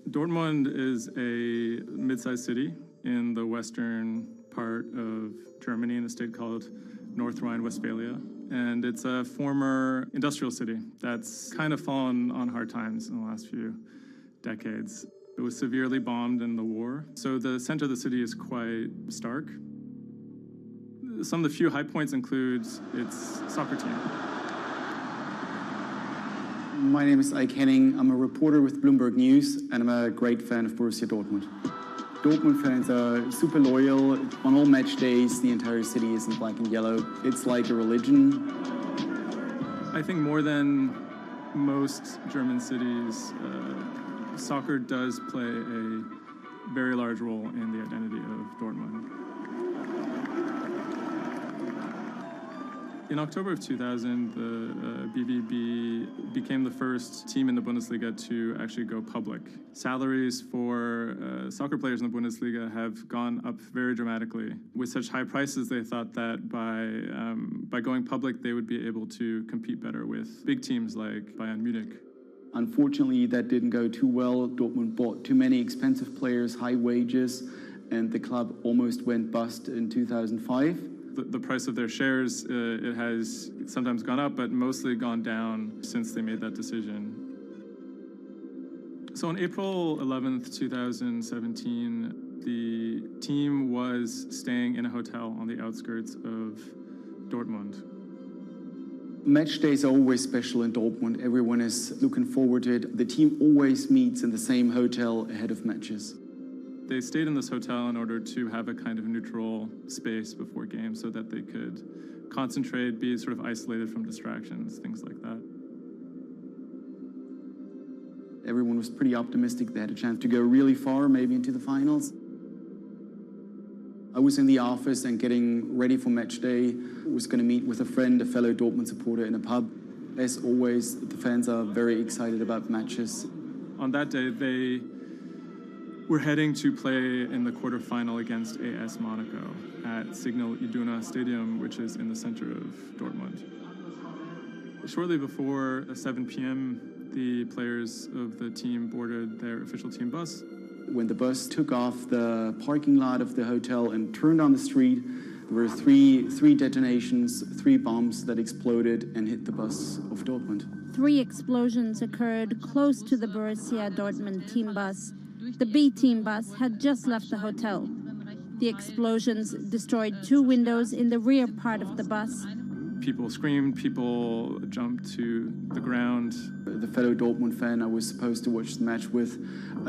Dortmund is a mid-sized city in the western part of Germany in a state called North Rhine-Westphalia. And it's a former industrial city that's kind of fallen on hard times in the last few decades. It was severely bombed in the war, so the center of the city is quite stark. Some of the few high points include its soccer team. My name is Ike Henning. I'm a reporter with Bloomberg News, and I'm a great fan of Borussia Dortmund. Dortmund fans are super loyal. On all match days, the entire city is in black and yellow. It's like a religion. I think more than most German cities, soccer does play a very large role in the identity of Dortmund. In October of 2000, the BVB became the first team in the Bundesliga to actually go public. Salaries for soccer players in the Bundesliga have gone up very dramatically. With such high prices, they thought that by going public, they would be able to compete better with big teams like Bayern Munich. Unfortunately, that didn't go too well. Dortmund bought too many expensive players, high wages, and the club almost went bust in 2005. The price of their shares, it has sometimes gone up, but mostly gone down since they made that decision. So on April 11th, 2017, the team was staying in a hotel on the outskirts of Dortmund. Match days are always special in Dortmund. Everyone is looking forward to it. The team always meets in the same hotel ahead of matches. They stayed in this hotel in order to have a kind of neutral space before games so that they could concentrate, be sort of isolated from distractions, things like that. Everyone was pretty optimistic. They had a chance to go really far, maybe into the finals. I was in the office and getting ready for match day. I was going to meet with a friend, a fellow Dortmund supporter, in a pub. As always, the fans are very excited about matches. On that day, they were heading to play in the quarterfinal against AS Monaco at Signal Iduna Stadium, which is in the center of Dortmund. Shortly before 7 p.m., the players of the team boarded their official team bus. When the bus took off the parking lot of the hotel and turned on the street, there were three detonations, 3 bombs that exploded and hit the bus of Dortmund. 3 explosions occurred close to the Borussia Dortmund team bus. The B team bus had just left the hotel. The explosions destroyed 2 windows in the rear part of the bus. People screamed, people jumped to the ground. The fellow Dortmund fan I was supposed to watch the match with,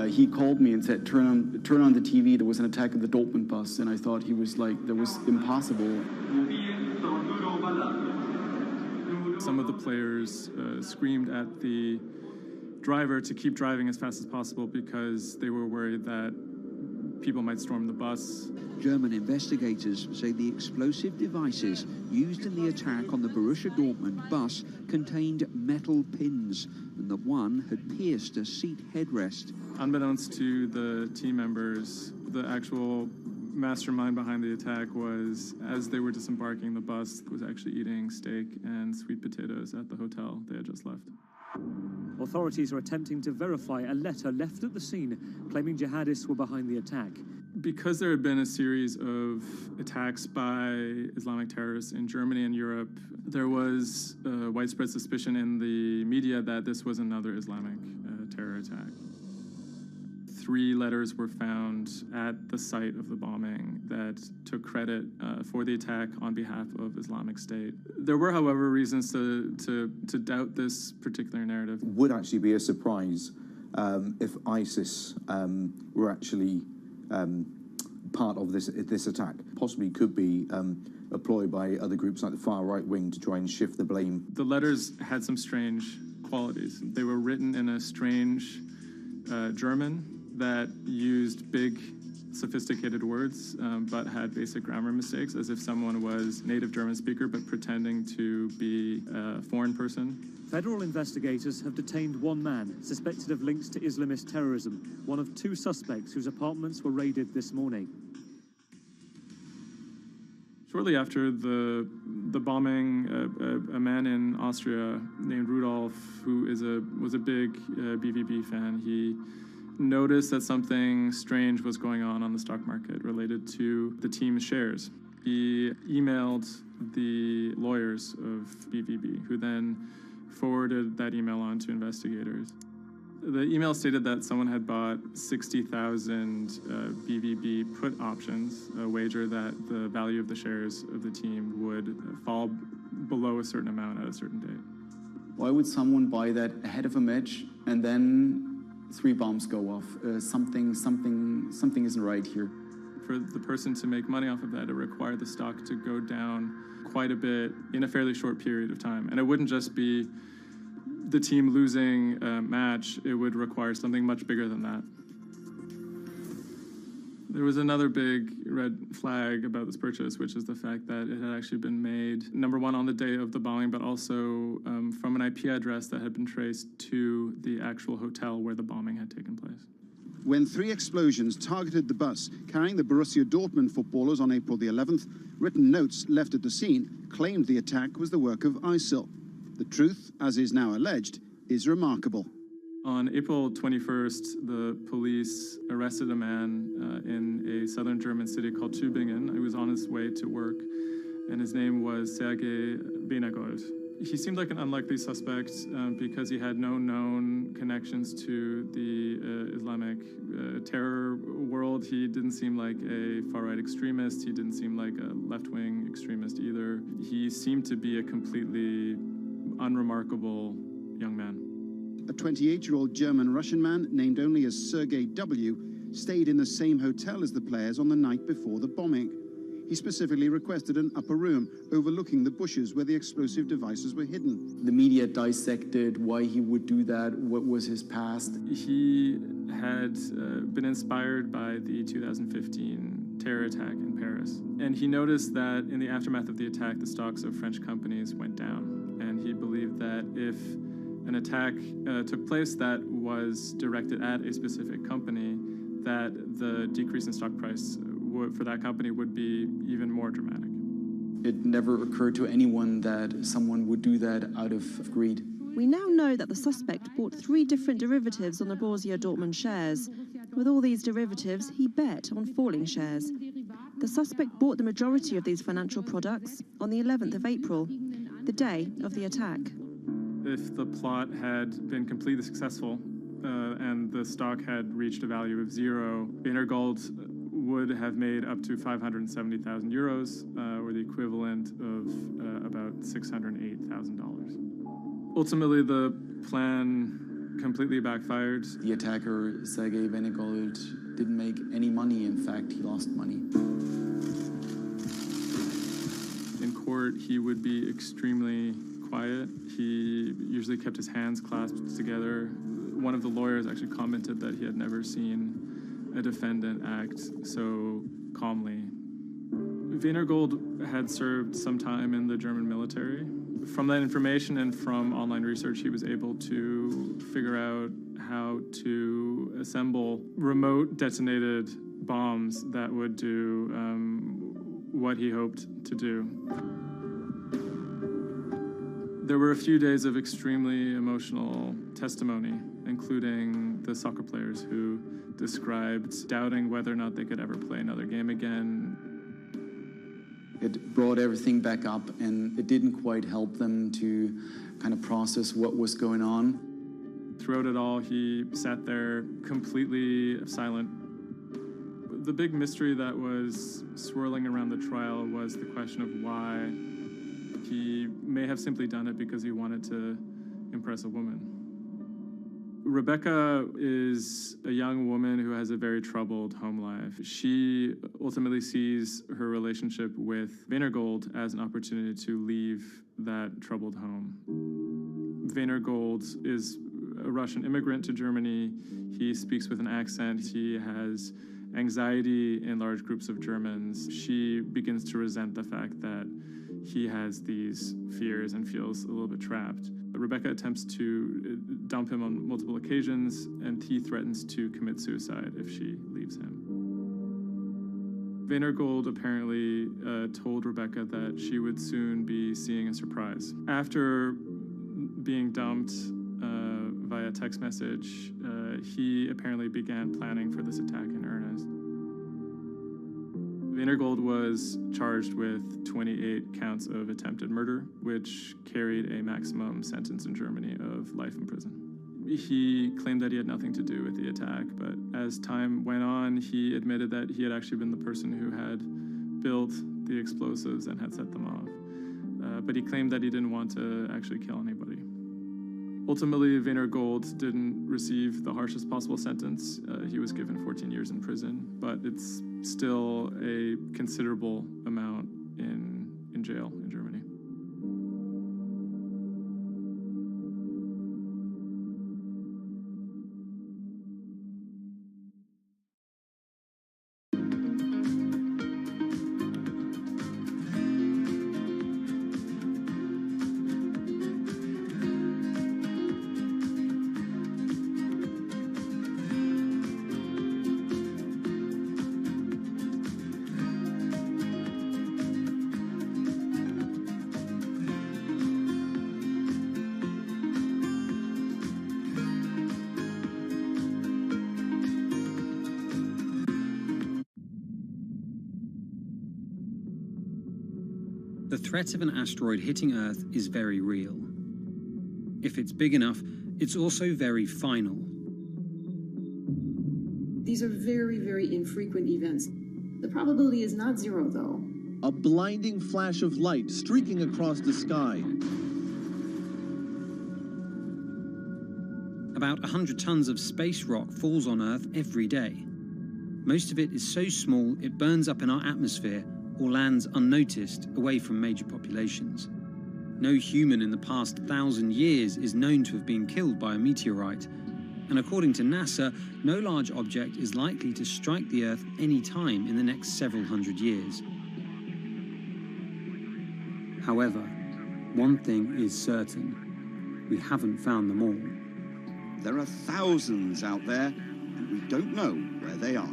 he called me and said, turn on the TV, there was an attack on the Dortmund bus. And I thought he was like, that was impossible. Some of the players screamed at the driver to keep driving as fast as possible because they were worried that people might storm the bus. German investigators say the explosive devices used in the attack on the Borussia Dortmund bus contained metal pins, and that one had pierced a seat headrest. Unbeknownst to the team members, the actual mastermind behind the attack was, as they were disembarking the bus, was actually eating steak and sweet potatoes at the hotel they had just left. Authorities are attempting to verify a letter left at the scene claiming jihadists were behind the attack. Because there had been a series of attacks by Islamic terrorists in Germany and Europe, there was widespread suspicion in the media that this was another Islamic terror attack. 3 letters were found at the site of the bombing that took credit for the attack on behalf of Islamic State. There were, however, reasons to doubt this particular narrative. Would actually be a surprise if ISIS were actually part of this attack. Possibly could be employed by other groups like the far right wing to try and shift the blame. The letters had some strange qualities. They were written in a strange German that used big, sophisticated words, but had basic grammar mistakes, as if someone was native German speaker but pretending to be a foreign person. Federal investigators have detained one man suspected of links to Islamist terrorism, one of 2 suspects whose apartments were raided this morning. Shortly after the bombing, a man in Austria named Rudolf, who was a big BVB fan, he noticed that something strange was going on the stock market related to the team's shares. He emailed the lawyers of BVB, who then forwarded that email on to investigators. The email stated that someone had bought 60,000 BVB put options, a wager that the value of the shares of the team would fall below a certain amount at a certain date. Why would someone buy that ahead of a match and then 3 bombs go off? Something isn't right here. For the person to make money off of that, it required the stock to go down quite a bit in a fairly short period of time. And it wouldn't just be the team losing a match, it would require something much bigger than that. There was another big red flag about this purchase, which is the fact that it had actually been made, number one, on the day of the bombing, but also from an IP address that had been traced to the actual hotel where the bombing had taken place. When 3 explosions targeted the bus carrying the Borussia Dortmund footballers on April the 11th, written notes left at the scene claimed the attack was the work of ISIL. The truth, as is now alleged, is remarkable. On April 21st, the police arrested a man in a southern German city called Tübingen. He was on his way to work, and his name was Sergei Venegold. He seemed like an unlikely suspect because he had no known connections to the Islamic terror world. He didn't seem like a far-right extremist. He didn't seem like a left-wing extremist either. He seemed to be a completely unremarkable young man. A 28-year-old German-Russian man, named only as Sergei W., stayed in the same hotel as the players on the night before the bombing. He specifically requested an upper room overlooking the bushes where the explosive devices were hidden. The media dissected why he would do that, what was his past. He had been inspired by the 2015 terror attack in Paris. And he noticed that in the aftermath of the attack, the stocks of French companies went down. And he believed that if an attack took place that was directed at a specific company, that the decrease in stock price for that company would be even more dramatic. It never occurred to anyone that someone would do that out of greed. We now know that the suspect bought 3 different derivatives on the Borussia Dortmund shares. With all these derivatives, he bet on falling shares. The suspect bought the majority of these financial products on the 11th of April, the day of the attack. If the plot had been completely successful and the stock had reached a value of 0, Venegold would have made up to 570,000 euros, or the equivalent of about $608,000. Ultimately, the plan completely backfired. The attacker, Sergei Venegold, didn't make any money. In fact, he lost money. In court, he would be extremely quiet. He usually kept his hands clasped together. One of the lawyers actually commented that he had never seen a defendant act so calmly. Venegold had served some time in the German military. From that information and from online research, he was able to figure out how to assemble remote detonated bombs that would do what he hoped to do. There were a few days of extremely emotional testimony, including the soccer players who described doubting whether or not they could ever play another game again. It brought everything back up, and it didn't quite help them to kind of process what was going on. Throughout it all, he sat there completely silent. The big mystery that was swirling around the trial was the question of why. He may have simply done it because he wanted to impress a woman. Rebecca is a young woman who has a very troubled home life. She ultimately sees her relationship with Weinergold as an opportunity to leave that troubled home. Weinergold is a Russian immigrant to Germany. He speaks with an accent. He has anxiety in large groups of Germans. She begins to resent the fact that he has these fears and feels a little bit trapped. Rebecca attempts to dump him on multiple occasions, and he threatens to commit suicide if she leaves him. Weinergold apparently told Rebecca that she would soon be seeing a surprise. After being dumped via text message, he apparently began planning for this attack in earnest. Weinergold was charged with 28 counts of attempted murder, which carried a maximum sentence in Germany of life in prison. He claimed that he had nothing to do with the attack, but as time went on, he admitted that he had actually been the person who had built the explosives and had set them off. But he claimed that he didn't want to actually kill anybody. Ultimately, Weinergold didn't receive the harshest possible sentence. He was given 14 years in prison, but it's still a considerable amount in jail in Germany. The threat of an asteroid hitting Earth is very real. If it's big enough, it's also very final. These are very, very infrequent events. The probability is not zero, though. A blinding flash of light streaking across the sky. About 100 tons of space rock falls on Earth every day. Most of it is so small it burns up in our atmosphere or lands unnoticed away from major populations. No human in the past 1,000 years is known to have been killed by a meteorite, and according to NASA, no large object is likely to strike the Earth any time in the next several hundred years. However, one thing is certain: we haven't found them all. There are thousands out there, and we don't know where they are.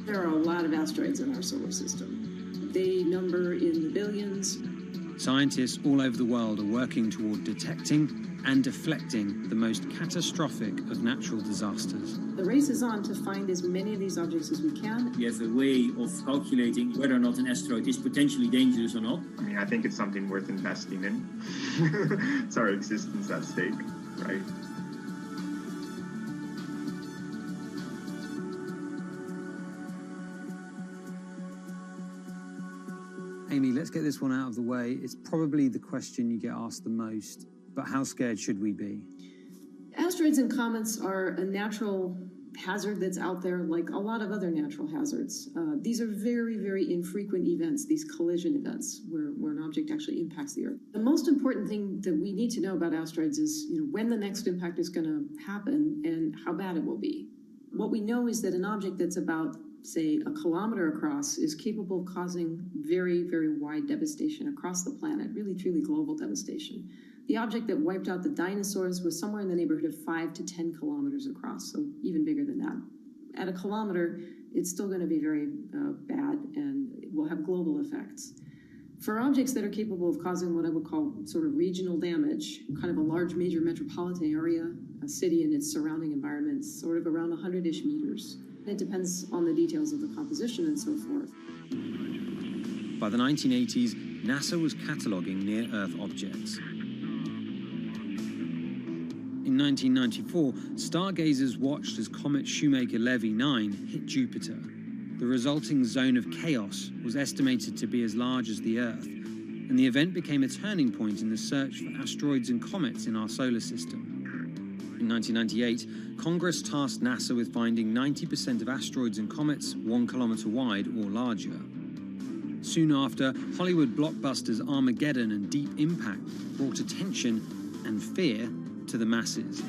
There are a lot of asteroids in our solar system. They number in the billions. Scientists all over the world are working toward detecting and deflecting the most catastrophic of natural disasters. The race is on to find as many of these objects as we can. We have a way of calculating whether or not an asteroid is potentially dangerous or not. I mean, I think it's something worth investing in. It's our existence at stake, right? Amy, let's get this one out of the way. It's probably the question you get asked the most, but how scared should we be? Asteroids and comets are a natural hazard that's out there like a lot of other natural hazards. These are very, very infrequent events, these collision events, where an object actually impacts the Earth. The most important thing that we need to know about asteroids is when the next impact is going to happen and how bad it will be. What we know is that an object that's about, say, a kilometer across is capable of causing very, very wide devastation across the planet, really, truly global devastation. The object that wiped out the dinosaurs was somewhere in the neighborhood of 5 to 10 kilometers across, so even bigger than that. At a kilometer, it's still going to be very bad and will have global effects. For objects that are capable of causing what I would call sort of regional damage, kind of a large major metropolitan area, a city and its surrounding environment, sort of around 100-ish meters. It depends on the details of the composition and so forth. By the 1980s, NASA was cataloguing near-Earth objects. In 1994, stargazers watched as comet Shoemaker-Levy 9 hit Jupiter. The resulting zone of chaos was estimated to be as large as the Earth, and the event became a turning point in the search for asteroids and comets in our solar system. In 1998, Congress tasked NASA with finding 90% of asteroids and comets 1 kilometer wide or larger. Soon after, Hollywood blockbusters Armageddon and Deep Impact brought attention and fear to the masses.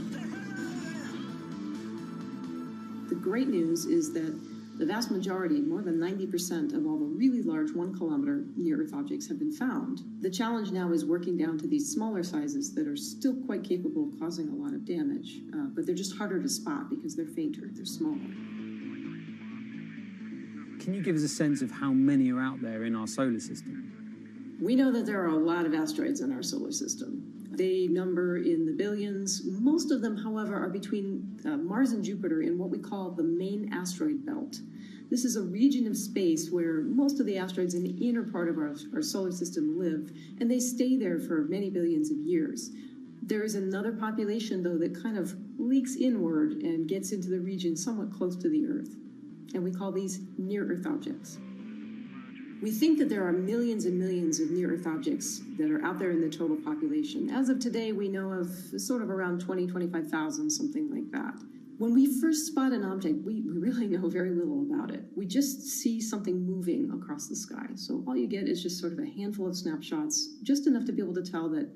The great news is that the vast majority, more than 90% of all the really large 1 kilometer near-Earth objects have been found. The challenge now is working down to these smaller sizes that are still quite capable of causing a lot of damage, but they're just harder to spot because they're fainter, they're smaller. Can you give us a sense of how many are out there in our solar system? We know that there are a lot of asteroids in our solar system. They number in the billions. Most of them, however, are between Mars and Jupiter in what we call the main asteroid belt. This is a region of space where most of the asteroids in the inner part of our solar system live, and they stay there for many billions of years. There is another population, though, that kind of leaks inward and gets into the region somewhat close to the Earth, and we call these near-Earth objects. We think that there are millions and millions of near-Earth objects that are out there in the total population. As of today, we know of sort of around 20, 25,000, something like that. When we first spot an object, we really know very little about it. We just see something moving across the sky. So all you get is just sort of a handful of snapshots, just enough to be able to tell that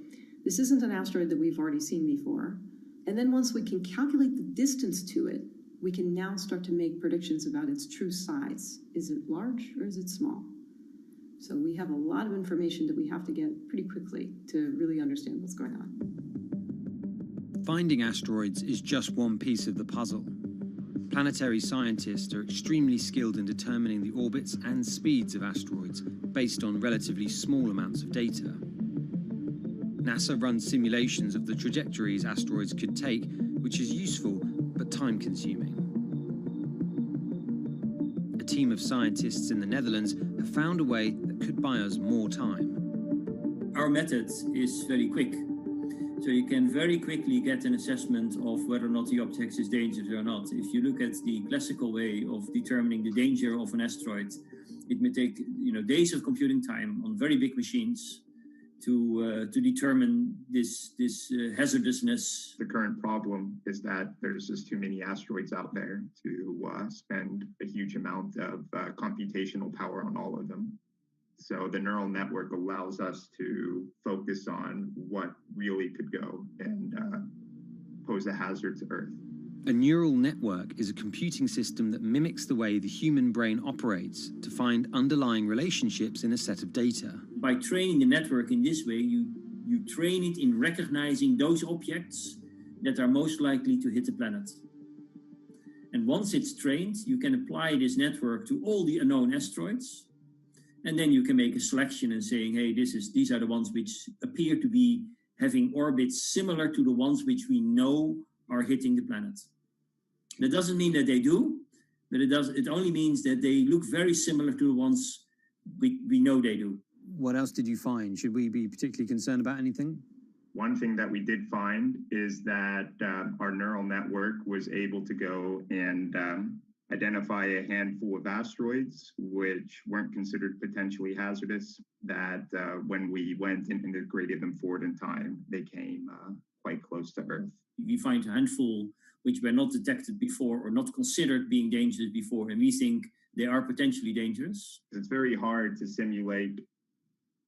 this isn't an asteroid that we've already seen before. And then once we can calculate the distance to it, we can now start to make predictions about its true size. Is it large or is it small? So we have a lot of information that we have to get pretty quickly to really understand what's going on. Finding asteroids is just one piece of the puzzle. Planetary scientists are extremely skilled in determining the orbits and speeds of asteroids based on relatively small amounts of data. NASA runs simulations of the trajectories asteroids could take, which is useful but time-consuming. A team of scientists in the Netherlands have found a way that could buy us more time. Our method is very quick. So you can very quickly get an assessment of whether or not the object is dangerous or not. If you look at the classical way of determining the danger of an asteroid, it may take days of computing time on very big machines to determine this hazardousness. The current problem is that there's just too many asteroids out there to spend a huge amount of computational power on all of them. So the neural network allows us to focus on what really could go and pose a hazard to Earth. A neural network is a computing system that mimics the way the human brain operates to find underlying relationships in a set of data. By training the network in this way, you train it in recognizing those objects that are most likely to hit the planet. And once it's trained, you can apply this network to all the unknown asteroids. And then you can make a selection and saying, hey, these are the ones which appear to be having orbits similar to the ones which we know are hitting the planet. That doesn't mean that they do, but it only means that they look very similar to the ones we know they do. What else did you find? Should we be particularly concerned about anything? One thing that we did find is that our neural network was able to go and identify a handful of asteroids which weren't considered potentially hazardous, that when we went and integrated them forward in time, they came quite close to Earth. We find a handful which were not detected before or not considered being dangerous before, and we think they are potentially dangerous. It's very hard to simulate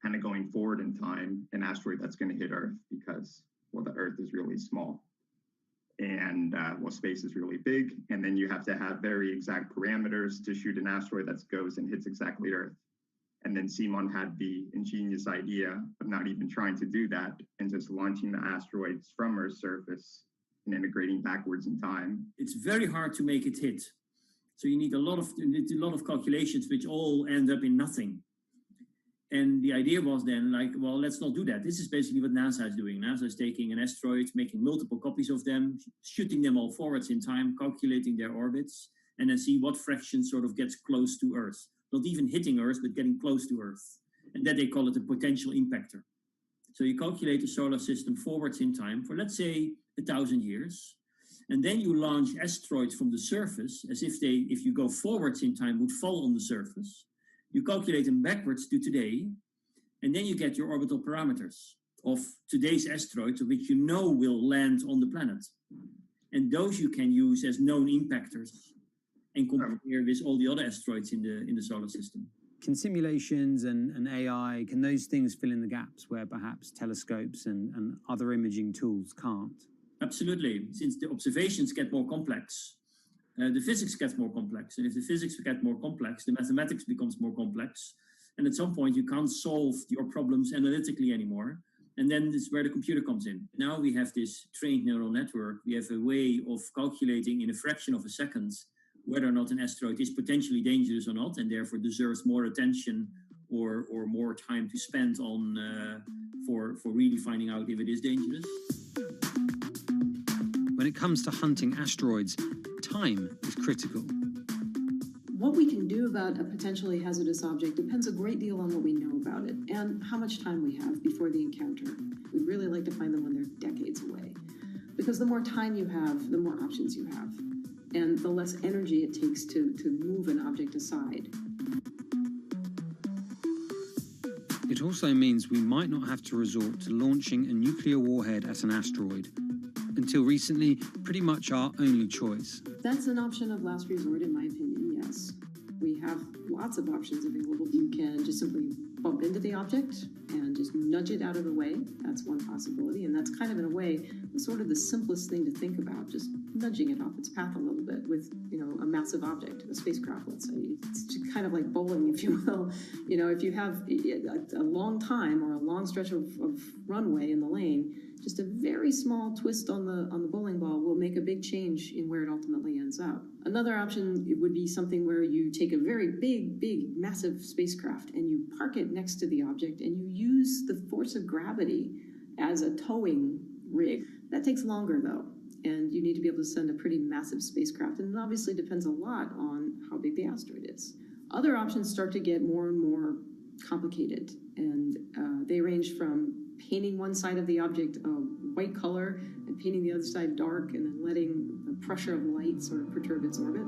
kind of going forward in time an asteroid that's going to hit Earth because, well, the Earth is really small. And space is really big, and then you have to have very exact parameters to shoot an asteroid that goes and hits exactly Earth. And then Simon had the ingenious idea of not even trying to do that and just launching the asteroids from Earth's surface and integrating backwards in time. It's very hard to make it hit. So you need a lot of calculations which all end up in nothing. And the idea was then like, well, let's not do that. This is basically what NASA is doing. NASA is taking an asteroid, making multiple copies of them, shooting them all forwards in time, calculating their orbits, and then see what fraction sort of gets close to Earth. Not even hitting Earth, but getting close to Earth. And that they call it a potential impactor. So you calculate the solar system forwards in time for, let's say, 1,000 years. And then you launch asteroids from the surface as if they, if you go forwards in time, would fall on the surface. You calculate them backwards to today. And then you get your orbital parameters of today's asteroids, which you know will land on the planet. And those you can use as known impactors and compare with all the other asteroids in the solar system. Can simulations and AI, can those things fill in the gaps where perhaps telescopes and other imaging tools can't? Absolutely. Since the observations get more complex, the physics gets more complex. And if the physics get more complex, the mathematics becomes more complex. And at some point, you can't solve your problems analytically anymore. And then this is where the computer comes in. Now we have this trained neural network. We have a way of calculating in a fraction of a second whether or not an asteroid is potentially dangerous or not, and therefore deserves more attention or more time to spend on for really finding out if it is dangerous. When it comes to hunting asteroids, time is critical. What we can do about a potentially hazardous object depends a great deal on what we know about it and how much time we have before the encounter. We'd really like to find them when they're decades away, because the more time you have, the more options you have, and the less energy it takes to move an object aside. It also means we might not have to resort to launching a nuclear warhead at an asteroid. Until recently, pretty much our only choice. That's an option of last resort, in my opinion, yes. We have lots of options available. You can just simply bump into the object and just nudge it out of the way. That's one possibility, and that's kind of, in a way, sort of the simplest thing to think about, just nudging it off its path a little bit with, a massive object, a spacecraft, let's say. It's just kind of like bowling, if you will. If you have a long time or a long stretch of runway in the lane, just a very small twist on the bowling ball will make a big change in where it ultimately ends up. Another option would be something where you take a very big, massive spacecraft and you park it next to the object and you use the force of gravity as a towing rig. That takes longer, though, and you need to be able to send a pretty massive spacecraft, and it obviously depends a lot on how big the asteroid is. Other options start to get more and more complicated, and they range from painting one side of the object a white color and painting the other side dark, and then letting the pressure of light sort of perturb its orbit.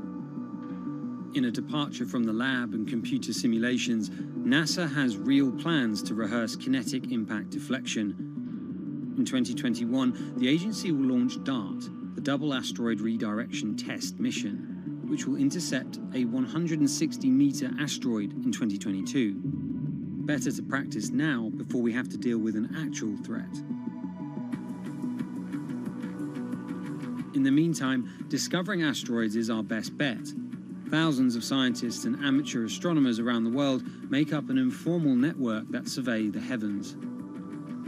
In a departure from the lab and computer simulations, NASA has real plans to rehearse kinetic impact deflection. In 2021, the agency will launch DART, the Double Asteroid Redirection Test mission, which will intercept a 160-meter asteroid in 2022. Better to practice now before we have to deal with an actual threat. In the meantime, discovering asteroids is our best bet. Thousands of scientists and amateur astronomers around the world make up an informal network that survey the heavens.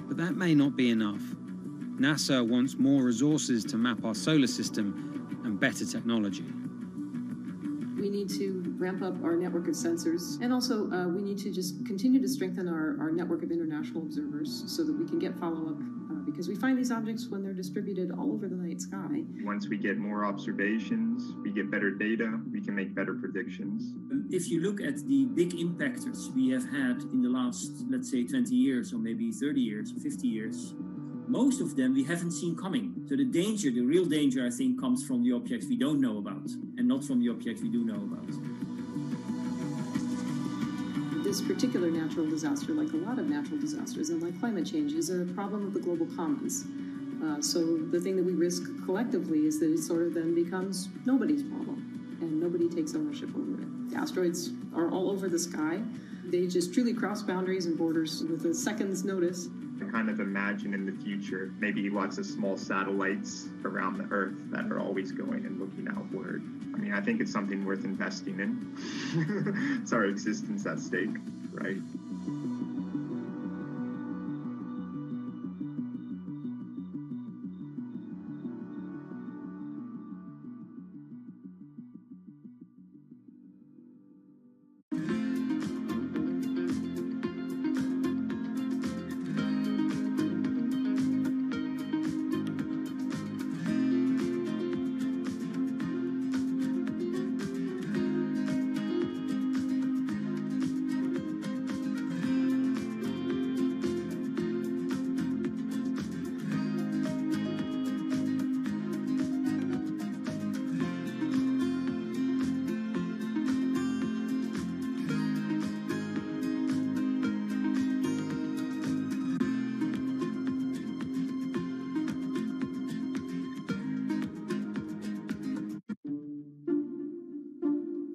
But that may not be enough. NASA wants more resources to map our solar system and better technology. We need to ramp up our network of sensors, and also we need to just continue to strengthen our network of international observers so that we can get follow-up, because we find these objects when they're distributed all over the night sky. Once we get more observations, we get better data, we can make better predictions. If you look at the big impactors we have had in the last, let's say, 20 years, or maybe 30 years, or 50 years, most of them we haven't seen coming. So the real danger, I think, comes from the objects we don't know about, and not from the objects we do know about. This particular natural disaster, like a lot of natural disasters and like climate change, is a problem of the global commons. So the thing that we risk collectively is that it sort of then becomes nobody's problem, and nobody takes ownership over it. The asteroids are all over the sky. They just truly cross boundaries and borders with a second's notice. I kind of imagine in the future, maybe lots of small satellites around the Earth that are always going and looking outward. I mean, I think it's something worth investing in. It's our existence at stake. right?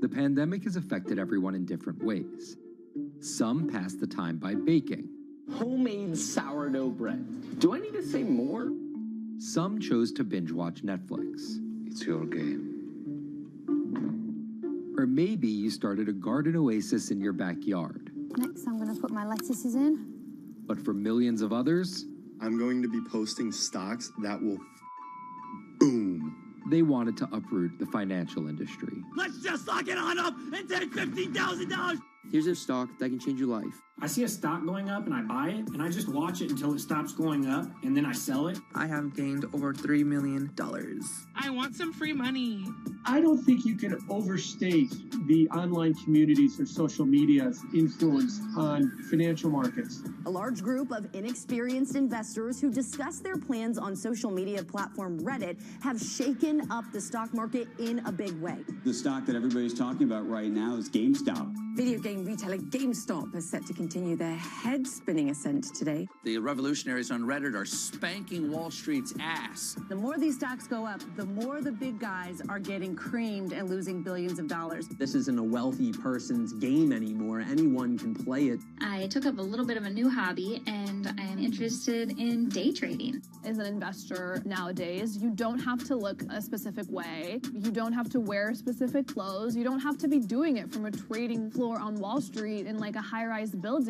The pandemic has affected everyone in different ways. Some pass the time by baking. Homemade sourdough bread. Do I need to say more? Some chose to binge watch Netflix. It's your game. Or maybe you started a garden oasis in your backyard. Next, I'm going to put my lettuces in. But for millions of others, I'm going to be posting stocks that will boom. They wanted to uproot the financial industry. Let's just lock it on up and take $15,000. Here's a stock that can change your life. I see a stock going up and I buy it, and I just watch it until it stops going up, and then I sell it. I have gained over $3 million. I want some free money. I don't think you can overstate the online communities or social media's influence on financial markets. A large group of inexperienced investors who discuss their plans on social media platform Reddit have shaken up the stock market in a big way. The stock that everybody's talking about right now is GameStop. Video game retailer GameStop is set to continue their head-spinning ascent today. The revolutionaries on Reddit are spanking Wall Street's ass. The more these stocks go up, the more the big guys are getting creamed and losing billions of dollars. This isn't a wealthy person's game anymore. Anyone can play it. I took up a little bit of a new hobby, and I am interested in day trading. As an investor nowadays, you don't have to look a specific way. You don't have to wear specific clothes. You don't have to be doing it from a trading floor on Wall Street in like a high-rise building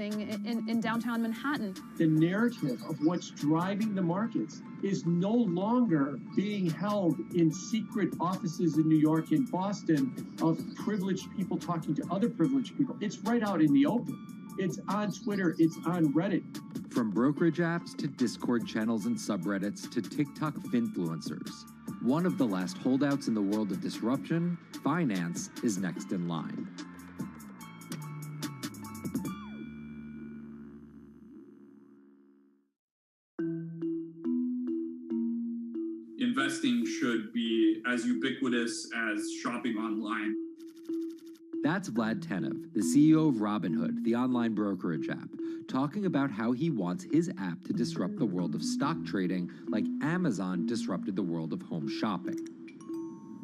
in downtown Manhattan. The narrative of what's driving the markets is no longer being held in secret offices in New York and Boston of privileged people talking to other privileged people. It's right out in the open. It's on Twitter, it's on Reddit. From brokerage apps to Discord channels and subreddits to TikTok finfluencers. One of the last holdouts in the world of disruption, finance is next in line. Investing should be as ubiquitous as shopping online. That's Vlad Tenev, the CEO of Robinhood, the online brokerage app, talking about how he wants his app to disrupt the world of stock trading like Amazon disrupted the world of home shopping.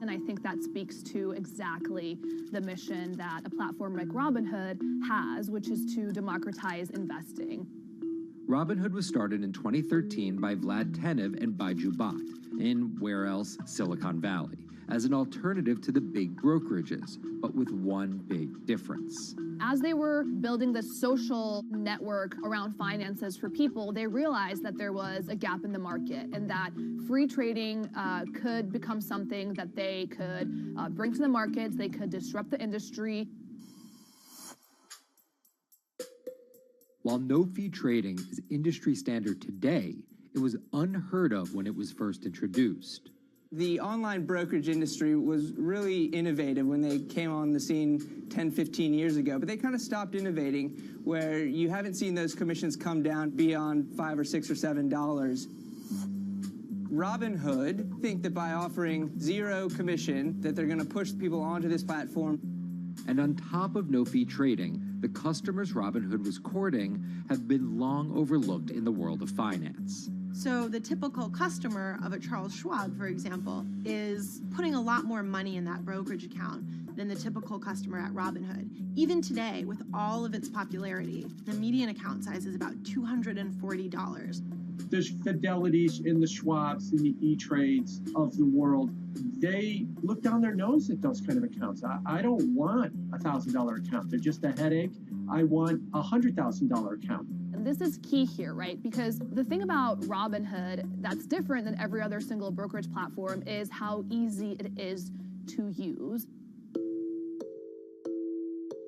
And I think that speaks to exactly the mission that a platform like Robinhood has, which is to democratize investing. Robinhood was started in 2013 by Vlad Tenev and Baiju Bhatt in, where else, Silicon Valley, as an alternative to the big brokerages, but with one big difference. As they were building the social network around finances for people, they realized that there was a gap in the market and that free trading could become something that they could bring to the markets, they could disrupt the industry. While no-fee trading is industry standard today, it was unheard of when it was first introduced. The online brokerage industry was really innovative when they came on the scene 10, 15 years ago, but they kind of stopped innovating where you haven't seen those commissions come down beyond $5 or $6 or $7. Robinhood think that by offering zero commission that they're going to push people onto this platform. And on top of no-fee trading, the customers Robinhood was courting have been long overlooked in the world of finance. So the typical customer of a Charles Schwab, for example, is putting a lot more money in that brokerage account than the typical customer at Robinhood. Even today, with all of its popularity, the median account size is about $240. The Fidelities and the Schwabs and the E-Trades of the world, they look down their nose at those kind of accounts. I don't want a $1,000 account. They're just a headache. I want a $100,000 account. And this is key here, right? Because the thing about Robinhood that's different than every other single brokerage platform is how easy it is to use.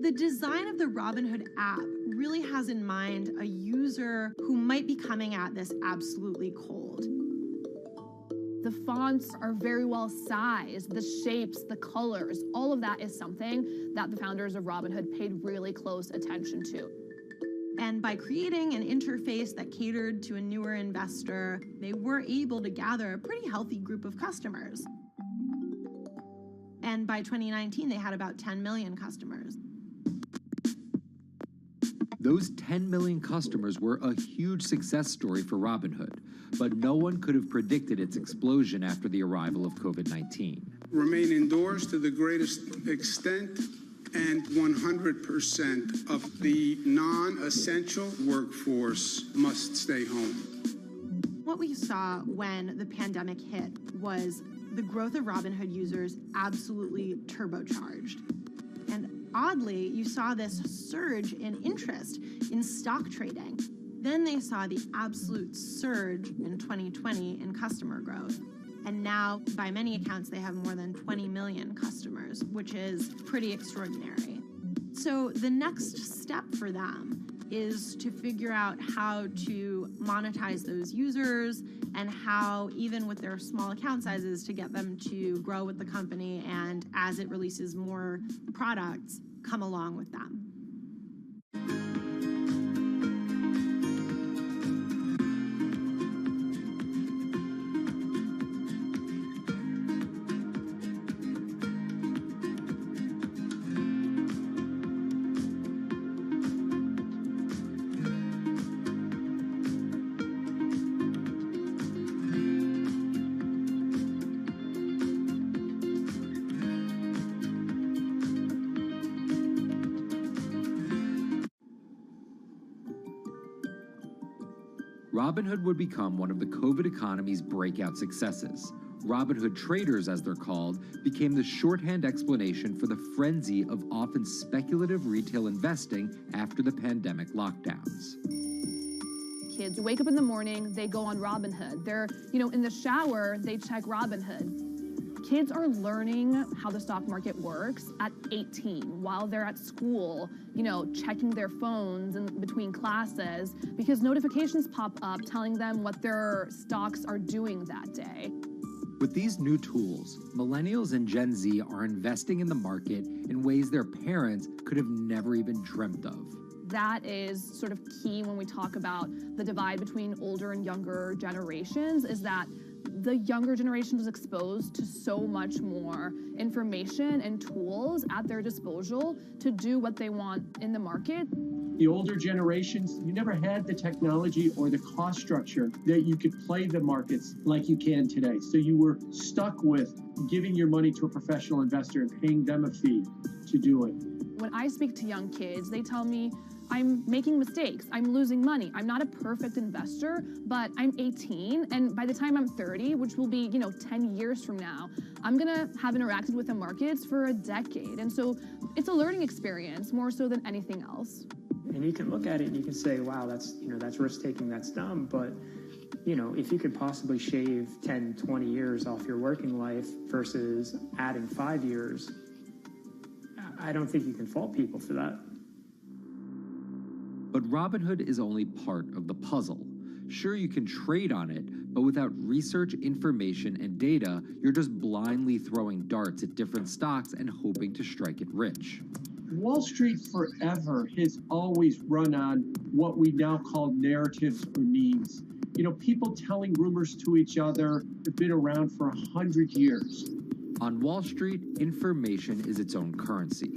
The design of the Robinhood app really has in mind a user who might be coming at this absolutely cold. The fonts are very well sized, the shapes, the colors, all of that is something that the founders of Robinhood paid really close attention to. And by creating an interface that catered to a newer investor, they were able to gather a pretty healthy group of customers. And by 2019, they had about 10 million customers. Those 10 million customers were a huge success story for Robinhood, but no one could have predicted its explosion after the arrival of COVID-19. Remain indoors to the greatest extent, and 100% of the non-essential workforce must stay home. What we saw when the pandemic hit was the growth of Robinhood users absolutely turbocharged. And oddly, you saw this surge in interest in stock trading. Then they saw the absolute surge in 2020 in customer growth. And now, by many accounts, they have more than 20 million customers, which is pretty extraordinary. So the next step for them is to figure out how to monetize those users and how, even with their small account sizes, to get them to grow with the company and, as it releases more products, come along with them. Robinhood would become one of the COVID economy's breakout successes. Robinhood traders, as they're called, became the shorthand explanation for the frenzy of often speculative retail investing after the pandemic lockdowns. Kids wake up in the morning, they go on Robinhood. They're, in the shower, they check Robinhood. Kids are learning how the stock market works at 18 while they're at school, checking their phones in between classes because notifications pop up telling them what their stocks are doing that day. With these new tools, millennials and Gen Z are investing in the market in ways their parents could have never even dreamt of. That is sort of key when we talk about the divide between older and younger generations, is that the younger generation was exposed to so much more information and tools at their disposal to do what they want in the market. The older generations, you never had the technology or the cost structure that you could play the markets like you can today. So you were stuck with giving your money to a professional investor and paying them a fee to do it. When I speak to young kids, they tell me, I'm making mistakes, I'm losing money. I'm not a perfect investor, but I'm 18, and by the time I'm 30, which will be, 10 years from now, I'm gonna have interacted with the markets for a decade. And so it's a learning experience more so than anything else. And you can look at it and you can say, wow, that's risk-taking, that's dumb, but if you could possibly shave 10, 20 years off your working life versus adding 5 years, I don't think you can fault people for that. But Robinhood is only part of the puzzle. Sure, you can trade on it, but without research, information, and data, you're just blindly throwing darts at different stocks and hoping to strike it rich. Wall Street forever has always run on what we now call narratives or memes. People telling rumors to each other have been around for 100 years. On Wall Street, information is its own currency.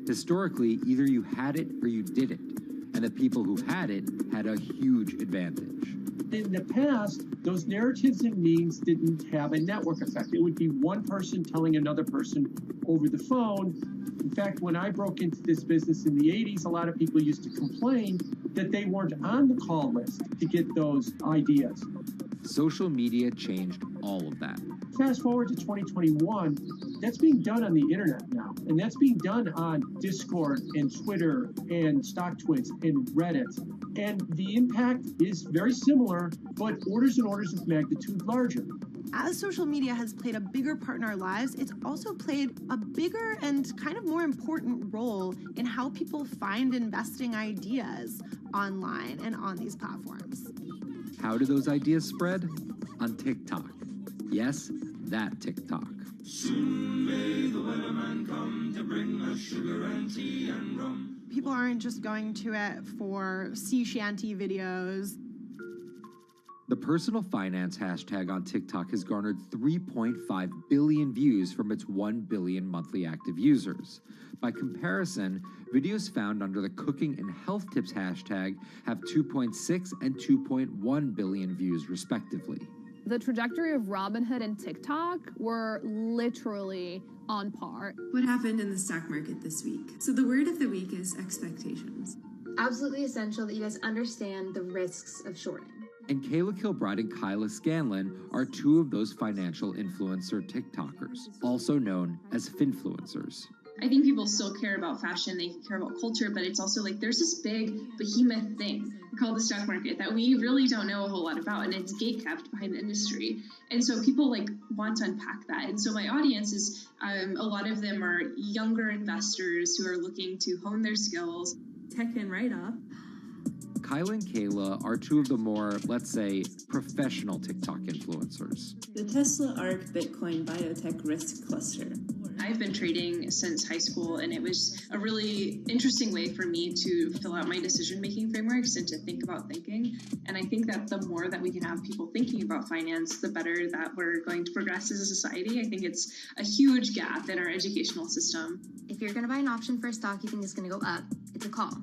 Historically, either you had it or you didn't, and the people who had it had a huge advantage. In the past, those narratives and memes didn't have a network effect. It would be one person telling another person over the phone. In fact, when I broke into this business in the 80s, a lot of people used to complain that they weren't on the call list to get those ideas. Social media changed all of that. Fast forward to 2021, that's being done on the internet now. And that's being done on Discord and Twitter and StockTwits and Reddit. And the impact is very similar, but orders and orders of magnitude larger. As social media has played a bigger part in our lives, it's also played a bigger and kind of more important role in how people find investing ideas online and on these platforms. How do those ideas spread? On TikTok. Yes, that TikTok. Soon may the weatherman come to bring us sugar and tea and rum. People aren't just going to it for sea shanty videos. The personal finance hashtag on TikTok has garnered 3.5 billion views from its 1 billion monthly active users. By comparison, videos found under the cooking and health tips hashtag have 2.6 and 2.1 billion views respectively. The trajectory of Robinhood and TikTok were literally on par. What happened in the stock market this week? So the word of the week is expectations. Absolutely essential that you guys understand the risks of shorting. And Kayla Kilbride and Kyla Scanlon are two of those financial influencer TikTokers, also known as finfluencers. I think people still care about fashion, they care about culture, but it's also like there's this big behemoth thing called the stock market that we really don't know a whole lot about, and it's gatekept behind the industry. And so people like want to unpack that. And so my audience is, a lot of them are younger investors who are looking to hone their skills. Tech and write-up. Kyla and Kayla are two of the more, let's say, professional TikTok influencers. The Tesla ARK Bitcoin Biotech Risk Cluster. I've been trading since high school, and it was a really interesting way for me to fill out my decision-making frameworks and to think about thinking. And I think that the more that we can have people thinking about finance, the better that we're going to progress as a society. I think it's a huge gap in our educational system. If you're going to buy an option for a stock you think is going to go up, it's a call.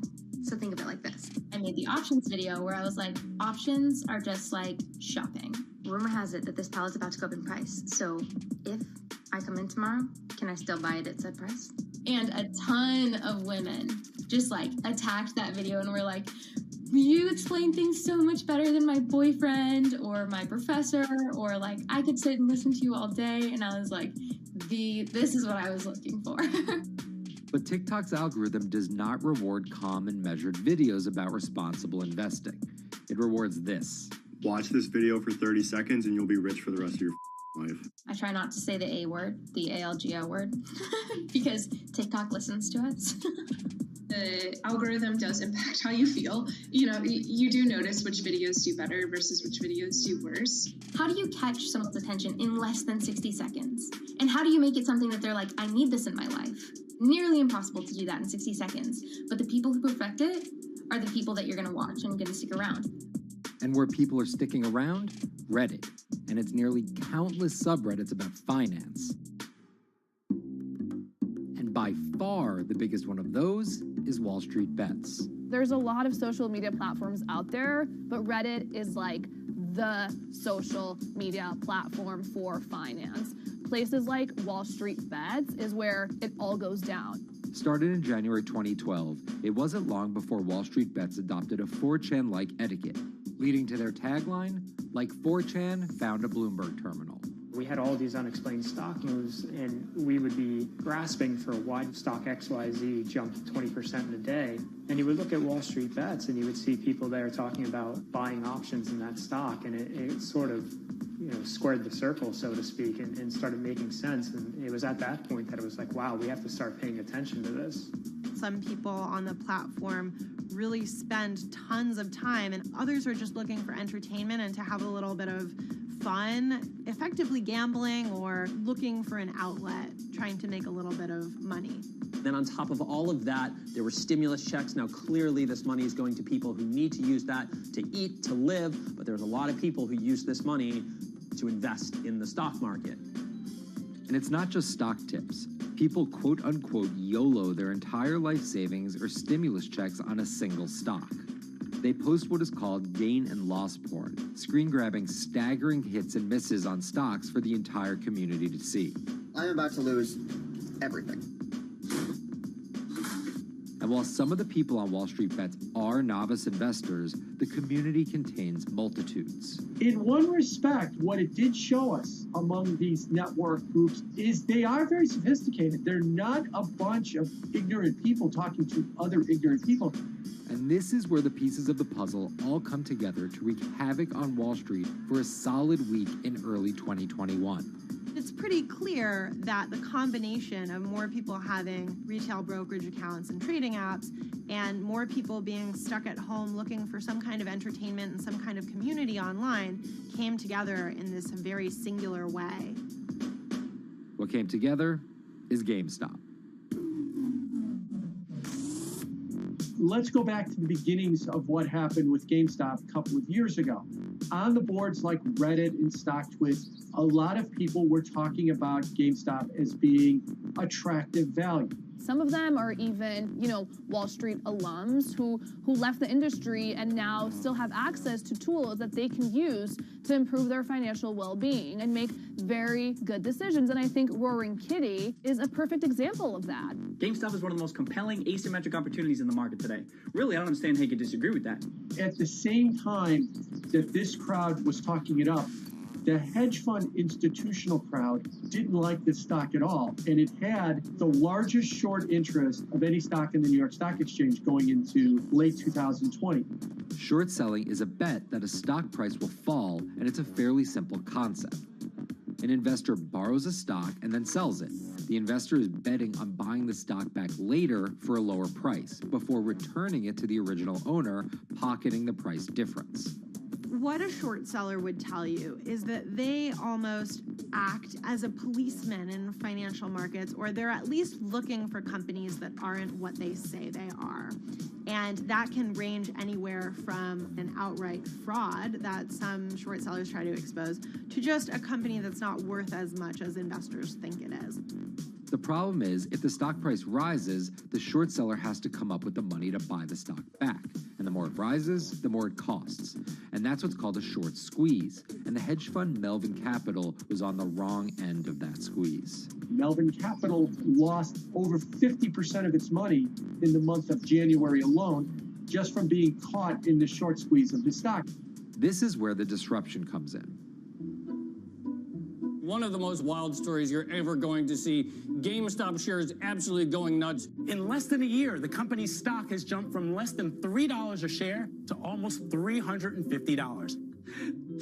So think of it like this. I made the options video where I was like, options are just like shopping. Rumor has it that this pallet's about to go up in price. So if I come in tomorrow, can I still buy it at said price? And a ton of women just like attacked that video and were like, you explain things so much better than my boyfriend or my professor, or like I could sit and listen to you all day. And I was like, this is what I was looking for. But TikTok's algorithm does not reward calm and measured videos about responsible investing. It rewards this. Watch this video for 30 seconds and you'll be rich for the rest of your life. I try not to say the A word, the ALGO word, because TikTok listens to us. The algorithm does impact how you feel. You know, you do notice which videos do better versus which videos do worse. How do you catch someone's attention in less than 60 seconds? And how do you make it something that they're like, I need this in my life? Nearly impossible to do that in 60 seconds. But the people who perfect it are the people that you're going to watch and going to stick around. And where people are sticking around? Reddit. And its nearly countless subreddits about finance. And by far the biggest one of those is Wall Street Bets. There's a lot of social media platforms out there, but Reddit is like the social media platform for finance. Places like Wall Street Bets is where it all goes down. Started in January 2012, it wasn't long before Wall Street Bets adopted a 4chan-like etiquette, leading to their tagline, like 4chan found a Bloomberg terminal. We had all these unexplained stock moves, and we would be grasping for why stock XYZ jumped 20% in a day. And you would look at Wall Street Bets, and you would see people there talking about buying options in that stock, and it sort of, squared the circle, so to speak, and started making sense. And it was at that point that it was like, wow, we have to start paying attention to this. Some people on the platform really spend tons of time, and others are just looking for entertainment and to have a little bit of fun, effectively gambling or looking for an outlet, trying to make a little bit of money. Then on top of all of that, there were stimulus checks. Now, clearly, this money is going to people who need to use that to eat, to live, but there's a lot of people who use this money to invest in the stock market. And it's not just stock tips. People quote-unquote YOLO their entire life savings or stimulus checks on a single stock. They post what is called gain and loss porn, screen-grabbing staggering hits and misses on stocks for the entire community to see. I'm about to lose everything. And while some of the people on Wall Street bets are novice investors, the community contains multitudes. In one respect, what it did show us among these network groups is they are very sophisticated. They're not a bunch of ignorant people talking to other ignorant people. And this is where the pieces of the puzzle all come together to wreak havoc on Wall Street for a solid week in early 2021. It's pretty clear that the combination of more people having retail brokerage accounts and trading apps and more people being stuck at home looking for some kind of entertainment and some kind of community online came together in this very singular way. What came together is GameStop. Let's go back to the beginnings of what happened with GameStop a couple of years ago. On the boards like Reddit and StockTwit, a lot of people were talking about GameStop as being attractive value. Some of them are even, Wall Street alums who left the industry and now still have access to tools that they can use to improve their financial well-being and make very good decisions. And I think Roaring Kitty is a perfect example of that. GameStop is one of the most compelling asymmetric opportunities in the market today. Really, I don't understand how you could disagree with that. At the same time that this crowd was talking it up, the hedge fund institutional crowd didn't like this stock at all, and it had the largest short interest of any stock in the New York Stock Exchange going into late 2020. Short selling is a bet that a stock price will fall, and it's a fairly simple concept. An investor borrows a stock and then sells it. The investor is betting on buying the stock back later for a lower price, before returning it to the original owner, pocketing the price difference. What a short seller would tell you is that they almost act as a policeman in financial markets, or they're at least looking for companies that aren't what they say they are. And that can range anywhere from an outright fraud that some short sellers try to expose to just a company that's not worth as much as investors think it is. The problem is, if the stock price rises, the short seller has to come up with the money to buy the stock back. And the more it rises, the more it costs. And that's what's called a short squeeze. And the hedge fund Melvin Capital was on the wrong end of that squeeze. Melvin Capital lost over 50% of its money in the month of January alone, just from being caught in the short squeeze of the stock. This is where the disruption comes in. One of the most wild stories you're ever going to see. GameStop shares absolutely going nuts. In less than a year, the company's stock has jumped from less than $3 a share to almost $350.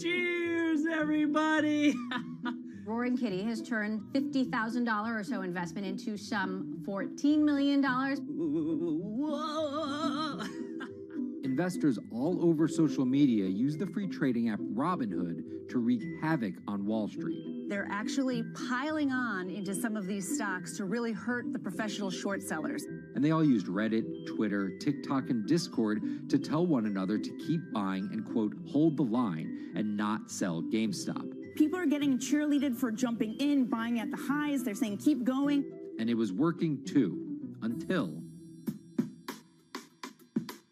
Cheers, everybody! Roaring Kitty has turned $50,000 or so investment into some $14 million. Whoa! Investors all over social media use the free trading app Robinhood to wreak havoc on Wall Street. They're actually piling on into some of these stocks to really hurt the professional short sellers. And they all used Reddit, Twitter, TikTok, and Discord to tell one another to keep buying and, quote, hold the line and not sell GameStop. People are getting cheerleaded for jumping in, buying at the highs. They're saying, keep going. And it was working too, until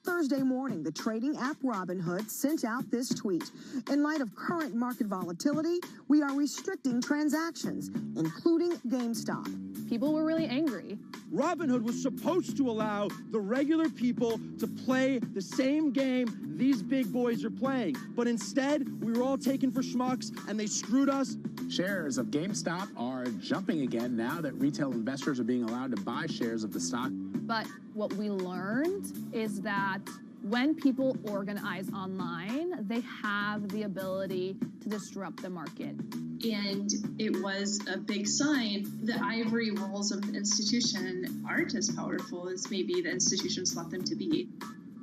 Thursday morning, the trading app Robinhood sent out this tweet. In light of current market volatility, we are restricting transactions, including GameStop. People were really angry. Robinhood was supposed to allow the regular people to play the same game these big boys are playing. But instead, we were all taken for schmucks, and they screwed us. Shares of GameStop are jumping again now that retail investors are being allowed to buy shares of the stock. But what we learned is that when people organize online, they have the ability to disrupt the market. And it was a big sign the ivory walls of the institution aren't as powerful as maybe the institutions thought them to be.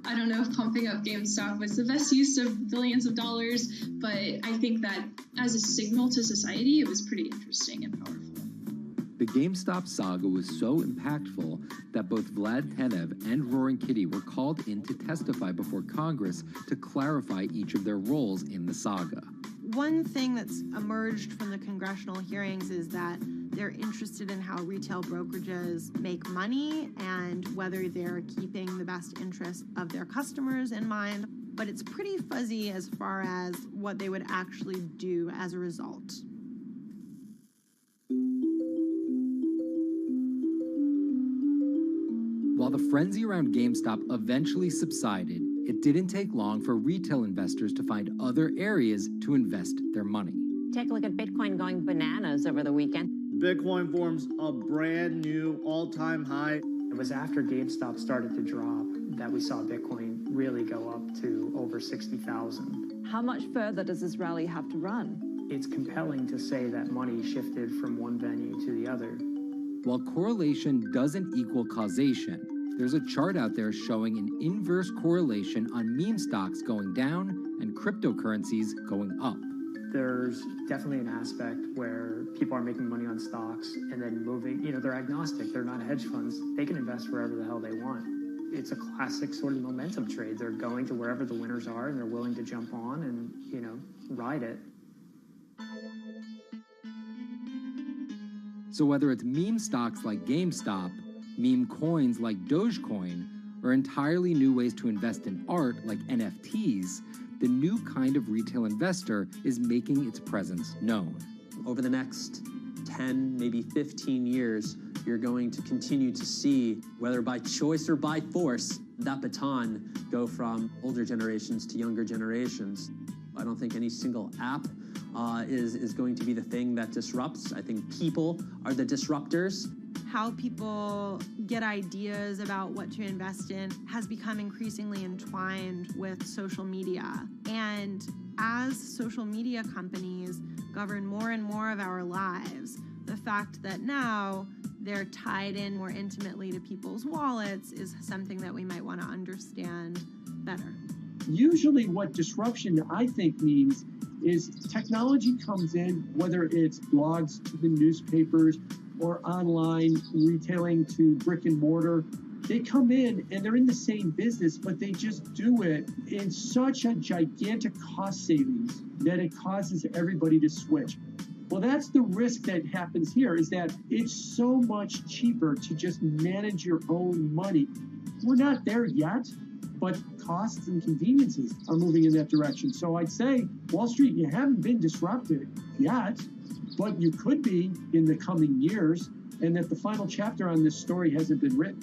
I don't know if pumping up GameStop was the best use of billions of dollars, but I think that as a signal to society, it was pretty interesting and powerful. The GameStop saga was so impactful that both Vlad Tenev and Roaring Kitty were called in to testify before Congress to clarify each of their roles in the saga. One thing that's emerged from the congressional hearings is that they're interested in how retail brokerages make money and whether they're keeping the best interests of their customers in mind, but it's pretty fuzzy as far as what they would actually do as a result. While the the frenzy around GameStop eventually subsided, it didn't take long for retail investors to find other areas to invest their money. Take a look at Bitcoin going bananas over the weekend. Bitcoin forms a brand new all-time high. It was after GameStop started to drop that we saw Bitcoin really go up to over 60,000. How much further does this rally have to run? It's compelling to say that money shifted from one venue to the other. While correlation doesn't equal causation, there's a chart out there showing an inverse correlation on meme stocks going down and cryptocurrencies going up. There's definitely an aspect where people are making money on stocks and then moving, they're agnostic, they're not hedge funds, they can invest wherever the hell they want. It's a classic sort of momentum trade. They're going to wherever the winners are and they're willing to jump on and, ride it. So whether it's meme stocks like GameStop, meme coins like Dogecoin, or entirely new ways to invest in art like NFTs, the new kind of retail investor is making its presence known. Over the next 10, maybe 15 years, you're going to continue to see, whether by choice or by force, that baton go from older generations to younger generations. I don't think any single app is going to be the thing that disrupts. I think people are the disruptors. How people get ideas about what to invest in has become increasingly entwined with social media. And as social media companies govern more and more of our lives, the fact that now they're tied in more intimately to people's wallets is something that we might want to understand better. Usually what disruption, I think, means is technology comes in, whether it's blogs to the newspapers or online retailing to brick and mortar. They come in and they're in the same business, but they just do it in such a gigantic cost savings that it causes everybody to switch. Well, that's the risk that happens here, is that it's so much cheaper to just manage your own money. We're not there yet, but costs and conveniences are moving in that direction. So I'd say, Wall Street, you haven't been disrupted yet, but you could be in the coming years, and that the final chapter on this story hasn't been written.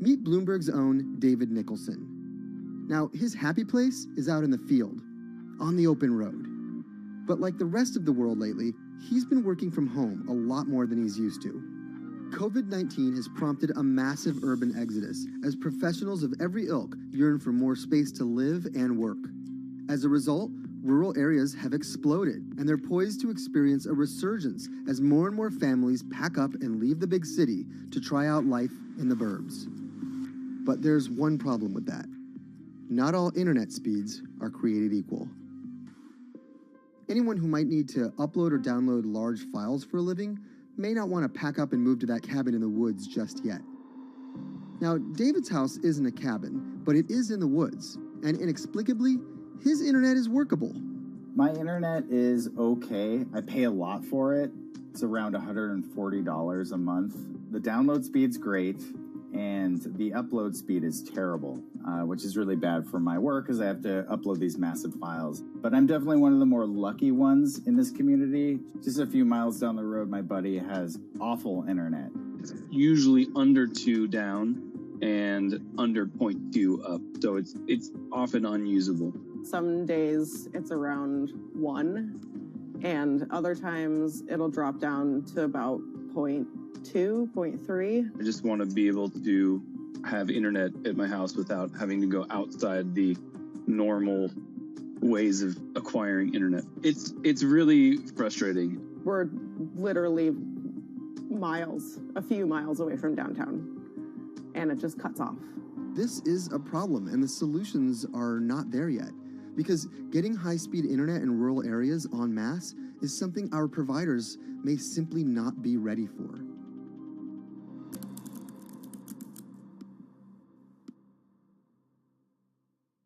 Meet Bloomberg's own David Nicholson. Now, his happy place is out in the field, on the open road. But like the rest of the world lately, he's been working from home a lot more than he's used to. COVID-19 has prompted a massive urban exodus as professionals of every ilk yearn for more space to live and work. As a result, rural areas have exploded, and they're poised to experience a resurgence as more and more families pack up and leave the big city to try out life in the burbs. But there's one problem with that. Not all internet speeds are created equal. Anyone who might need to upload or download large files for a living may not want to pack up and move to that cabin in the woods just yet. Now, David's house isn't a cabin, but it is in the woods, and inexplicably, his internet is workable. My internet is okay. I pay a lot for it. It's around $140 a month. The download speed's great, and the upload speed is terrible, which is really bad for my work because I have to upload these massive files. But I'm definitely one of the more lucky ones in this community. Just a few miles down the road, my buddy has awful internet. It's usually under 2 down and under 0.2 up, so it's often unusable. Some days it's around 1, and other times it'll drop down to about 0.2, 0.3. I just want to be able to have internet at my house without having to go outside the normal ways of acquiring internet. It's really frustrating. We're literally a few miles away from downtown, and it just cuts off. This is a problem, and the solutions are not there yet, because getting high-speed internet in rural areas en masse is something our providers may simply not be ready for.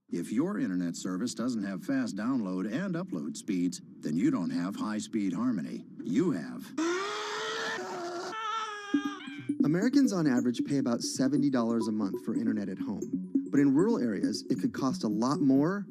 If your internet service doesn't have fast download and upload speeds, then you don't have high-speed Harmony. You have. Americans on average pay about $70 a month for internet at home. But in rural areas, it could cost a lot more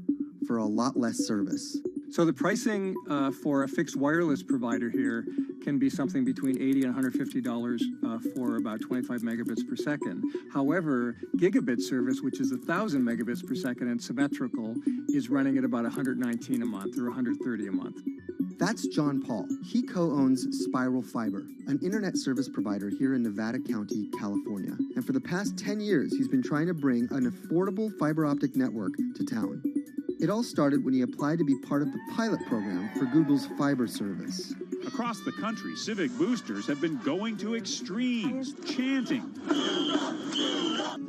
for a lot less service. So the pricing for a fixed wireless provider here can be something between $80 and $150 for about 25 megabits per second. However, gigabit service, which is 1,000 megabits per second and symmetrical, is running at about $119 a month or $130 a month. That's John Paul. He co-owns Spiral Fiber, an internet service provider here in Nevada County, California. And for the past 10 years, he's been trying to bring an affordable fiber optic network to town. It all started when he applied to be part of the pilot program for Google's fiber service. Across the country, civic boosters have been going to extremes, chanting,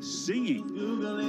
singing,